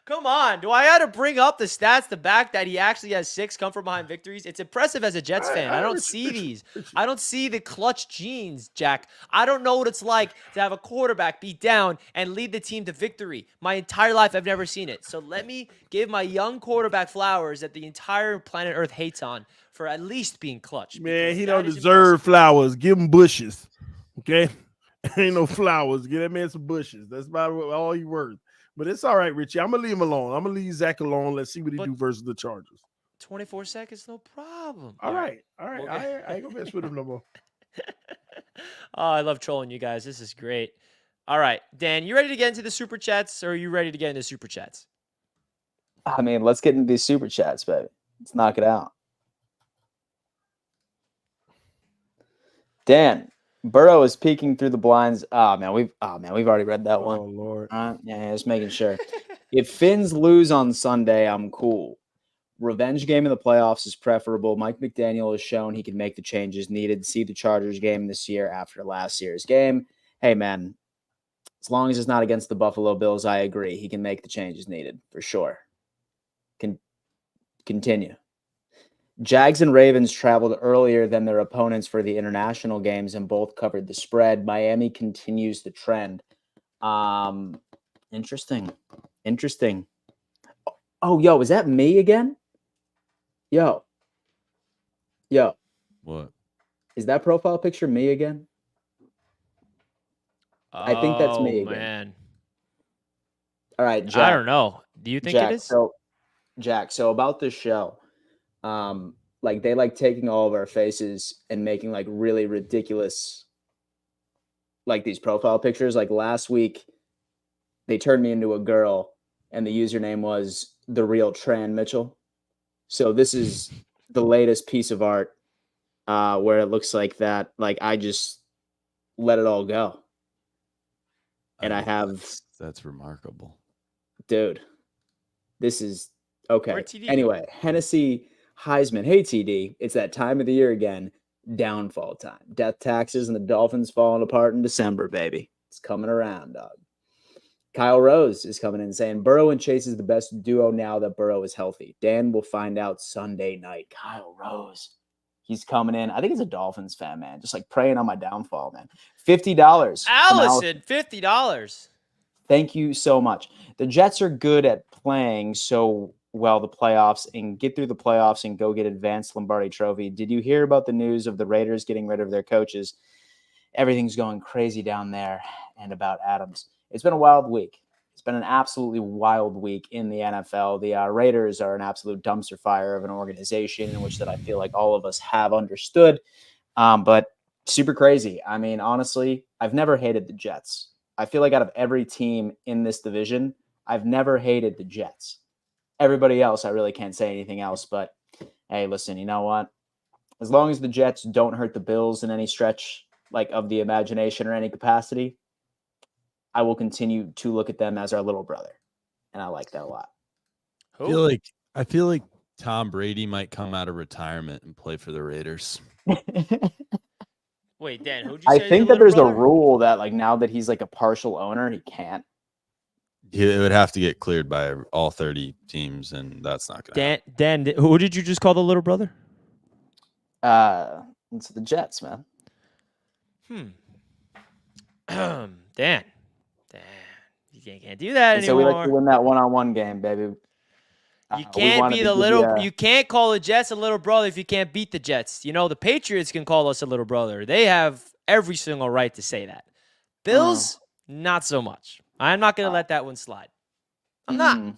Come on. Do I have to bring up the stats to back that he actually has 6 come from behind victories? It's impressive as a Jets fan. I don't see these. I don't see the clutch genes, Jack. I don't know what it's like to have a quarterback beat down and lead the team to victory. My entire life, I've never seen it. So let me give my young quarterback flowers that the entire planet Earth hates on for at least being clutch. Man, he don't deserve flowers. Give him bushes. Okay? Ain't no flowers. Get that man some bushes. That's about all he worth. But it's all right, Richie. I'm gonna leave him alone. I'm gonna leave Zach alone. Let's see what he do versus the Chargers. 24 seconds, no problem. All right. Okay. I ain't gonna mess with him no more. Oh, I love trolling you guys. This is great. All right, Dan, you ready to get into the super chats, or are you ready to get into super chats? I mean, let's get into these super chats, baby. Let's knock it out. Dan, Burrow is peeking through the blinds. Oh man, we've already read that one. Oh Lord. Yeah, just making sure. If Finns lose on Sunday, I'm cool. Revenge game in the playoffs is preferable. Mike McDaniel has shown he can make the changes needed. See the Chargers game this year after last year's game. Hey man, as long as it's not against the Buffalo Bills, I agree. He can make the changes needed for sure. Continue. Jags and Ravens traveled earlier than their opponents for the international games and both covered the spread. Miami continues the trend. Interesting. Oh, yo, is that me again? Yo. What? Is that profile picture me again? I think that's me again. Man. All right, Jack. I don't know. Do you think Jack, it is? So about this show, like they like taking all of our faces and making like really ridiculous, like these profile pictures. Like last week, they turned me into a girl, and the username was the real Tran Mitchell. So this is the latest piece of art, where it looks like that. Like I just let it all go, and I have. That's remarkable, dude. This is okay. Where'd TD go? Anyway, Hennessy Heisman. Hey, TD. It's that time of the year again. Downfall time. Death taxes and the Dolphins falling apart in December, baby. It's coming around, dog. Kyle Rose is coming in saying Burrow and Chase is the best duo now that Burrow is healthy. Dan will find out Sunday night. Kyle Rose. He's coming in. I think he's a Dolphins fan, man. Just like praying on my downfall, man. $50. Allison, $50. Thank you so much. The Jets are good at playing so well the playoffs and get through the playoffs and go get advanced Lombardi Trophy. Did you hear about the news of the Raiders getting rid of their coaches? Everything's going crazy down there and about Adams. It's been a wild week. It's been an absolutely wild week in the NFL. The Raiders are an absolute dumpster fire of an organization in which that I feel like all of us have understood, but super crazy. I mean, honestly, I've never hated the Jets. I feel like out of every team in this division, I've never hated the Jets. Everybody else, I really can't say anything else. But, hey, listen, you know what? As long as the Jets don't hurt the Bills in any stretch like of the imagination or any capacity, I will continue to look at them as our little brother. And I like that a lot. I feel like Tom Brady might come out of retirement and play for the Raiders. Wait, Dan, who'd you say? I think that there's a rule that like now that he's like a partial owner, he can't. It would have to get cleared by all 30 teams, and that's not going to happen. Dan, who did you just call the little brother? It's the Jets, man. Dan, you can't do that And anymore. so we like to win that one-on-one game, baby. You can't be the little. You can't call the Jets a little brother if you can't beat the Jets. You know the Patriots can call us a little brother. They have every single right to say that. Bills, not so much. I'm not going to let that one slide. I'm not.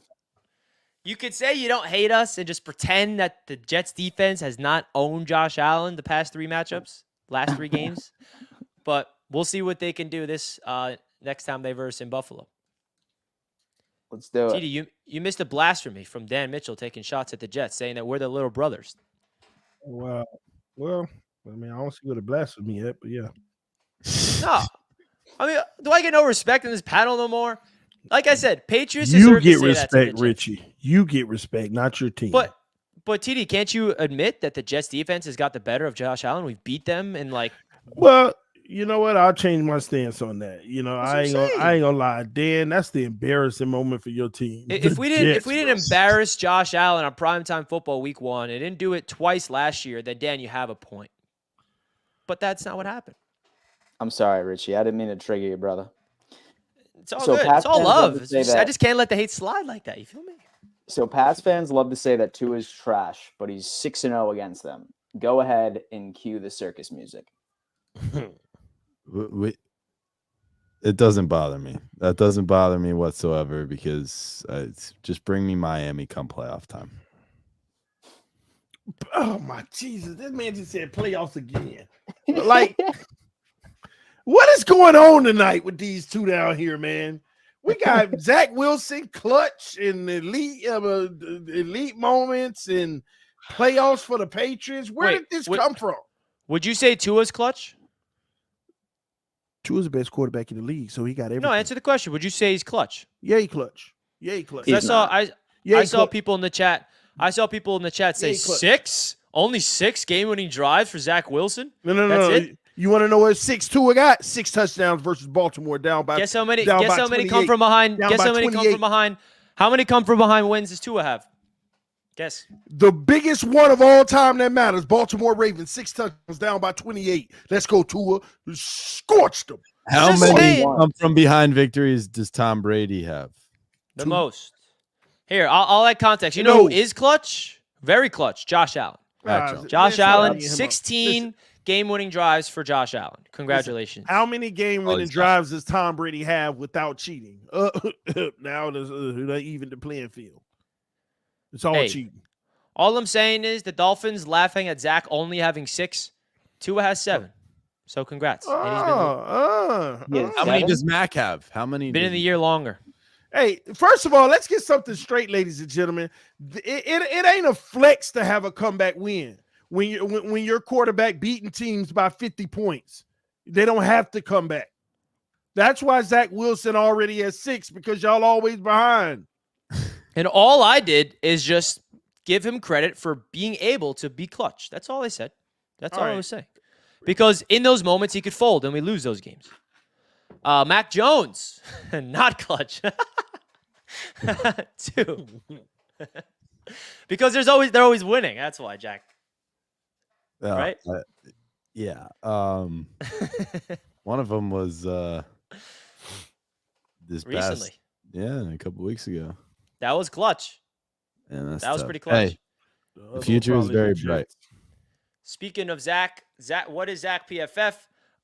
You could say you don't hate us and just pretend that the Jets defense has not owned Josh Allen the past 3 matchups, last 3 games. But we'll see what they can do this next time they verse in Buffalo. Let's do it. TD, you missed a blasphemy from Dan Mitchell taking shots at the Jets, saying that we're the little brothers. Well, I mean, I don't see what a blasphemy yet, but yeah. No. I mean, do I get no respect in this panel no more? Like I said, Patriots deserve to say that to the respect, Jets. Richie. You get respect, not your team. But TD, can't you admit that the Jets defense has got the better of Josh Allen? We've beat them in like. Well, you know what? I'll change my stance on that. You know, I ain't gonna lie, Dan. That's the embarrassing moment for your team. If we didn't embarrass Josh Allen on primetime football week 1, and didn't do it twice last year, then Dan, you have a point. But that's not what happened. I'm sorry, Richie. I didn't mean to trigger you, brother. It's all good. It's all love. I just can't let the hate slide like that. You feel me? So Pats fans love to say that Tua is trash, but he's 6-0 against them. Go ahead and cue the circus music. Wait, It doesn't bother me. That doesn't bother me whatsoever because it's just bring me Miami come playoff time. Oh my Jesus! This man just said playoffs again. Like, what is going on tonight with these two down here, man? We got Zach Wilson clutch in elite moments and playoffs for the Patriots. Where did this come from? Would you say Tua's clutch? Tua's the best quarterback in the league, so he got everything. No, answer the question. Would you say he's clutch? Yeah, he clutch. Yeah, he clutch. I saw people in the chat. I saw people in the chat say 6. Only 6 game-winning drives for Zach Wilson. No. That's it? You want to know what 6-2 got? 6 touchdowns versus Baltimore down by. Guess how many come from behind? Guess how many come from behind? How many come from behind wins does Tua have? Guess. The biggest one of all time that matters. Baltimore Ravens, 6 touchdowns down by 28. Let's go, Tua. Scorched them. How many come from behind victories does Tom Brady have? The most. Here, I'll add context. You know who is clutch? Very clutch. Josh Allen. Josh Allen, 16 game-winning drives for Josh Allen. Congratulations. How many game-winning drives does Tom Brady have without cheating? Now there's even the playing field. It's all cheating. All I'm saying is the Dolphins laughing at Zach only having 6. Tua has 7. So congrats. How many does Mac have? How many? Been in the year longer. Hey, first of all, let's get something straight, ladies and gentlemen. It ain't a flex to have a comeback win when your quarterback beating teams by 50 points. They don't have to come back. That's why Zach Wilson already has 6 because y'all always behind. And all I did is just give him credit for being able to be clutch. That's all I said. That's all I was saying. Because in those moments he could fold and we lose those games. Mac Jones, not clutch. 2. Because they're always winning. That's why, Jack. Right? Yeah. One of them was this recently. A couple weeks ago. That was clutch. Yeah, that was pretty clutch. Hey, the future is very bright. Speaking of Zach, what is Zach PFF?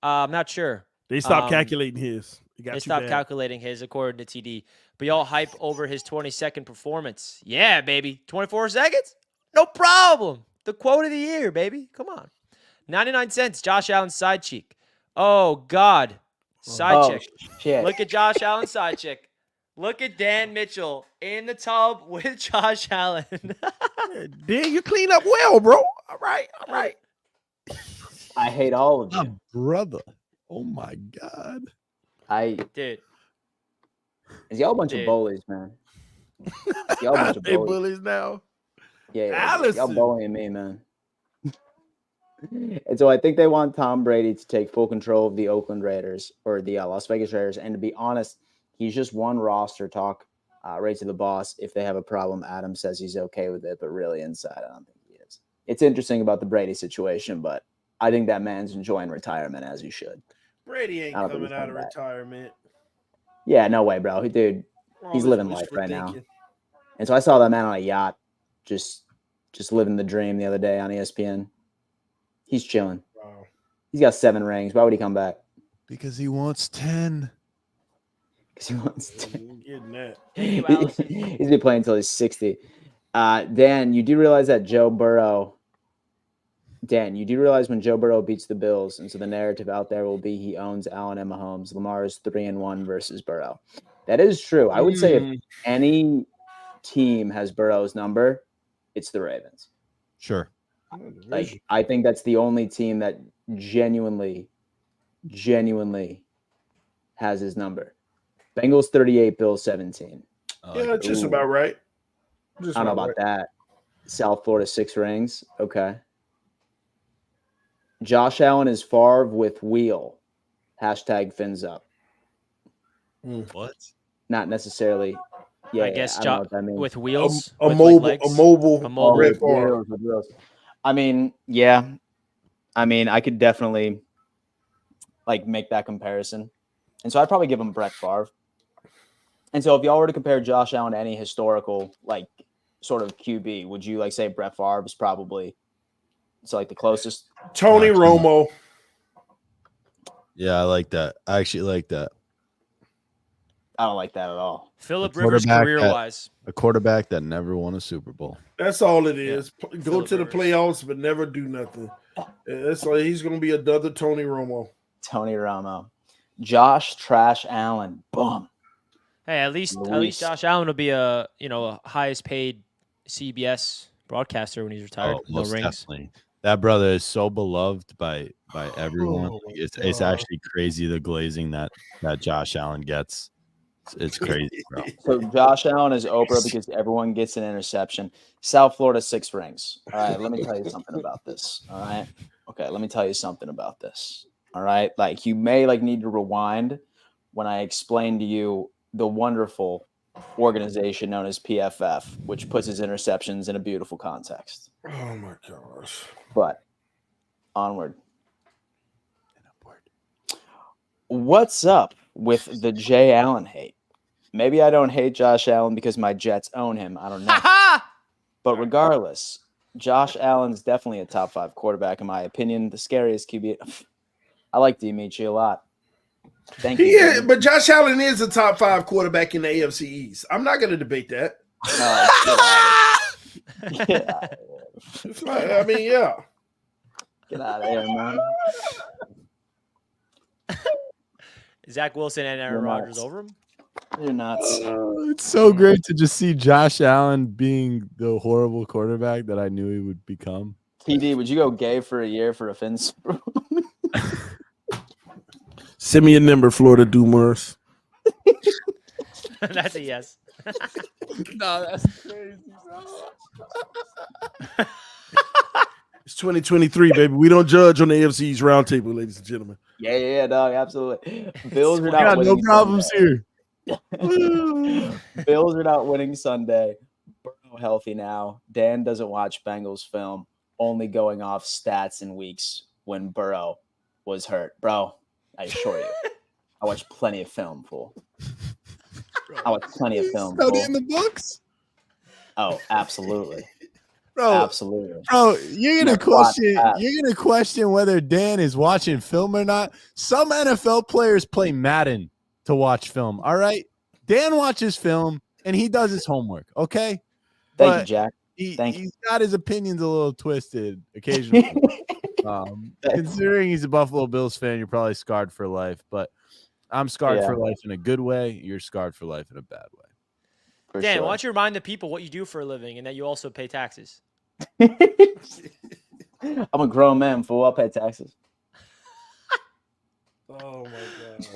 I'm not sure. They stopped calculating his. They stopped calculating his according to TD. But y'all hype over his 20-second performance. Yeah, baby. 24 seconds? No problem. The quote of the year, baby. Come on. 99 cents, Josh Allen's side cheek. Oh, God. Side chick. Shit. Look at Josh Allen's side chick. Look at Dan Mitchell in the tub with Josh Allen. Dan, you clean up well, bro. All right. I hate all of you. Brother. Oh, my God. Dude. Is y'all a bunch of bullies, man? Y'all a bunch of bullies. Bullies now. Yeah, y'all bullying me, man. And so I think they want Tom Brady to take full control of the Oakland Raiders or the Las Vegas Raiders. And to be honest, he's just one roster talk right to the boss. If they have a problem, Adam says he's okay with it, but really inside, I don't think he is. It's interesting about the Brady situation, but I think that man's enjoying retirement as he should. Brady ain't coming out of retirement. Yeah, no way, bro. Dude, he's living life right now. And so I saw that man on a yacht, just living the dream the other day on ESPN. He's chilling. Wow. He's got 7 rings. Why would he come back? Because he wants 10. Because he wants 10. Getting that. He's been playing until he's 60. Dan, you do realize that Joe Burrow. Dan, you do realize when Joe Burrow beats the Bills, and so the narrative out there will be he owns Allen and Mahomes. Lamar is 3-1 versus Burrow. That is true. I would say if any team has Burrow's number, it's the Ravens. Sure. Like, I think that's the only team that genuinely has his number. Bengals 38, Bills 17. Yeah, that's just about right. I don't know about that. South Florida 6 rings. Okay. Josh Allen is Favre with wheel. Hashtag fins up. What? Not necessarily. Yeah, I guess I don't know what that means. with wheels. A with mobile. With wheels. I mean, yeah. I mean, I could definitely make that comparison. And so I'd probably give him Brett Favre. And so if y'all were to compare Josh Allen to any historical sort of QB, would you say Brett Favre is probably the closest? Tony Romo. Yeah, I like that. I actually like that. I don't like that at all. Phillip A Rivers quarterback career-wise. A quarterback that never won a Super Bowl. That's all it is. Go Phillip to the Rivers. playoffs, but never do nothing. It's like he's going to be another Tony Romo. Tony Romo. Josh Trash Allen. Boom. Hey, at least Luis. Josh Allen will be a highest paid CBS broadcaster when he's retired. No most rings. definitely. That brother is so beloved by everyone. Oh, It's God. actually crazy the glazing that Josh Allen gets. It's crazy, bro. So Josh Allen is Oprah because everyone gets an interception. South Florida 6 rings. All right, let me tell you something about this. All right. Okay, let me tell you something about this. All right. Like you may need to rewind when I explain to you the wonderful organization known as PFF, which puts his interceptions in a beautiful context. Oh, my gosh. But onward. What's up with the Jay Allen hate? Maybe I don't hate Josh Allen because my Jets own him. I don't know. But regardless, Josh Allen's definitely a top 5 quarterback in my opinion. The scariest QB. I like Dimitri a lot. Thank you. Yeah, but Josh Allen is a top 5 quarterback in the AFC East. I'm not going to debate that. Get out of here. It's like, I mean, yeah. Get out of here, man. Zach Wilson and Aaron You're Rodgers nuts. over him. You're nuts. It's so great to just see Josh Allen being the horrible quarterback that I knew he would become. TD, would you go gay for a year for a Fins? Send me a number, Florida Doomers. That's a yes. No, that's crazy. It's 2023, baby. We don't judge on the AFC's roundtable, ladies and gentlemen. Yeah, dog, absolutely. Bills are I not got winning no problems Sunday. here. Bills are not winning Sunday. Burrow healthy now. Dan doesn't watch Bengals film, only going off stats in weeks when Burrow was hurt. Bro, I assure you, I watched plenty of film, fool. I watched plenty of film, fool. Studying the books, Oh, absolutely. bro. Absolutely. Bro, you're gonna No, question. watch You're gonna question whether Dan is watching film or not. Some NFL players play Madden to watch film. All right, Dan watches film and he does his homework. Okay, Thank But you, Jack. he's got his opinions a little twisted occasionally. Considering he's a Buffalo Bills fan, you're probably scarred for life. But I'm scarred Yeah. for life in a good way. You're scarred for life in a bad way. For Dan, sure. why don't you remind the people what you do for a living and that you also pay taxes? I'm a grown man, fool. I'll pay taxes. Oh, my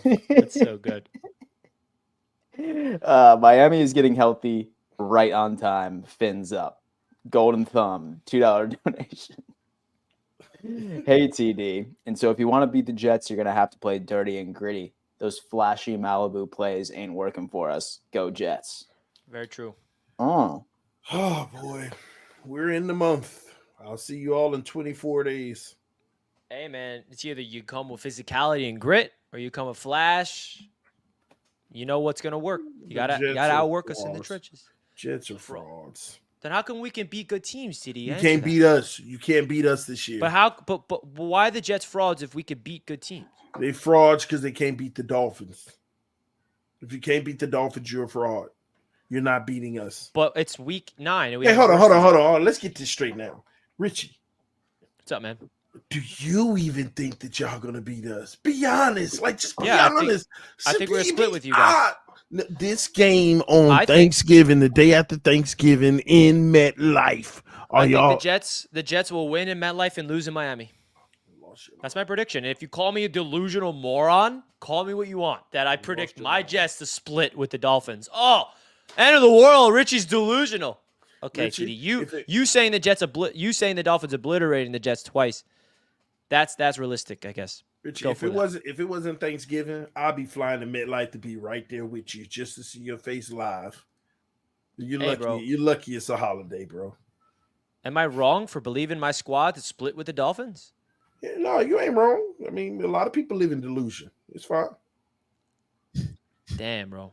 God. That's so good. Miami is getting healthy right on time. Fins up. Golden thumb. $2 donation. Hey, TD. And so if you want to beat the Jets, you're going to have to play dirty and gritty. Those flashy Malibu plays ain't working for us. Go Jets. Very true. Oh. Oh, boy. We're in the month. I'll see you all in 24 days. Hey, man, it's either you come with physicality and grit or you come with flash. You know what's going to work. You got to outwork us in the trenches. Jets are frauds. Then how come we can beat good teams, TD? You Answer can't that. beat us. You can't beat us this year. But why are the Jets frauds if we could beat good teams? They frauds because they can't beat the Dolphins. If you can't beat the Dolphins, you're a fraud. You're not beating us. But it's week 9. And we Hey, have hold the on. first- Let's get this straight now. Richie, What's up, man? do you even think that y'all gonna beat us? Be honest. Like, just be Yeah, I think- honest. I think we're Be- split with you guys. This game on I think- Thanksgiving, the day after Thanksgiving in MetLife. Are I think y'all the Jets will win in MetLife and lose in Miami. That's my prediction. And if you call me a delusional moron, call me what you want. That I predict my Jets to split with the Dolphins. Oh, end of the world. Richie's delusional. Okay, Richie, TD, you saying the Jets you saying the Dolphins obliterating the Jets twice. That's realistic, I guess. Richie, Go if for it that. wasn't Thanksgiving, I'll be flying to MetLife to be right there with you just to see your face live. You're Hey, lucky. bro. You're lucky it's a holiday, bro. Am I wrong for believing my squad to split with the Dolphins? Yeah, no, you ain't wrong. I mean, a lot of people live in delusion. It's fine. Damn, bro.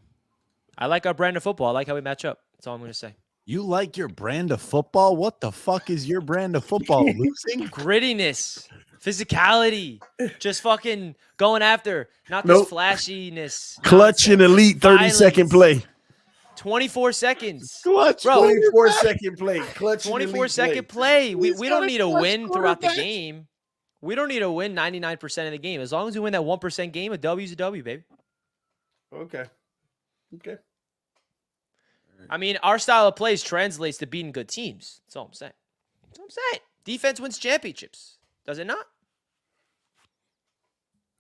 I like our brand of football. I like how we match up. That's all I'm going to say. You like your brand of football? What the fuck is your brand of football? Losing? Grittiness. Physicality. Just fucking going after. Not this Nope. flashiness. Clutch and nonsense. elite 30-second Violence. play. 24 seconds. Clutch. Bro, 24-second play. Clutch and 24-second elite play. We He's don't got a need a clutch win throughout the quarterback. game. We don't need to win 99% of the game. As long as we win that 1% game, a W's a W, baby. Okay. I mean, our style of plays translates to beating good teams. That's all I'm saying. Defense wins championships. Does it not?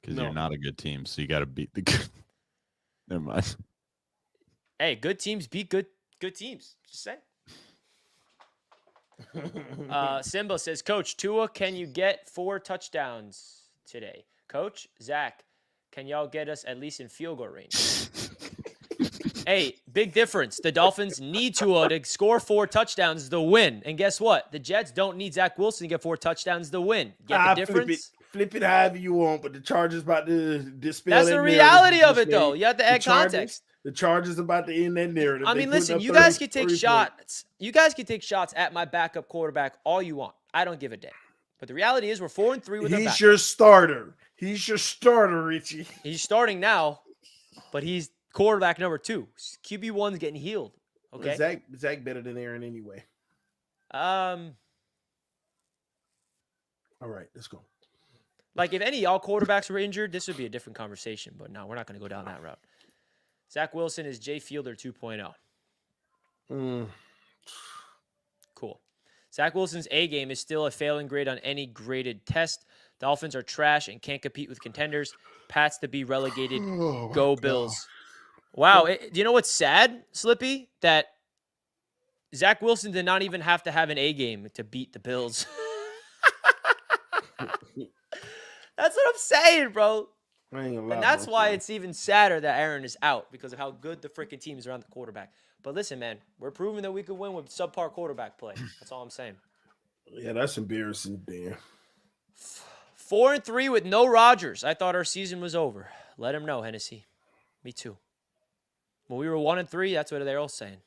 Because No. you're not a good team, so you got to beat the good. Never mind. Hey, good teams beat good teams. Just saying. Simba says, Coach, Tua, can you get 4 touchdowns today? Coach, Zach, can y'all get us at least in field goal range? Hey, big difference. The Dolphins need Tua to score 4 touchdowns to win. And guess what? The Jets don't need Zach Wilson to get 4 touchdowns to win. Get the difference? Flip it however you want, but the Chargers about to dispel That's that the narrative reality you of just it, though. made. You have to add context. The Chargers about to end that narrative. I They mean, putting listen, up you 30 guys can take 30 shots. You guys can take shots at my backup quarterback all you want. I don't give a damn. But the reality is we're 4-3 with our He's backup. your starter. He's your starter, Richie. He's starting now, but he's quarterback number 2. QB1's getting healed. Okay. Zach better than Aaron anyway. All right, let's go. Like if any of y'all quarterbacks were injured, this would be a different conversation. But no, we're not going to go down that route. Zach Wilson is Jay Fielder 2.0. Cool. Zach Wilson's A game is still a failing grade on any graded test. Dolphins are trash and can't compete with contenders. Pats to be relegated. Go Bills. Wow. Do you know what's sad, Slippy? That Zach Wilson did not even have to have an A game to beat the Bills. That's what I'm saying, bro. I ain't gonna lie And that's about why that. it's even sadder that Aaron is out because of how good the freaking team is around the quarterback. But listen, man, we're proving that we could win with subpar quarterback play. That's all I'm saying. Yeah, that's embarrassing, Dan. 4-3 with no Rodgers. I thought our season was over. Let him know, Hennessy. Me too. When we were 1-3, that's what they're all saying.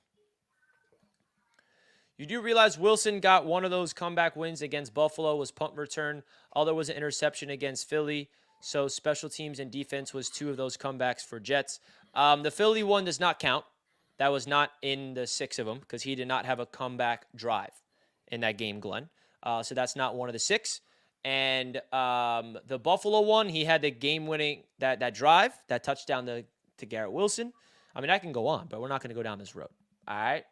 You do realize Wilson got one of those comeback wins against Buffalo was punt return. Other was an interception against Philly. So special teams and defense was 2 of those comebacks for Jets. The Philly one does not count. That was not in the 6 of them because he did not have a comeback drive in that game, Glenn. So that's not one of the 6. And the Buffalo one, he had the game-winning, that drive, that touchdown to Garrett Wilson. I mean, I can go on, but we're not going to go down this road. All right?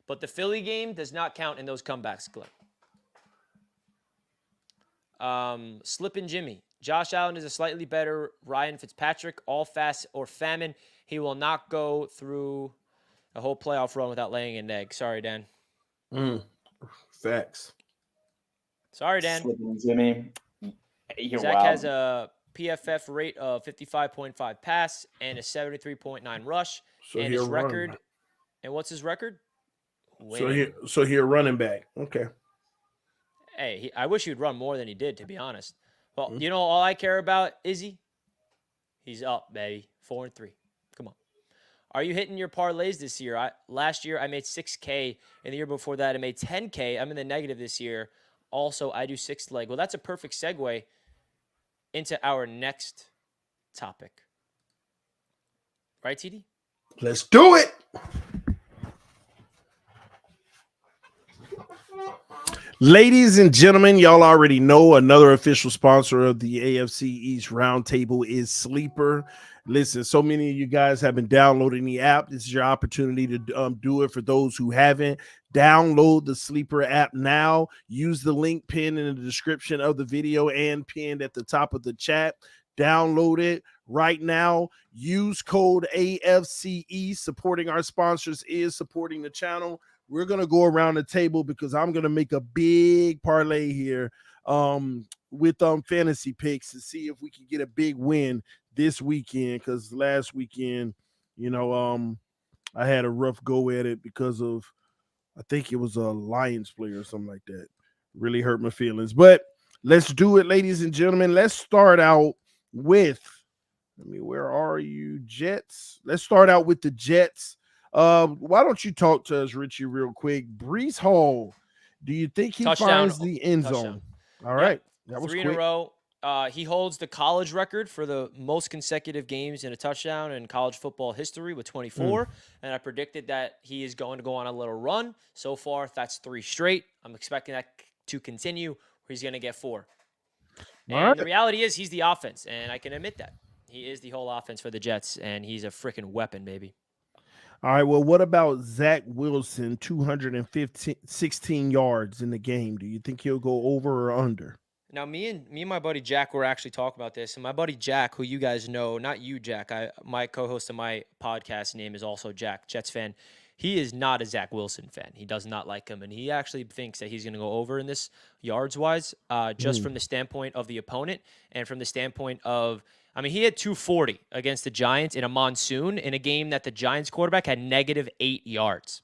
But the Philly game does not count in those comebacks, Glenn. Slippin' Jimmy. Josh Allen is a slightly better Ryan Fitzpatrick, all fast or famine. He will not go through a whole playoff run without laying an egg. Sorry, Dan. Facts. Sorry, Dan. Slipping Jimmy. You're Zach wild. has a PFF rate of 55.5 pass and a 73.9 rush. So and he his a record. running- And what's his record? So he a running back. Okay. Hey, I wish he'd run more than he did, to be honest. Well, you know, all I care about, Izzy, he's up, baby. 4-3. Come on. Are you hitting your parlays this year? Last year, I made $6K. And the year before that, I made $10K. I'm in the negative this year. Also, I do 6 leg. Well, that's a perfect segue into our next topic. Right, TD? Let's do it. Ladies and gentlemen, y'all already know another official sponsor of the AFC East Roundtable is Sleeper. Listen, so many of you guys have been downloading the app. This is your opportunity to do it. For those who haven't, download the Sleeper app now. Use the link pinned in the description of the video and pinned at the top of the chat. Download it right now. Use code AFCE. Supporting our sponsors is supporting the channel. We're going to go around the table because I'm going to make a big parlay here with fantasy picks to see if we can get a big win this weekend, because last weekend, you know, I had a rough go at it because of, I think it was a Lions player or something like that. Really hurt my feelings. But let's do it, ladies and gentlemen. Let's start out with, where are you, Jets? Let's start out with the Jets. Why don't you talk to us, Richie, real quick? Breece Hall, do you think he Touchdown. finds the end zone? All right. That was 3 quick. in a row. He holds the college record for the most consecutive games in a touchdown in college football history with 24. And I predicted that he is going to go on a little run. So far, that's 3 straight. I'm expecting that to continue, where he's going to get 4. And the reality is he's the offense, and I can admit that. He is the whole offense for the Jets, and he's a freaking weapon, baby. All right, well, what about Zach Wilson, 216 yards in the game? Do you think he'll go over or under? Now, me and my buddy Jack were actually talking about this, and my buddy Jack, who you guys know, not you, Jack, my co-host of my podcast name is also Jack, Jets fan. He is not a Zach Wilson fan. He does not like him, and he actually thinks that he's going to go over in this yards-wise, just from the standpoint of the opponent and from the standpoint of, I mean, he had 240 against the Giants in a monsoon in a game that the Giants quarterback had -8 yards.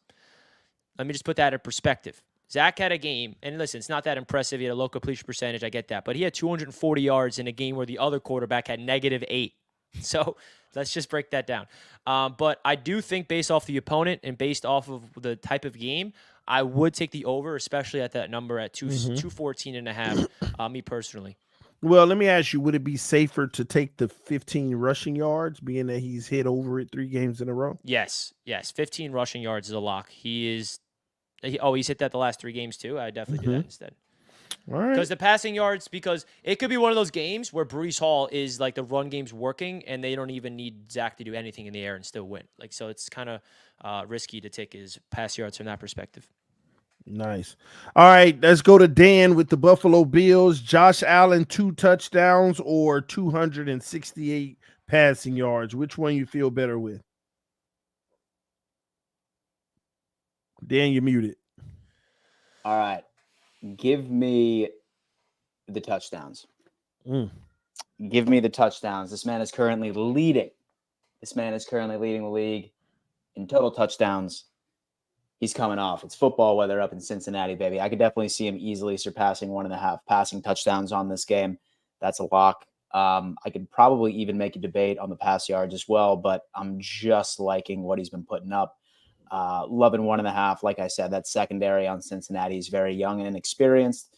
Let me just put that in perspective. Zach had a game, and listen, it's not that impressive. He had a low completion percentage. I get that. But he had 240 yards in a game where the other quarterback had -8. So let's just break that down. But I do think based off the opponent and based off of the type of game, I would take the over, especially at that number at 214.5, me personally. Well, let me ask you, would it be safer to take the 15 rushing yards, being that he's hit over it 3 games in a row? Yes. 15 rushing yards is a lock. He's hit that the last 3 games too. I definitely do that instead. All right. Because the passing yards, because it could be one of those games where Breece Hall is like the run game's working and they don't even need Zach to do anything in the air and still win. Like, so it's kind of risky to take his pass yards from that perspective. Nice. All right, let's go to Dan with the Buffalo Bills. Josh Allen, 2 touchdowns or 268 passing yards. Which one you feel better with? Dan, you're muted. All right. Give me the touchdowns. Give me the touchdowns. This man is currently leading. The league in total touchdowns. He's coming off. It's football weather up in Cincinnati, baby. I could definitely see him easily surpassing 1.5 passing touchdowns on this game. That's a lock. I could probably even make a debate on the pass yards as well, but I'm just liking what he's been putting up. Loving 1.5. Like I said, that secondary on Cincinnati is very young and inexperienced.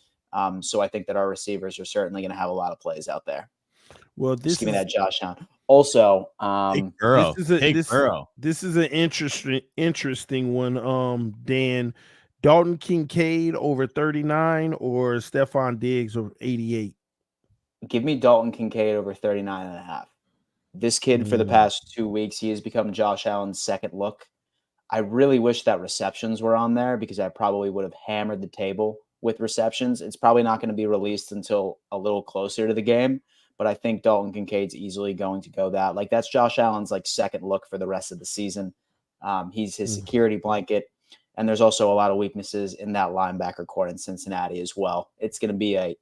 So I think that our receivers are certainly going to have a lot of plays out there. Well, just give me that Josh Allen. Also, this is an interesting one. Dan, Dalton Kincaid over 39 or Stephon Diggs over 88? Give me Dalton Kincaid over 39.5. This kid for the past 2 weeks, he has become Josh Allen's second look. I really wish that receptions were on there because I probably would have hammered the table with receptions. It's probably not going to be released until a little closer to the game, but I think Dalton Kincaid's easily going to go that. Like, that's Josh Allen's like second look for the rest of the season. He's his security blanket, and there's also a lot of weaknesses in that linebacker core in Cincinnati as well. It's going to be a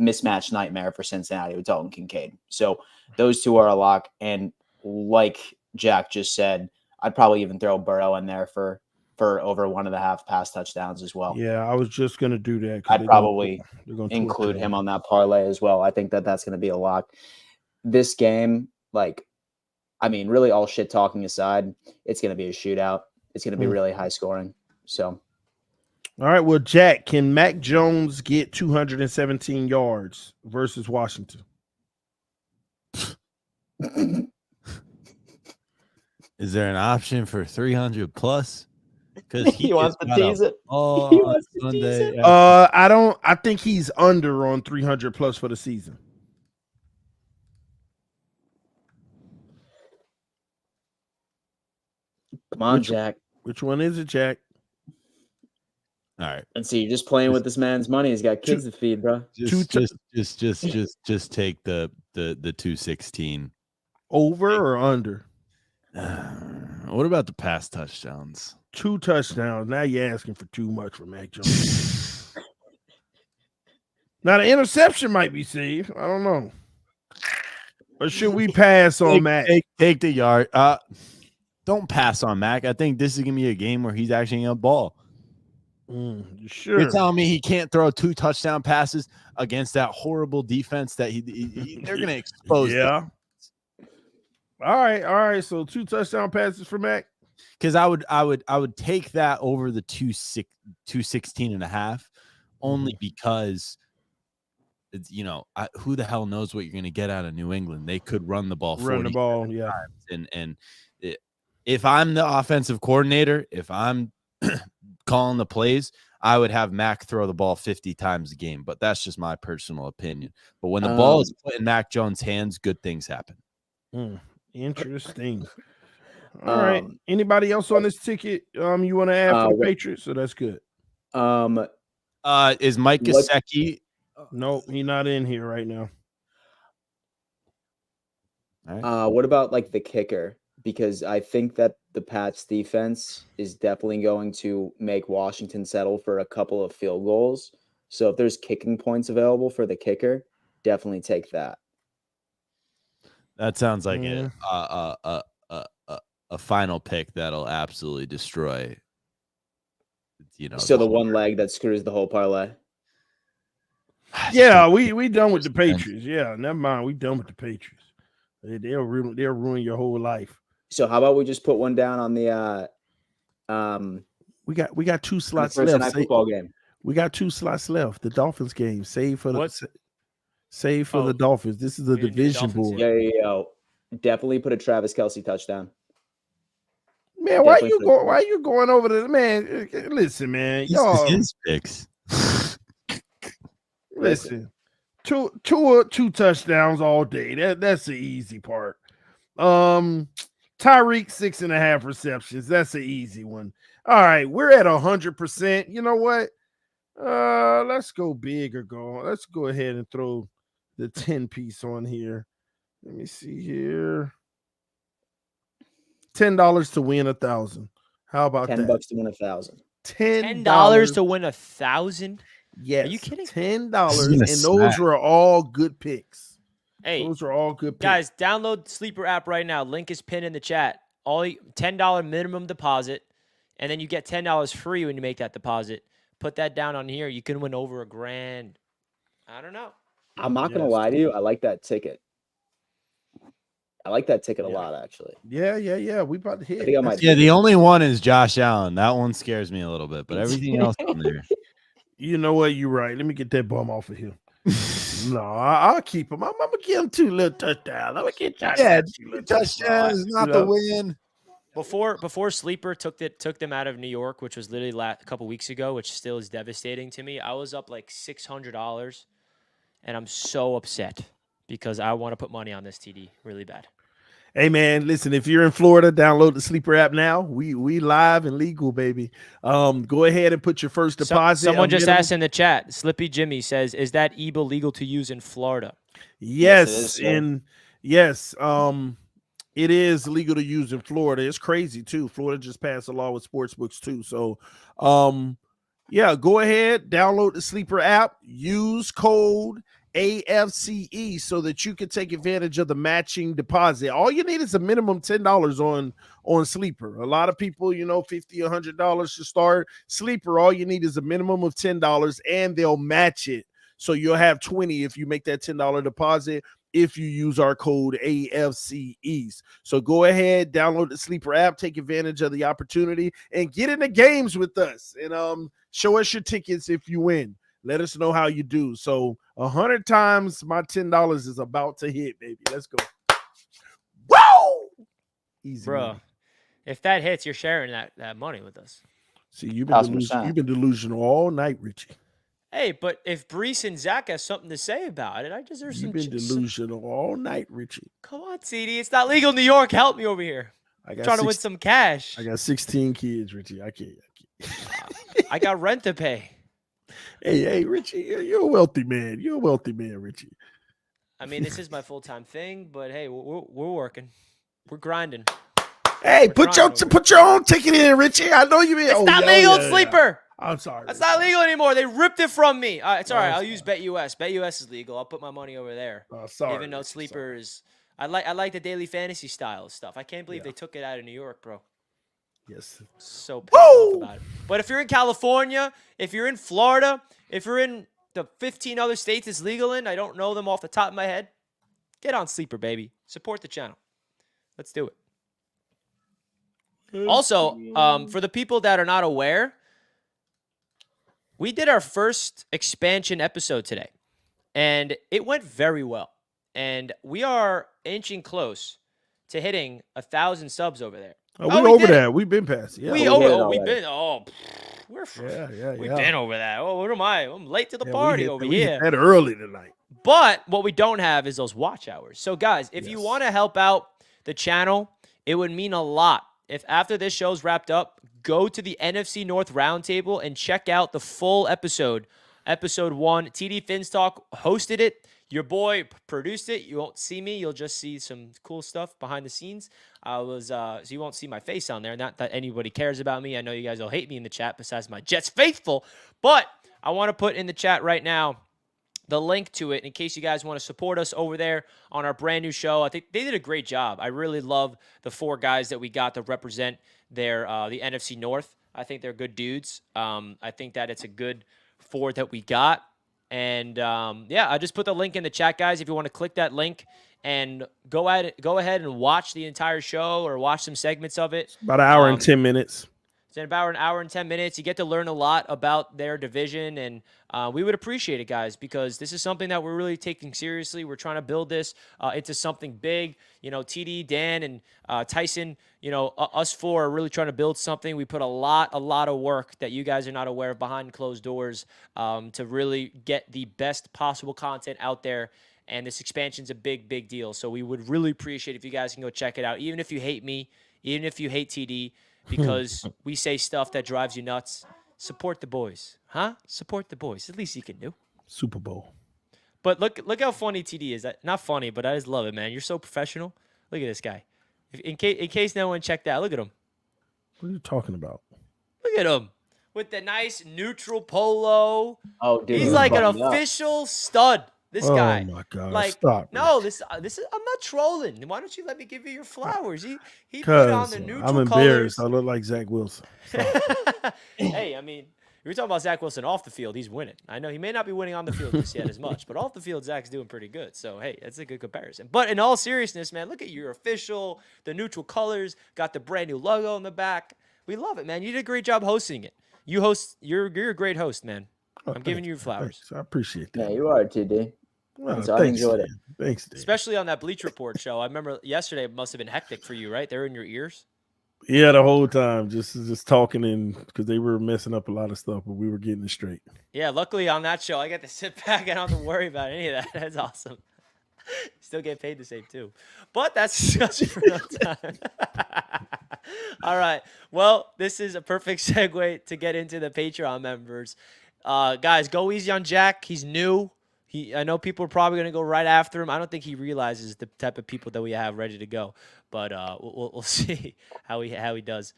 mismatch nightmare for Cincinnati with Dalton Kincaid. So those two are a lock, and like Jack just said, I'd probably even throw Burrow in there for over 1.5 pass touchdowns as well. Yeah, I was just going to do that. I'd probably include him on that parlay as well. I think that that's going to be a lock. This game, really all shit talking aside, it's going to be a shootout. It's going to be really high scoring. So, all right. Well, Jack, can Mac Jones get 217 yards versus Washington? Is there an option for 300 plus? Because he wants to tease it. Oh, he wants to tease it. I think he's under on 300 plus for the season. Come on, Jack. Which one is it, Jack? All right. And see, you're just playing with this man's money. He's got kids to feed, bro. Just take the 216. Over or under? What about the pass touchdowns? 2 touchdowns. Now you're asking for too much for Mac Jones. Now the interception might be saved. I don't know. Or should we pass on Mac? Take the yard. Don't pass on Mac. I think this is gonna be a game where he's actually gonna ball. Sure. You're telling me he can't throw 2 touchdown passes against that horrible defense that they're gonna expose? Yeah. All right. So 2 touchdown passes for Mac. Because I would take that over the 216.5 only because it's, who the hell knows what you're going to get out of New England? They could run the ball 40 yeah. times. And if I'm the offensive coordinator, if I'm calling the plays, I would have Mac throw the ball 50 times a game. But that's just my personal opinion. But when the ball is put in Mac Jones' hands, good things happen. Interesting. All right. Anybody else on this ticket you want to add for the Patriots? So that's good. Is Mike Gesicki? No, he's not in here right now. All right. What about like the kicker? Because I think that the Pats defense is definitely going to make Washington settle for a couple of field goals. So if there's kicking points available for the kicker, definitely take that. That sounds like a final pick that'll absolutely destroy. So the one leg that screws the whole parlay. Yeah, we done with the Patriots. Yeah, never mind. We done with the Patriots. They'll ruin your whole life. So how about we just put one down on the we got 2 slots Thursday left. night football game. We got 2 slots left. The Dolphins game. Save for the Dolphins. This is a division board. Yeah. Definitely put a Travis Kelce touchdown. Man, why you going over the man? Listen, man. Y'all his picks. Listen. Two touchdowns all day. That's the easy part. Tyreek 6.5 receptions. That's the easy one. All right, we're at 100%. You know what? Let's go big or go. Let's go ahead and throw the 10 piece on here. Let me see here. $10 to win 1,000. How about $10 that? to win 1,000. $10 to win 1,000. Yes. Are you kidding? $10, and those were all good picks. Hey, those are all good picks. Guys, download the Sleeper app right now. Link is pinned in the chat. $10 minimum deposit, and then you get $10 free when you make that deposit. Put that down on here. You can win over $1,000. I don't know. I'm not gonna lie to you. I like that ticket. I like that ticket a lot, actually. Yeah. We about to hit. The only one is Josh Allen. That one scares me a little bit, but everything else on there. You know what? You're right. Let me get that bum off of here. No, I'll keep him. I'm gonna give him 2 little touchdowns. I'm gonna get touchdown is not the win. Before Sleeper took them out of New York, which was literally a couple weeks ago, which still is devastating to me. I was up like $600, and I'm so upset because I want to put money on this TD really bad. Hey man, listen, if you're in Florida, download the Sleeper app now. We live and legal, baby. Go ahead and put your first deposit. Someone just asked in the chat, Slippy Jimmy says, is that EBA legal to use in Florida? Yes, it is legal to use in Florida. It's crazy too. Florida just passed a law with sportsbooks too. So go ahead, download the Sleeper app, use code AFCE so that you can take advantage of the matching deposit. All you need is a minimum $10 on Sleeper. A lot of people, $50, $100 to start. Sleeper, all you need is a minimum of $10 and they'll match it. So you'll have 20 if you make that $10 deposit if you use our code AFCEs. So go ahead, download the Sleeper app, take advantage of the opportunity and get in the games with us and show us your tickets if you win. Let us know how you do. So 100 times my $10 is about to hit, baby. Let's go. Whoa! Easy, bro. man. If that hits, you're sharing that money with us. See, you've been delusional all night, Richie. Hey, but if Breece and Zach has something to say about it, I deserve some. You've been delusional all night, Richie. Come on, CD. It's not legal in New York. Help me over here. I'm trying to win some cash. I got 16 kids, Richie. I can't. I got rent to pay. Hey, Richie, you're a wealthy man. You're a wealthy man, Richie. I mean, this is my full-time thing, but hey, we're working. We're grinding. Hey, put your own ticket in, Richie. I know you mean. It's not legal, Sleeper. I'm sorry. That's not legal anymore. They ripped it from me. It's all right. I'll use BetUS. BetUS is legal. I'll put my money over there. Sorry. Even though Sleeper is, I like the daily fantasy style stuff. I can't believe they took it out of New York, bro. Yes. So pissed off about it. But if you're in California, if you're in Florida, if you're in the 15 other states it's legal in, I don't know them off the top of my head, get on Sleeper, baby. Support the channel. Let's do it. Also, for the people that are not aware, we did our first expansion episode today. and it went very well. And we are inching close to hitting 1,000 subs over there. We over did it. that. We've been past. Yeah. We we over. hit it Oh, we've already. been. Oh, we're. We've Yeah. been over that. Oh, what am I? I'm late to the Yeah, party over we hit here. that early tonight. But what we don't have is those watch hours. So, guys, if you Yes. want to help out the channel, it would mean a lot if after this show's wrapped up, go to the NFC North Roundtable and check out the full episode. Episode 1, TD Finstock hosted it. Your boy produced it. You won't see me. You'll just see some cool stuff behind the scenes. So you won't see my face on there. Not that anybody cares about me. I know you guys will hate me in the chat besides my Jets faithful. But I want to put in the chat right now the link to it in case you guys want to support us over there on our brand new show. I think they did a great job. I really love the 4 guys that we got to represent their the NFC North. I think they're good dudes. I think that it's a good 4 that we got. And yeah, I just put the link in the chat, guys. If you want to click that link and go ahead and watch the entire show or watch some segments of it. About an hour and 10 minutes. It's in about an hour and 10 minutes. You get to learn a lot about their division, and we would appreciate it, guys, because this is something that we're really taking seriously. We're trying to build this into something big. You know, TD, Dan, and Tyson, you know, us 4 are really trying to build something. We put a lot of work that you guys are not aware of behind closed doors to really get the best possible content out there. And this expansion's a big deal. So we would really appreciate if you guys can go check it out, even if you hate me, even if you hate TD, because we say stuff that drives you nuts. Support the boys. Huh? Support the boys. At least you can do. Super Bowl. But look how funny TD is. Not funny, but I just love it, man. You're so professional. Look at this guy. In case no one checked out, look at him. What are you talking about? Look at him. With the nice neutral polo. Oh, dude, He's like an buttoned up. official stud. This guy. Oh my God! Like, Stop. no, this is. I'm not trolling. Why don't you let me give you your flowers? He put on the neutral I'm embarrassed. colors. I look like Zach Wilson. Hey, I mean, you're talking about Zach Wilson off the field. He's winning. I know he may not be winning on the field just yet as much, but off the field, Zach's doing pretty good. So hey, that's a good comparison. But in all seriousness, man, look at your official, the neutral colors, got the brand new logo on the back. We love it, man. You did a great job hosting it. You're a great host, man. I'm giving you flowers. Thanks. I appreciate that. Yeah, you are, TD. Well, So I thanks, enjoyed it. Dan. Thanks, Dan. Especially on that Bleach Report show. I remember yesterday it must have been hectic for you, right? They're in your ears. Yeah, the whole time, just talking and because they were messing up a lot of stuff, but we were getting it straight. Yeah, luckily on that show, I get to sit back and I don't have to worry about any of that. That's awesome. Still get paid the same too. But that's discussion for another time. All right. Well, this is a perfect segue to get into the Patreon members. Guys, go easy on Jack. He's new. I know people are probably going to go right after him. I don't think he realizes the type of people that we have ready to go. But we'll see how he does.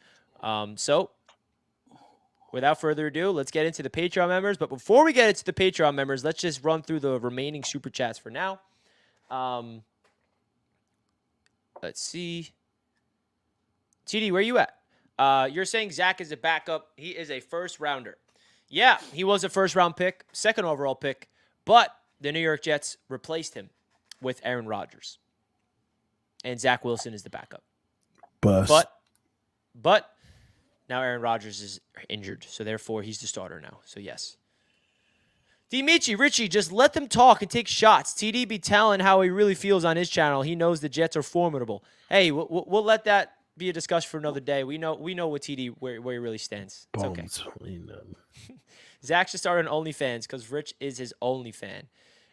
So without further ado, let's get into the Patreon members. But before we get into the Patreon members, let's just run through the remaining Super Chats for now. Let's see. TD, where you at? You're saying Zach is a backup. He is a first rounder. Yeah, he was a first round pick, second overall pick, but the New York Jets replaced him with Aaron Rodgers. And Zach Wilson is the backup. Bust. But now Aaron Rodgers is injured, so therefore he's the starter now. So yes. Dimichi, Richie, just let them talk and take shots. TD be telling how he really feels on his channel. He knows the Jets are formidable. Hey, we'll let that be a discussion for another day. We know what TD where he really stands. It's okay. Zach should start on OnlyFans because Rich is his only fan.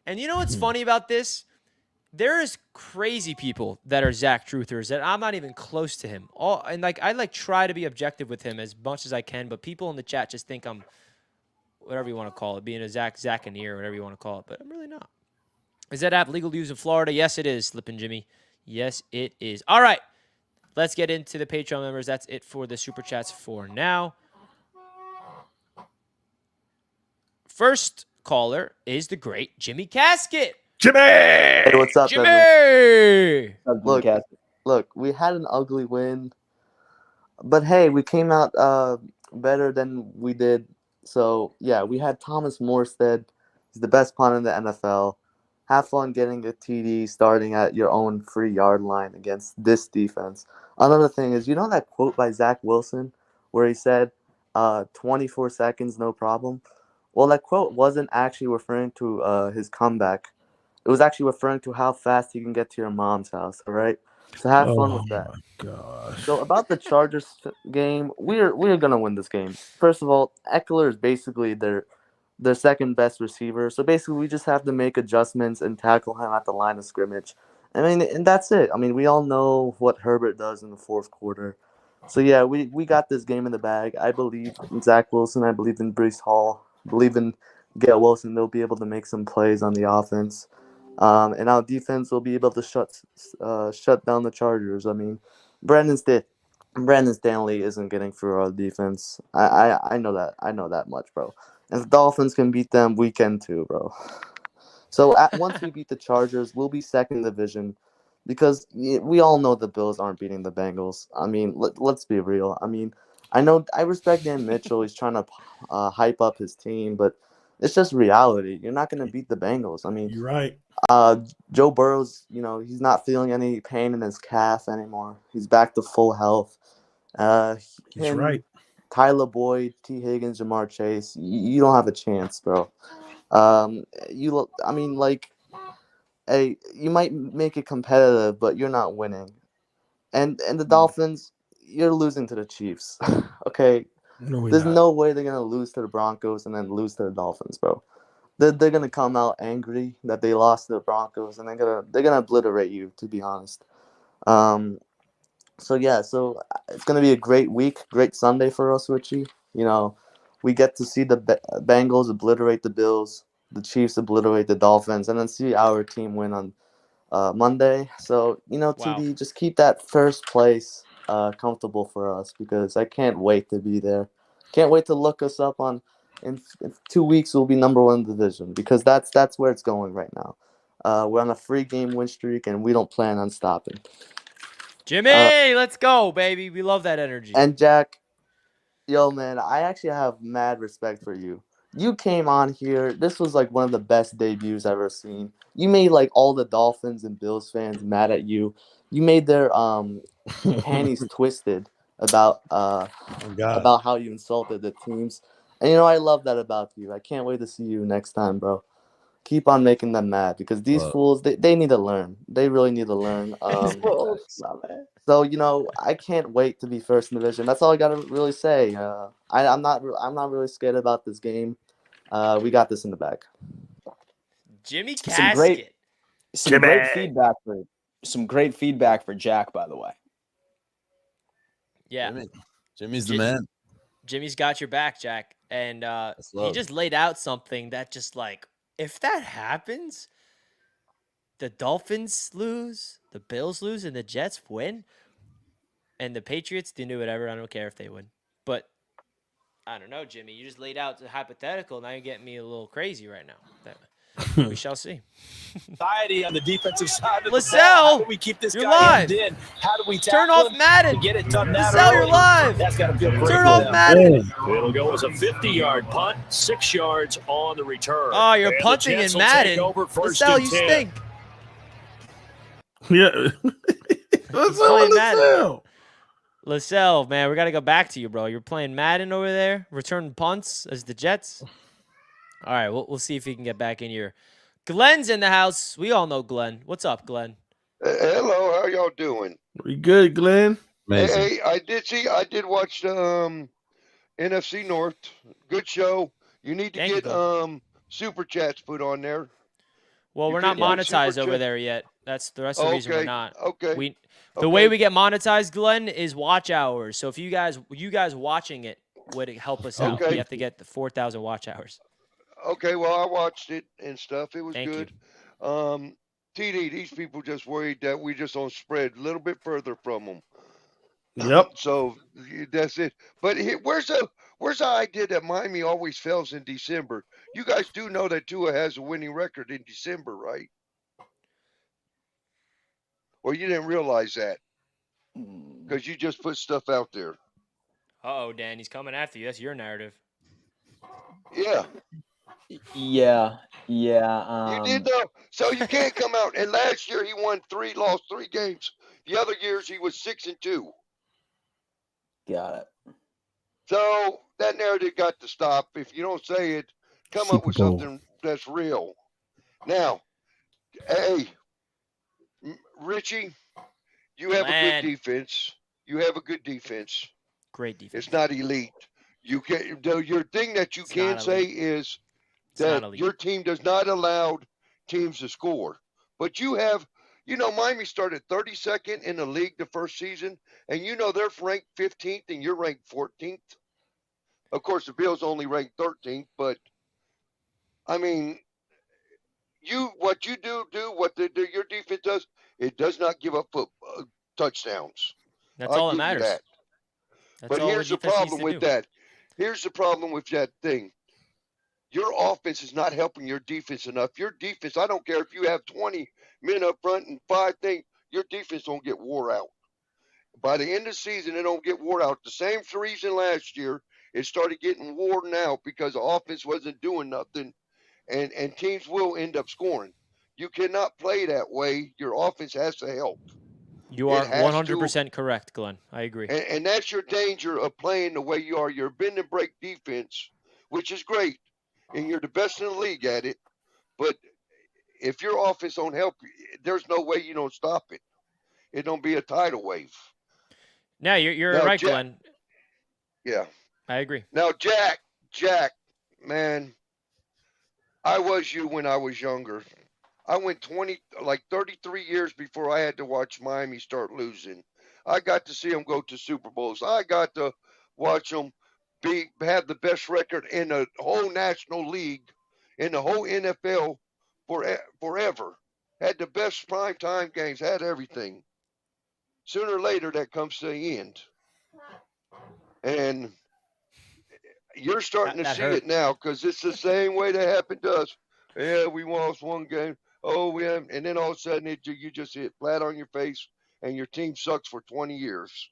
And you know what's funny about this? There is crazy people that are Zach truthers that I'm not even close to him. I try to be objective with him as much as I can, but people in the chat just think I'm whatever you want to call it, being a Zachaneer, whatever you want to call it, but I'm really not. Is that app legal to use in Florida? Yes, it is, Slippin' Jimmy. Yes, it is. All right, let's get into the Patreon members. That's it for the Super Chats for now. First caller is the great Jimmy Casket. Jimmy! Hey, what's up, Jimmy! Look, we had an ugly win, but hey, we came out better than we did. So, yeah, we had Thomas Morstead. He's the best punter in the NFL. Have fun getting a TD starting at your own free yard line against this defense. Another thing is, you know that quote by Zach Wilson where he said, 24 seconds, no problem? Well, that quote wasn't actually referring to his comeback. It was actually referring to how fast you can get to your mom's house. All right, so have fun Oh with that. my gosh. So about the Chargers game, we're gonna win this game. First of all, Eckler is basically their second best receiver. So basically, we just have to make adjustments and tackle him at the line of scrimmage. I mean, and that's it. I mean, we all know what Herbert does in the fourth quarter. So yeah, we got this game in the bag. I believe in Zach Wilson. I believe in Breece Hall. I believe in Garrett Wilson. They'll be able to make some plays on the offense. And our defense will be able to shut down the Chargers. I mean, Brandon St- Brandon Stanley isn't getting through our defense. I know that. I know that much, bro. And if the Dolphins can beat them, we can too, bro. So once we beat the Chargers, we'll be second division because we all know the Bills aren't beating the Bengals. I mean, let's be real. I mean, I know I respect Dan Mitchell. He's trying to hype up his team, but it's just reality. You're not going to beat the Bengals. I mean, You're right. Joe Burrow's, he's not feeling any pain in his calf anymore. He's back to full health. He's Him, right. Tyler Boyd, T. Higgins, Jamar Chase, you don't have a chance, bro. I mean, like, hey, you might make it competitive, but you're not winning. And the Dolphins, you're losing to the Chiefs. Okay, No, we're there's not. no way they're gonna lose to the Broncos and then lose to the Dolphins, bro. They're gonna come out angry that they lost to the Broncos, and they're gonna obliterate you. To be honest. Um. So yeah, it's gonna be a great week, great Sunday for us, Richie. We get to see the Bengals obliterate the Bills, the Chiefs obliterate the Dolphins, and then see our team win on Monday. So Wow. TD, just keep that first place comfortable for us because I can't wait to be there. Can't wait to look us up on. In 2 weeks, we'll be #1 in the division because that's where it's going right now. We're on a 3-game win streak, and we don't plan on stopping. Jimmy, let's go, baby. We love that energy. And Jack, yo, man, I actually have mad respect for you. You came on here. This was like one of the best debuts I've ever seen. You made like all the Dolphins and Bills fans mad at you. You made their panties twisted about Oh God. about how you insulted the teams. And I love that about you. I can't wait to see you next time, bro. Keep on making them mad because these fools they need to learn. They really need to learn. So I can't wait to be first in division. That's all I gotta really say. I'm not really scared about this game. We got this in the bag. Jimmy Some great, Casket. some great feedback for Jack, by the way. Yeah. Jimmy's the man. Jimmy's got your back, Jack. And he just laid out something that just like, if that happens, the Dolphins lose, the Bills lose, and the Jets win, and the Patriots do whatever. I don't care if they win. But I don't know, Jimmy. You just laid out the hypothetical. Now you're getting me a little crazy right now. We shall see. Anxiety on the defensive side of the ball. LaSalle, How do we keep this you're guy live. in? How do we Turn tackle off him Madden. and get it done that LaSalle, you're early? live. That's got to feel great Turn for off them. Madden. It'll go as a 50-yard punt, 6 yards on the return. Oh, you're And the punting Jets in will take Madden. over first LaSalle, and you 10. stink. Yeah. Let's playing Madden. LaSalle. LaSalle, man, we got to go back to you, bro. You're playing Madden over there, returning punts as the Jets. All right, we'll see if he can get back in here. Glenn's in the house. We all know Glenn. What's up, Glenn? Hello, how y'all doing? We good, Glenn? Amazing. Hey, I did watch the NFC North. Good show. You need to Thank you, get Glenn. super chats put on there. Well, You we're not get one monetized super over chat? there yet. That's the reason we're Okay, not. okay. The way we get monetized, Glenn, is watch hours. So if you guys watching it would help us out. Okay. We have to get the 4,000 watch hours. Okay, well, I watched it and stuff. It was Thank good. TD, these people just worried that we just don't spread a little bit further from them. Yep. So that's it. But where's the idea that Miami always fails in December? You guys do know that Tua has a winning record in December, right? Or you didn't realize that because you just put stuff out there. Uh-oh, Dan, he's coming after you. That's your narrative. Yeah, Yeah. you did though. So you can't come out. And last year he won 3, lost 3 games. The other years he was 6-2. Got it. So that narrative got to stop. If you don't say it, Come up Super with Bowl. something that's real. Now, hey, Richie, you have a good Glenn. defense. You have a good defense. Great defense. It's not elite. You can your thing that you It's can not say elite. is It's not that elite. your team does not allow teams to score. But you have, Miami started 32nd in the league the first season, and they're ranked 15th and you're ranked 14th. Of course, the Bills only ranked 13th, but I mean, what you do what your defense does, it does not give up touchdowns. That's I'll all that give you matters. that. That's But all here's the defense needs problem to with do. that. Here's the problem with that thing. Your offense is not helping your defense enough. Your defense, I don't care if you have 20 men up front and 5 things, your defense don't get wore out. By the end of the season, it don't get wore out. The same reason last year, it started getting worn out because the offense wasn't doing nothing, and teams will end up scoring. You cannot play that way. Your offense has to help. You are 100% correct, Glenn. I agree. And that's your danger of playing the way you are. You're a bend and break defense, which is great, and you're the best in the league at it. But if your offense don't help, there's no way you don't stop it. It don't be a tidal wave. Now you're Now, right, Jack, Glenn. Yeah. I agree. Now, Jack, man, I was you when I was younger. I went 33 years before I had to watch Miami start losing. I got to see them go to Super Bowls. I got to watch them have the best record in the whole National League, in the whole NFL forever. Had the best primetime games, had everything. Sooner or later, that comes to the end. And you're starting to see it now because it's the same way that happened to us. Yeah, we lost one game. Oh, we have, and then all of a sudden you just hit flat on your face, and your team sucks for 20 years.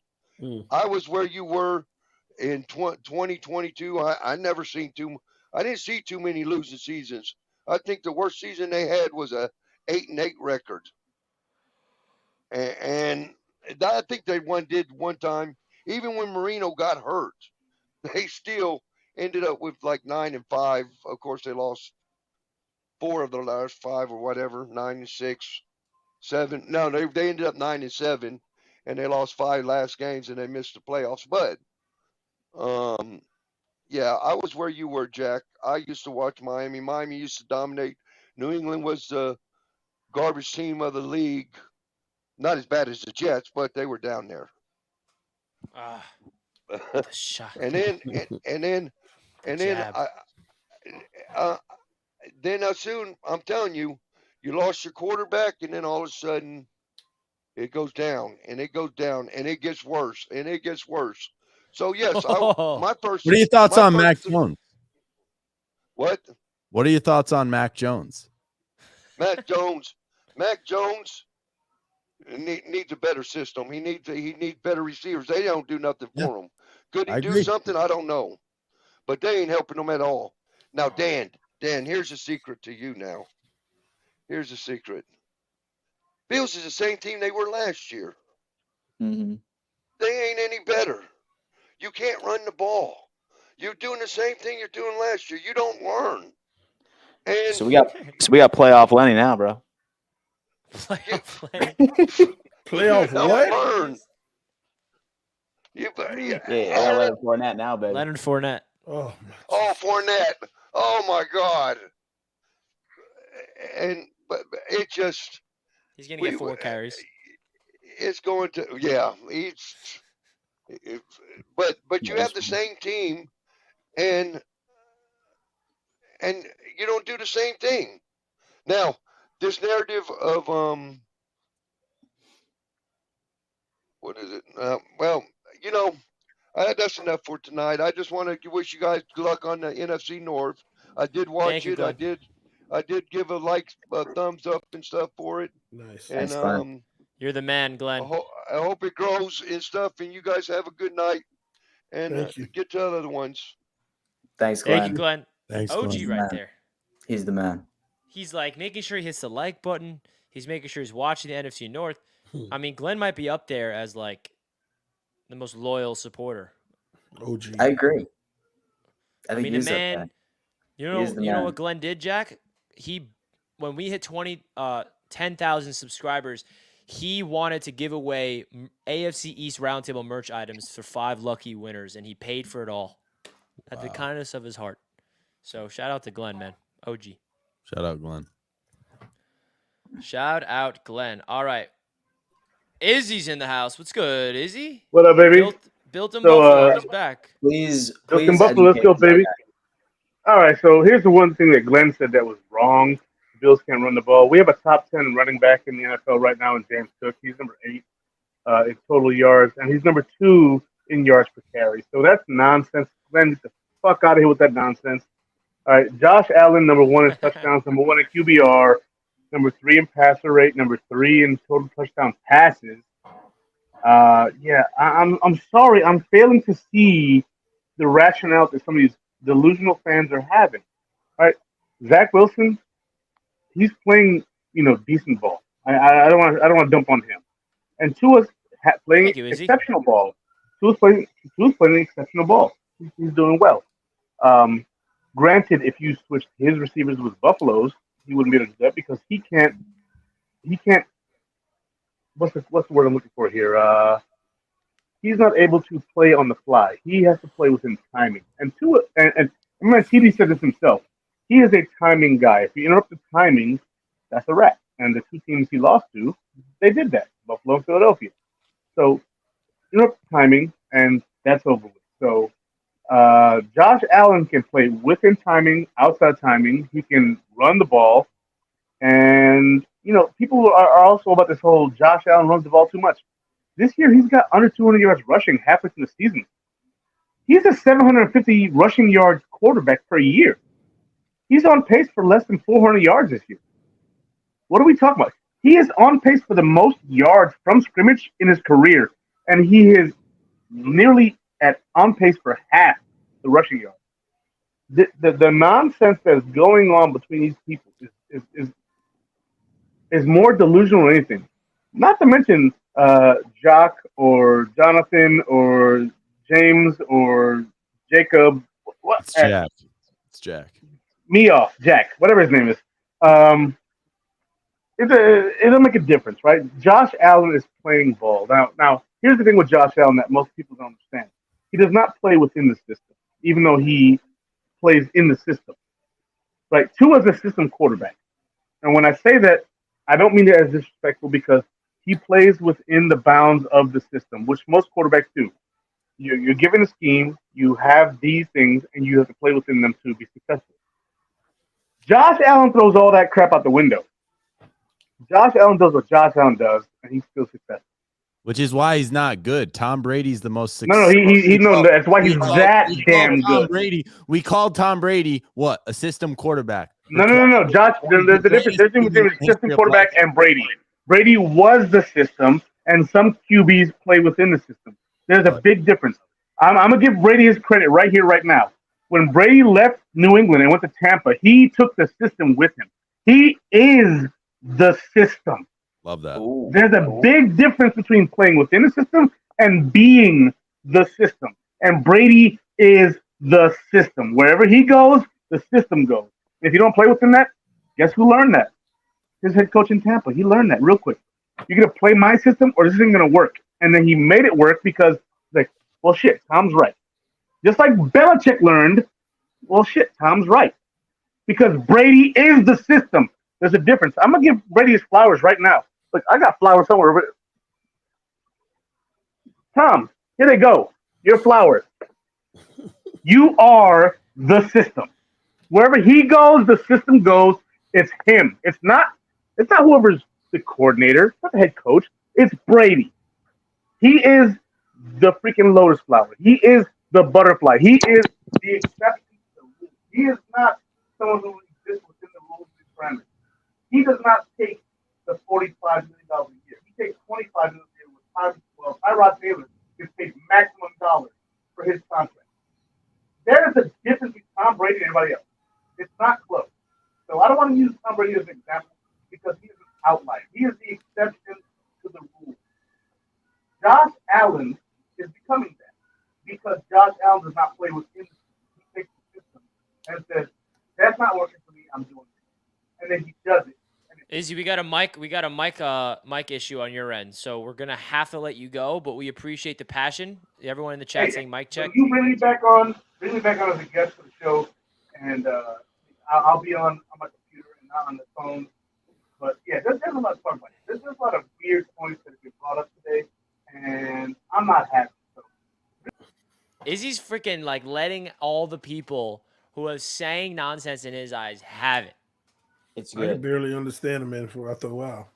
I was where you were in 2022. I didn't see too many losing seasons. I think the worst season they had was a 8-8 record, and I think they did one time. Even when Marino got hurt, they still ended up with like 9-5. Of course, they lost 4 of the last 5 or whatever, 9-6, 7. No, they ended up 9-7, and they lost 5 last games and they missed the playoffs. But yeah, I was where you were, Jack. I used to watch Miami. Miami used to dominate. New England was the garbage team of the league. Not as bad as the Jets, but they were down there. The shot. and then soon, I'm telling you, you lost your quarterback, and then all of a sudden, it goes down, and it goes down, and it gets worse, and it gets worse. So yes, my first. What are your thoughts on Mac Jones? What? What are your thoughts on Mac Jones? Mac Jones needs a better system. He needs better receivers. They don't do nothing for him. Could he do something? I don't know, but they ain't helping him at all. Now, Dan, here's a secret to you. Now, here's a secret. Bills is the same team they were last year. Mm-hmm. They ain't any better. You can't run the ball. You're doing the same thing you're doing last year. You don't learn. And so we got playoff Lenny now, bro. Playoff what? Learn. I got Leonard Fournette now, baby. Leonard Fournette. Oh, Fournette. Oh my God. But it just. He's gonna get 4 carries. It's going to, yeah. But you have the same team, and you don't do the same thing. Now, this narrative of what is it? Well, that's enough for tonight. I just want to wish you guys good luck on the NFC North. I did watch it. I did give a thumbs up and stuff for it. Nice. And you're the man, Glenn. I hope it grows and stuff. And you guys have a good night. And get to the other ones. Thanks, Glenn. Thank you, Glenn. Thanks, OG Glenn. right there. He's the man. He's like making sure he hits the like button. He's making sure he's watching the NFC North. I mean, Glenn might be up there as like the most loyal supporter. OG. I agree. I mean, the man, He is the You know man. what Glenn did, Jack? When we hit 10,000 subscribers, he wanted to give away AFC East Roundtable merch items for 5 lucky winners, and he paid for it all at the kindness of his heart. So shout out to Glenn, man. OG. Shout out, Glenn. Shout out Glenn. All right. Izzy's in the house. What's good, Izzy? What up, baby? Built in So, Buffalo. He's back. Please Built-in Buffalo, let's educate go, that baby. guy. All right, so here's the one thing that Glenn said that was wrong. The Bills can't run the ball. We have a top 10 running back in the NFL right now in James Cook. He's number 8 in total yards, and he's number 2 in yards per carry. So that's nonsense. Glenn, get the fuck out of here with that nonsense. All right, Josh Allen, number 1 in touchdowns, number 1 in QBR, number 3 in passer rate, number 3 in total touchdown passes. I'm sorry. I'm failing to see the rationale that some of these delusional fans are having. All right, Zach Wilson, he's playing, decent ball. I don't want to dump on him. And Tua's playing Thank you, Izzy. exceptional ball. Tua's playing exceptional ball. He's doing well. Granted, if you switched his receivers with Buffalo's, he wouldn't be able to do that because he can't. What's the word I'm looking for here? He's not able to play on the fly. He has to play within timing. And Tua, and remember, TD said this himself. He is a timing guy. If you interrupt the timing, that's a wrap. And the 2 teams he lost to, they did that, Buffalo and Philadelphia. So interrupt the timing, and that's over with. So Josh Allen can play within timing, outside timing. He can run the ball. And, people are also about this whole Josh Allen runs the ball too much. This year, he's got under 200 yards rushing halfway through the season. He's a 750 rushing yards quarterback per year. He's on pace for less than 400 yards this year. What are we talking about? He is on pace for the most yards from scrimmage in his career, and he is nearly on pace for half the rushing yards. The nonsense that is going on between these people is more delusional than anything. Not to mention Jock or Jonathan or James or Jacob. What? It's Jack. It's Jack. Jack, whatever his name is. It'll make a difference, right? Josh Allen is playing ball. Now, here's the thing with Josh Allen that most people don't understand. He does not play within the system, even though he plays in the system. Right? Tua's a system quarterback. And when I say that, I don't mean it as disrespectful because he plays within the bounds of the system, which most quarterbacks do. You're given a scheme, you have these things, and you have to play within them to be successful. Josh Allen throws all that crap out the window. Josh Allen does what Josh Allen does, and he's still successful. Which is why he's not good. Tom Brady's the most successful. No, that's why he's that damn good. We called Tom Brady what? A system quarterback. No. Josh, the difference between a system quarterback and Brady. Brady was the system, and some QBs play within the system. There's a big difference. I'm going to give Brady his credit right here, right now. When Brady left New England and went to Tampa, he took the system with him. He is the system. Love that. There's a big difference between playing within the system and being the system. And Brady is the system. Wherever he goes, the system goes. If you don't play within that, guess who learned that? His head coach in Tampa. He learned that real quick. You're going to play my system or this isn't going to work. And then he made it work because, well, shit, Tom's right. Just like Belichick learned, well, shit, Tom's right. Because Brady is the system. There's a difference. I'm going to give Brady his flowers right now. Look, I got flowers somewhere. But Tom, here they go. Your flowers. You are the system. Wherever he goes, the system goes. It's him. It's not whoever's the coordinator. It's not the head coach. It's Brady. He is the freaking lotus flower. He is the butterfly. He is the exception to the rule. He is not someone who exists within the rules and parameters. He does not take the $45 million a year. He takes $25 million a year with Tyrod Taylor gets paid maximum dollars for his contract. There is a difference between Tom Brady and everybody else. It's not close. So I don't want to use Tom Brady as an example because he is an outlier. He is the exception to the rule. Josh Allen is becoming that because Josh Allen does not play within the system. He takes the system and says, that's not working for me. I'm doing it. And then he does it. Izzy, we got a mic issue on your end, so we're gonna have to let you go. But we appreciate the passion. Everyone in the chat saying mic check. So you bring me back on as a guest for the show, and I'll be on my computer and not on the phone. But yeah, there's a lot to talk about. There's a lot of weird points that have been brought up today, and I'm not happy. So. Izzy's freaking like letting all the people who are saying nonsense in his eyes have it. It's I good. can barely understand him, man. After a while.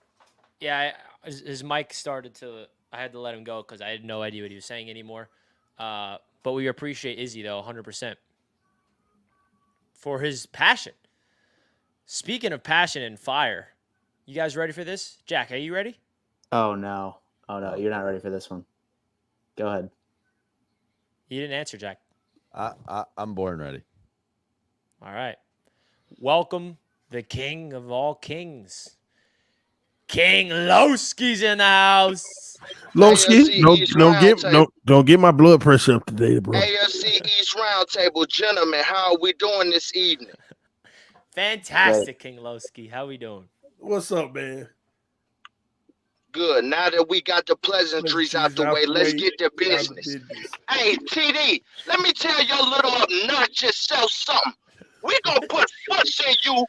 Yeah, his mic started to. I had to let him go because I had no idea what he was saying anymore. But we appreciate Izzy though, 100% for his passion. Speaking of passion and fire, you guys ready for this? Jack, are you ready? Oh no, you're not ready for this one. Go ahead. You didn't answer, Jack. I'm born ready. All right. Welcome the king of all kings. King Lowski's in the house. Lowski, don't get my blood pressure up today, bro. AFC East Roundtable, gentlemen, how are we doing this evening? Fantastic, King Lowski. How we doing? What's up, man? Good. Now that we got the pleasantries out the way, let's get to business. Hey, TD, let me tell your little obnoxious self something. We gonna put foots in you,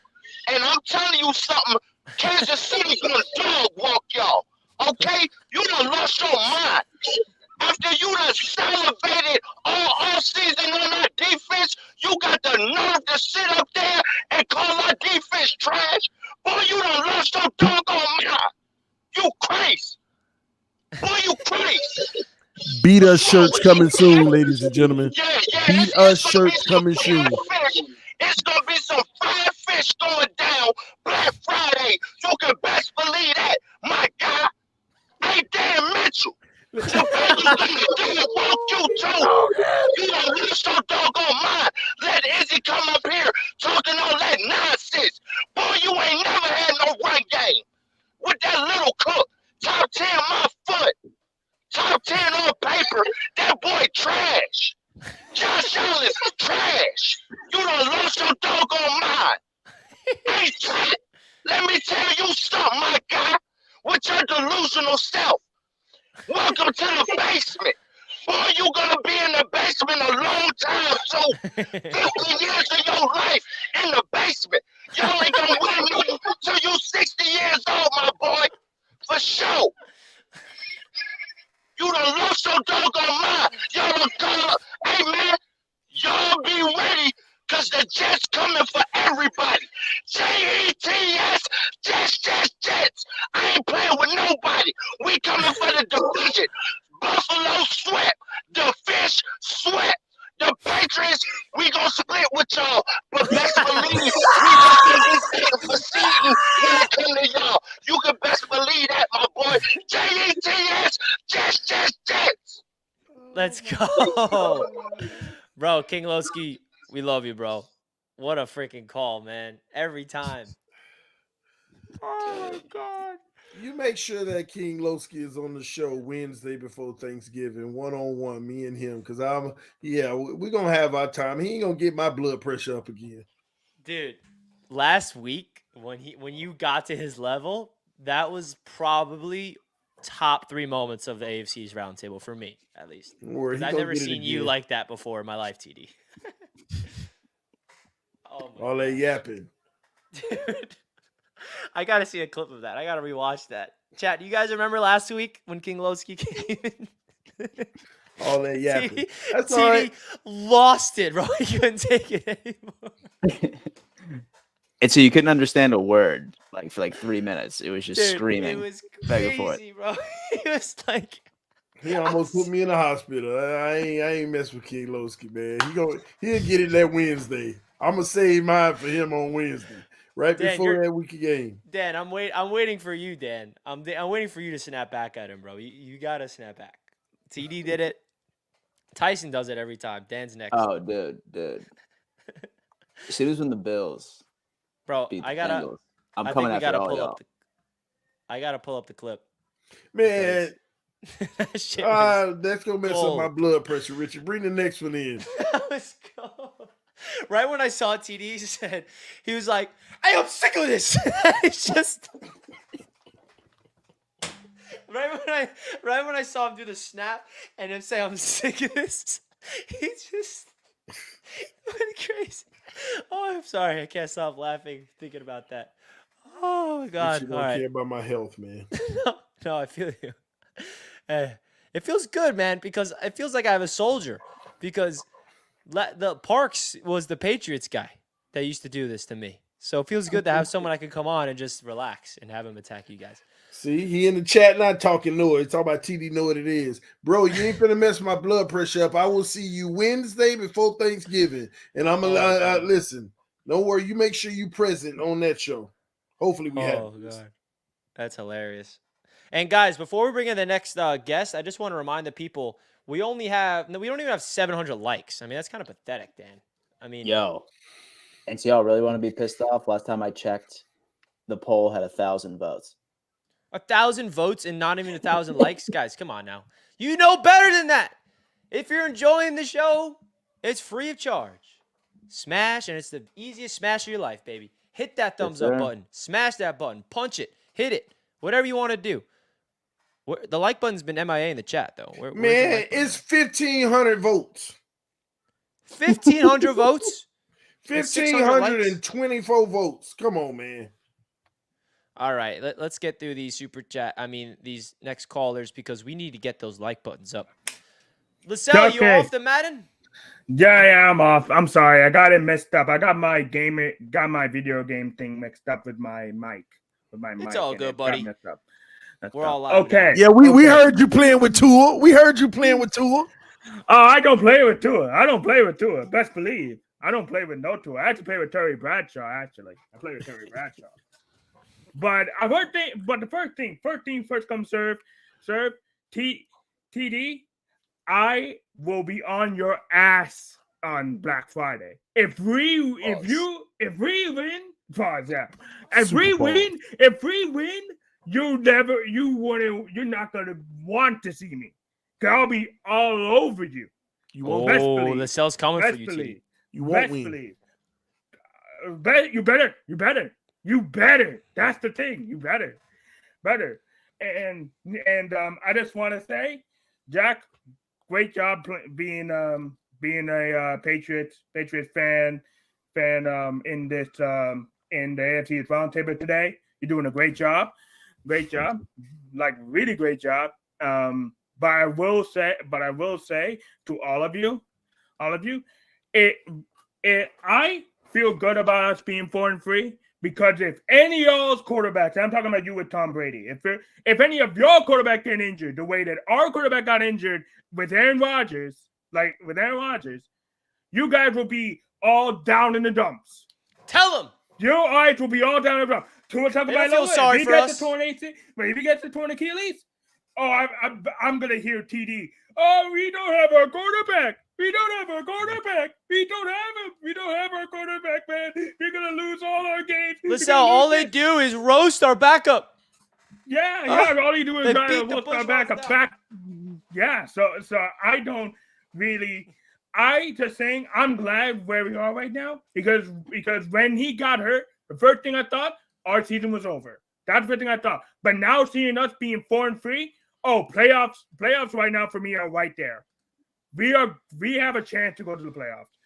and I'm telling you something. Kansas City gonna dog walk y'all. Okay? You done lost your mind. After you done salivated all season on our defense, you got the nerve to sit up there and call our defense trash. Boy, you done lost your doggone mind. You crazy. Boy, you crazy. Beat us shirts coming soon, ladies and gentlemen. Yeah. Beat us shirts coming soon. It's going to be some fried fish going down Black Friday. You can best believe that, my guy. Hey, Dan Mitchell. The Bengals going to walk you too. You done lose your doggone mind. Let Izzy come up here talking all that nonsense. Boy, you ain't never had no run game. With that little cook, top 10 my foot. Top 10 on paper. That boy trash. Josh Allen trash. You done lost your doggone mind. Hey, Trent, let me tell you something, my guy. With your delusional self. Welcome to the basement. Boy, you gonna be in the basement a long time, so 50 years of your life in the basement. Y'all ain't gonna win nothing till you 60 years old, my boy. For sure. You done lost your doggone mind. Y'all done call up. Hey, man, y'all be ready, because the Jets coming for everybody. Jets, Jets. I ain't playing with nobody. We coming for the division. Buffalo sweat. The Fish sweat. The Patriots, we gonna split with y'all. But best believe we gonna be second for seeding when it come to y'all. You can best believe that, my boy. Jets, Jets. Let's go. Bro, King Lowski, we love you, bro. What a freaking call, man. Every time. Oh, my God. You make sure that King Lowski is on the show Wednesday before Thanksgiving, one-on-one, me and him, because we're going to have our time. He ain't going to get my blood pressure up again. Dude, last week, when you got to his level, that was probably top 3 moments of the AFC's roundtable for me, at least. Because I've never seen you like that before in my life, TD. Oh all that yapping. Dude. I got to see a clip of that. I got to rewatch that. Chat, do you guys remember last week when King Lowski came in? All that yapping. That's all right. Lost it, bro. He couldn't take it anymore. And so you couldn't understand a word for 3 minutes. It was just screaming. It was crazy, bro. He was like, he almost put me in the hospital. I ain't mess with King Lowski, man. He'll get it that Wednesday. I'm gonna save mine for him on Wednesday, right Dan, before that week game. Dan, I'm waiting for you, Dan. I'm waiting for you to snap back at him, bro. You gotta snap back. TD did it. Tyson does it every time. Dan's next. Oh, dude. As soon as when the Bills. Bro, I gotta pull up the clip. Man, that's gonna mess up my blood pressure, Richard. Bring the next one in. Let's go. Right when I saw TD, he was like, "Hey, I'm sick of this." It's just right when I saw him do the snap and him say, "I'm sick of this," he just went crazy. Oh, I'm sorry, I can't stop laughing thinking about that. Oh my God! You All don't right. care about my health, man. No, I feel you. It feels good, man, because it feels like I have a soldier. Because the Parks was the Patriots guy that used to do this to me. So it feels good to have someone I can come on and just relax and have him attack you guys. See, he in the chat not talking noise. Talk about TD know what it is. Bro, you ain't finna mess my blood pressure up. I will see you Wednesday before Thanksgiving. And I'm gonna listen. Don't worry, you make sure you present on that show. Hopefully we have this. God. That's hilarious. And guys, before we bring in the next guest, I just want to remind the people we don't even have 700 likes. I mean, that's kind of pathetic, Dan. I mean, And so y'all really want to be pissed off? Last time I checked, the poll had 1,000 votes. 1,000 votes and not even 1,000 likes? Guys, come on now. You know better than that. If you're enjoying the show, it's free of charge. Smash, and it's the easiest smash of your life, baby. Hit that thumbs up button. Smash that button. Punch it. Hit it. Whatever you want to do. The like button's been MIA in the chat, though. Man, it's 1,500 votes. 1,500 votes? 1,524 votes. Come on, man. All right, let's get through these these next callers because we need to get those like buttons up. LaSalle, you off the Madden? Yeah, I'm off. I'm sorry. I got it messed up. I got my video game thing mixed up with my mic. It's all good, buddy. Messed up. We're all live. Okay. Yeah, we heard you playing with Tua. Oh, I don't play with Tua. Best believe. I don't play with no Tua. I have to play with Terry Bradshaw, actually. I play with Terry Bradshaw. But first come serve. TD, I will be on your ass on Black Friday. If we win, you're not gonna want to see me. I'll be all over you. You won't. The cell's coming for you, TD. You won't win. You better. That's the thing. You better. And I just want to say, Jack, great job being a Patriots fan in this in the AFC Roundtable today. You're doing a great job, like really great job. But I will say to all of you, I feel good about us being 4-3 because if any of y'all's quarterbacks, I'm talking about you with Tom Brady, if any of your quarterbacks get injured the way that our quarterback got injured with Aaron Rodgers, you guys will be all down in the dumps. Tell them. Your eyes will be all down in the dumps. Tua feel sorry for us. If he gets the torn Achilles, I'm gonna hear TD. Oh, we don't have our quarterback. We don't have our quarterback, man. We're gonna lose all our games. Listen, all they do is roast our backup. Yeah. All you do is roast our backup. Yeah. So I don't really. I just saying I'm glad where we are right now because when he got hurt, the first thing I thought our season was over. That's the first thing I thought. But now seeing us being 4-3, playoffs right now for me are right there. We have a chance to go to the playoffs.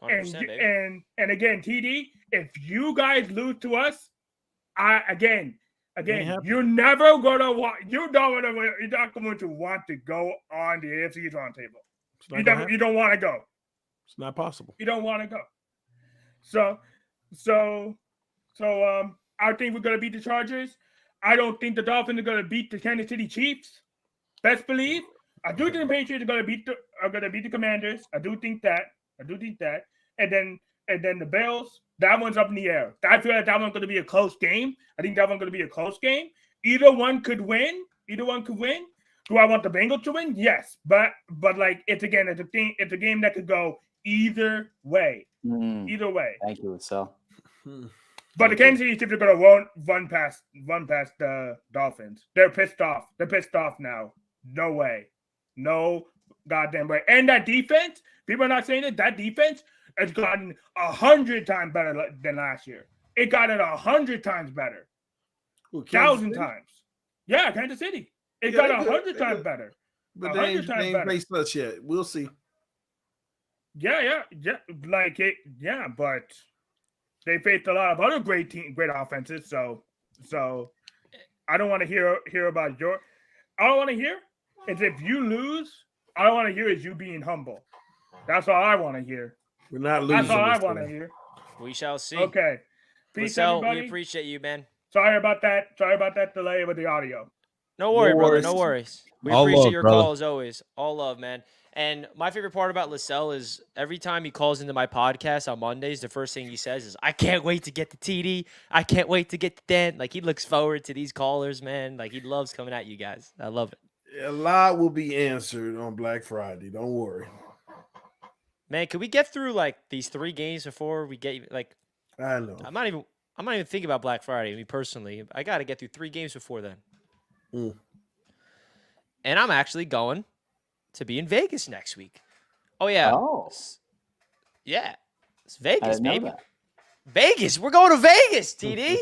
And again, TD, if you guys lose to us, you're never gonna want. You're not going to want to go on the AFC Roundtable. You don't want to go. It's not possible. You don't want to go. So I think we're gonna beat the Chargers. I don't think the Dolphins are gonna beat the Kansas City Chiefs. Best believe. I do think the Patriots are gonna beat the Commanders. I do think that. And then the Bills. That one's up in the air. I feel like that one's gonna be a close game. I think that one's gonna be a close game. Either one could win. Do I want the Bengals to win? Yes, but like it's a game that could go either way. Either way. Thank you, Sal. But the Kansas City Chiefs are gonna run past the Dolphins. They're pissed off. Now. No way. goddamn right. And that defense, people are not saying it. That defense has gotten 100 times better than last year. It got it 100 times better. 1,000 times. Yeah, Kansas City. It got 100 times better. But they ain't faced us yet. We'll see. Yeah. Like it, yeah, but they faced a lot of other great offenses. So I don't want to hear about your. All I want to hear is if you lose. All I want to hear is you being humble. That's all I want to hear. We're not losing. That's all I want to hear. We shall see. Okay. Peace, everybody. We appreciate you, man. Sorry about that delay with the audio. No worries. No worries. We All appreciate love, your brother. call as always. All love, man. And my favorite part about Lascelles is every time he calls into my podcast on Mondays, the first thing he says is, I can't wait to get to TD. I can't wait to get to Dan. Like, he looks forward to these callers, man. Like, he loves coming at you guys. I love it. A lot will be answered on Black Friday. Don't worry. Man, could we get through, like, these 3 games before we get, like... I know. I'm not even thinking about Black Friday, me personally. I got to get through 3 games before then. And I'm actually going to be in Vegas next week. Oh, yeah. Oh. Yeah. It's Vegas, baby. That. Vegas. We're going to Vegas, TD.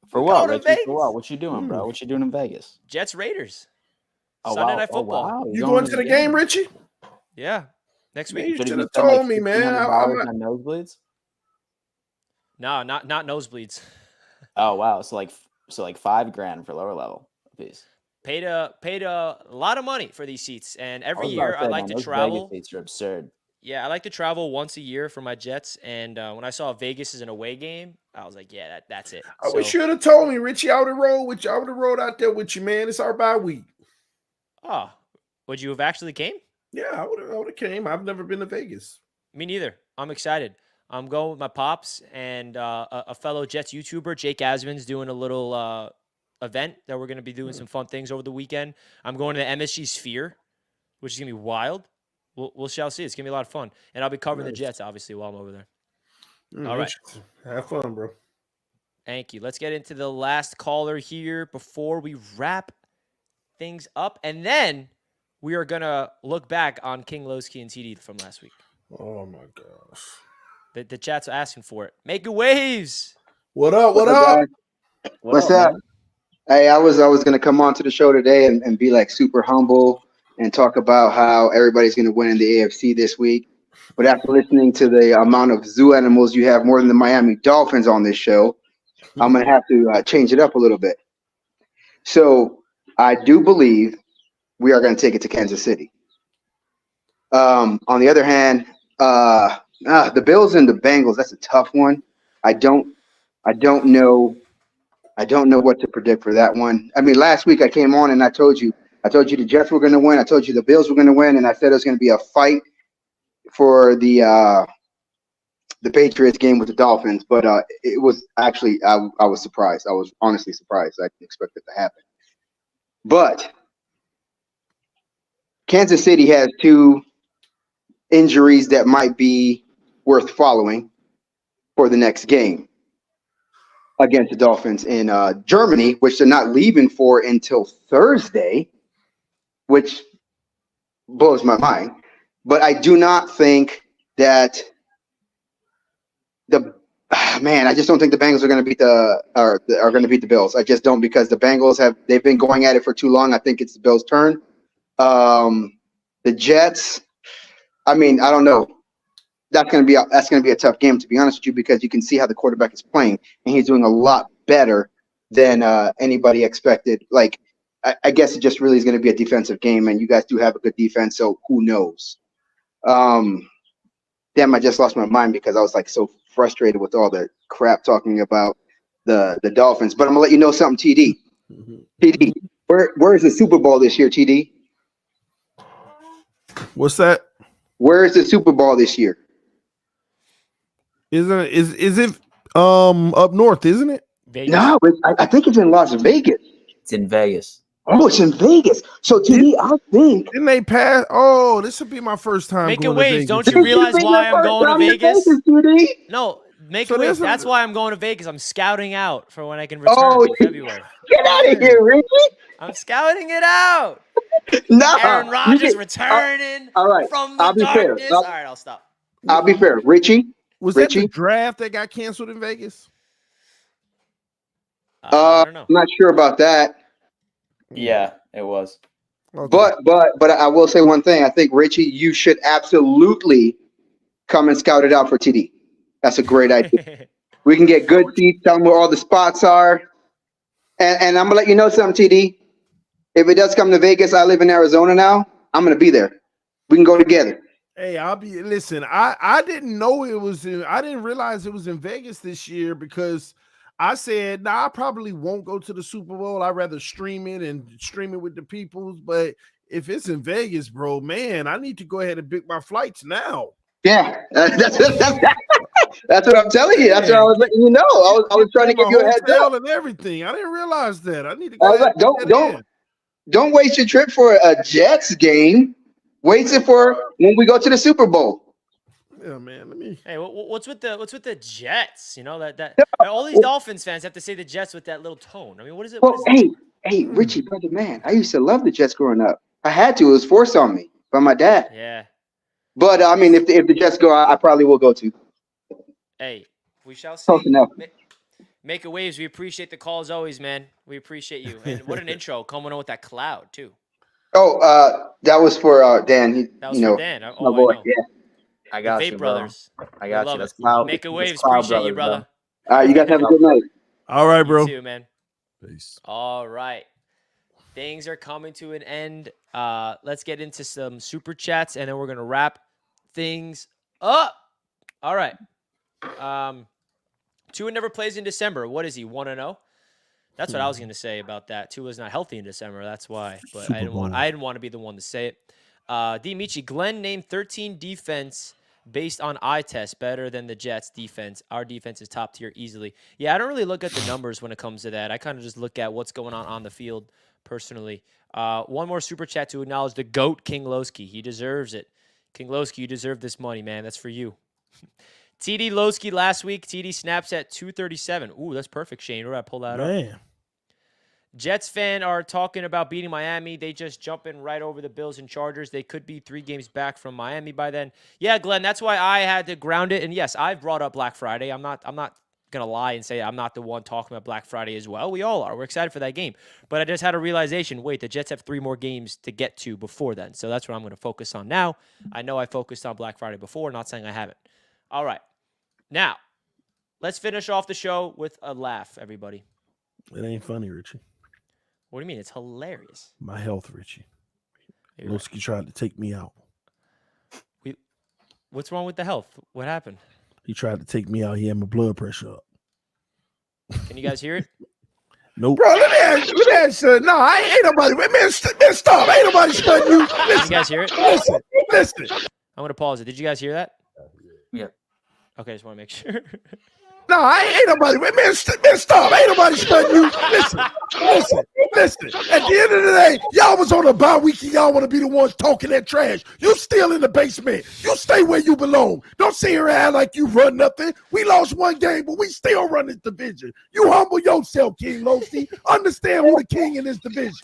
For what, Going to Richie? Vegas. For what? What you doing, bro? What you doing in Vegas? Jets Raiders. Oh, Sunday wow. Night Football. Oh, wow. You going to the game, Richie? Yeah. Next Man, week. you should have told me, man. On nosebleeds? No, not nosebleeds. Oh, wow. So like $5,000 for lower level piece. Paid a lot of money for these seats, and every year I like to travel. Vegas seats are absurd. Yeah, I like to travel once a year for my Jets, and when I saw Vegas as an away game, I was like, yeah, that's it. I wish you would have told me, Richie. I would have rolled out there with you, man. It's our bye week. Oh, would you have actually came? Yeah, I would have came. I've never been to Vegas. Me neither. I'm excited. I'm going with my pops and a fellow Jets YouTuber, Jake Asman's doing a little event that we're going to be doing some fun things over the weekend. I'm going to the MSG Sphere, which is going to be wild. We'll shall see. It's going to be a lot of fun. And I'll be covering the Jets, obviously, while I'm over there. All right. Have fun, bro. Thank you. Let's get into the last caller here before we wrap things up. And then we are going to look back on King Lowski and TD from last week. Oh, my gosh. The chat's asking for it. Making waves. What up? What up? What's up? Hey, I was going to come on to the show today and be like super humble and talk about how everybody's going to win in the AFC this week. But after listening to the amount of zoo animals you have more than the Miami Dolphins on this show, I'm going to have to change it up a little bit. So I do believe we are going to take it to Kansas City. On the other hand, the Bills and the Bengals, that's a tough one. I don't know what to predict for that one. I mean, last week I came on and I told you the Jets were going to win. I told you the Bills were going to win, and I said it was going to be a fight for the Patriots game with the Dolphins. But it was actually I was surprised. I was honestly surprised. I didn't expect it to happen. But Kansas City has 2 injuries that might be worth following for the next game against the Dolphins in Germany, which they're not leaving for until Thursday, which blows my mind. But I do not think that I just don't think the Bengals are going to beat the Bills. I just don't, because the Bengals they've been going at it for too long. I think it's the Bills' turn. The Jets, I mean, I don't know. That's going to be a tough game, to be honest with you, because you can see how the quarterback is playing, and he's doing a lot better than anybody expected. Like, I guess it just really is going to be a defensive game, and you guys do have a good defense, so who knows? Damn, I just lost my mind because I was like so frustrated with all the crap talking about the Dolphins. But I'm gonna let you know something, TD. TD, where is the Super Bowl this year, TD? What's that? Where is the Super Bowl this year? Is it up north, isn't it? Vegas. No, I think it's in Las Vegas. It's in Vegas. Oh, it's in Vegas. So TD, I think didn't they pass? Oh, this would be my first time Making going waves. to Vegas. Don't you realize why I'm going to Vegas? No, making waves. there's That's why I'm going to Vegas. I'm scouting out for when I can return Oh, in February. Get out of here, Ricky. I'm scouting it out. Nah, Aaron you Rodgers get, returning all right. from the I'll be fair. darkness. All right, I'll stop. I'll be fair. Richie, Was that the Richie. draft that got canceled in Vegas? I don't know. I'm not sure about that. Yeah, it was. Okay. But I will say one thing. I think Richie, you should absolutely come and scout it out for TD. That's a great idea. We can get good seats. Tell them where all the spots are. And I'm gonna let you know something, TD. If it does come to Vegas, I live in Arizona now. I'm gonna be there. We can go together. Hey, listen, I didn't know it was I didn't realize it was in Vegas this year because I said, I probably won't go to the Super Bowl. I'd rather stream it with the peoples. But if it's in Vegas, bro, man, I need to go ahead and book my flights now. Yeah, that's what I'm telling you. That's what I was letting you know. I was trying to give you a heads up and everything. I didn't realize that. I need to go ahead. Don't waste your trip for a Jets game. Waste it for when we go to the Super Bowl. Yeah, man. Let me. Hey, what's with the Jets? You know that all these Dolphins fans have to say the Jets with that little tone. I mean, what is it? Well, hey, Richie, brother, man, I used to love the Jets growing up. I had to. It was forced on me by my dad. Yeah. But I mean, if the Jets go, I probably will go too. Hey, we shall see. Close enough. Make it waves. We appreciate the call as always, man. We appreciate you. And what an intro coming on with that cloud too. Oh, that was for Dan. That was for Dan. My boy. I know. Yeah. I got Vape you, Brothers. I got love you. That's it. cloud. Make it waves. Cloud Appreciate you, brothers, brother. All right, you guys have a good night. All right, bro. You too, man. Peace. All right. Things are coming to an end. Let's get into some super chats, and then we're going to wrap things up. All right. Tua never plays in December. What is he, 1-0? That's what I was going to say about that. Tua's not healthy in December. That's why. But I didn't want to be the one to say it. D. Michi, Glenn named 13 defense based on eye test better than the Jets defense. Our defense is top tier easily. Yeah, I don't really look at the numbers when it comes to that. I kind of just look at what's going on the field personally. One more super chat to acknowledge the GOAT, King Lowski. He deserves it. King Lowski, you deserve this money, man. That's for you. TD Lowski last week. TD snaps at 237. Ooh, that's perfect, Shane. We're going to pull that up. Jets fan are talking about beating Miami. They just jumping right over the Bills and Chargers. They could be 3 games back from Miami by then. Yeah, Glenn, that's why I had to ground it. And yes, I've brought up Black Friday. I'm not gonna lie and say I'm not the one talking about Black Friday as well. We all are. We're excited for that game. But I just had a realization, wait, the Jets have 3 more games to get to before then. So that's what I'm gonna focus on now. I know I focused on Black Friday before, not saying I haven't. All right. Now, let's finish off the show with a laugh, everybody. It ain't funny, Richie. What do you mean? It's hilarious. My health, Richie. Lowski tried to take me out. What's wrong with the health? What happened? He tried to take me out. He had my blood pressure up. Can you guys hear it? Nope. Bro, let me ask you. No, I ain't nobody. Man, stop. Ain't nobody studying you. Listen. Did you guys hear it? Listen. I'm going to pause it. Did you guys hear that? Yeah. Okay, just want to make sure. No, I ain't nobody. Man, stop. Ain't nobody studying you. Listen. At the end of the day, y'all was on a bye week and y'all want to be the ones talking that trash. You still in the basement. You stay where you belong. Don't sit here and act like you run nothing. We lost 1 game, but we still run this division. You humble yourself, King Lowski. Understand who the king in this division.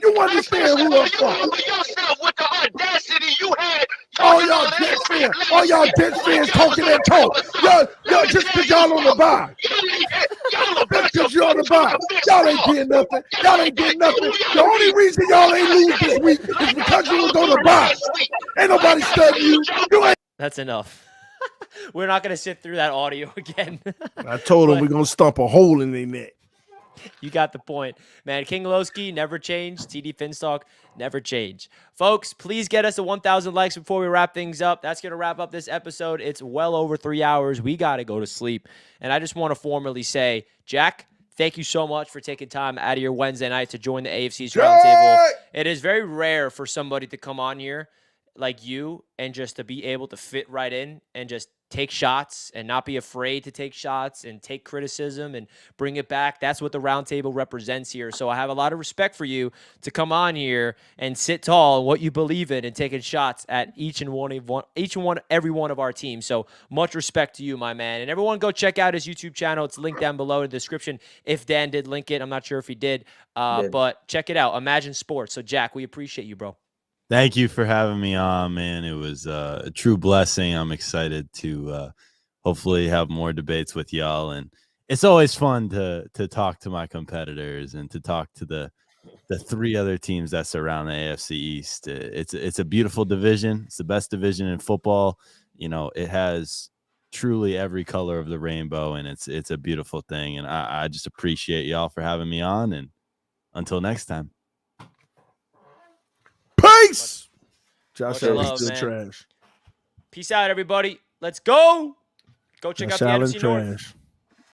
You understand who I'm from. With the audacity you had. All y'all Jets fans talking that talk. Y'all just because y'all on the bye. Just because you're on the bye. Y'all ain't getting nothing. The only reason y'all ain't lose this week is because you was on the bye. Ain't nobody studying you. That's enough. We're not going to sit through that audio again. I told him we're going to stomp a hole in their neck. You got the point. Man, King Lowski, never change. TD Finstock, never change. Folks, please get us to 1,000 likes before we wrap things up. That's going to wrap up this episode. It's well over 3 hours. We got to go to sleep. And I just want to formally say, Jack, thank you so much for taking time out of your Wednesday night to join the AFC's Roundtable. It is very rare for somebody to come on here like you and just to be able to fit right in and just take shots and not be afraid to take shots and take criticism and bring it back. That's what the Roundtable represents here. So I have a lot of respect for you to come on here and sit tall in what you believe in and taking shots at every one of our teams. So much respect to you, my man. And everyone go check out his YouTube channel. It's linked down below in the description. If Dan did link it, I'm not sure if he did, but check it out. Imagine Sports. So Jack, we appreciate you, bro. Thank you for having me on, man. It was a true blessing. I'm excited to hopefully have more debates with y'all. And it's always fun to talk to my competitors and to talk to the three other teams that surround the AFC East. It's a beautiful division. It's the best division in football. You know, it has truly every color of the rainbow, and it's a beautiful thing. And I just appreciate y'all for having me on. And until next time. Peace. Josh Much Allen's love, still man. trash. Peace out, everybody. Let's go. Go check Josh out the Allen's NFC North. trash.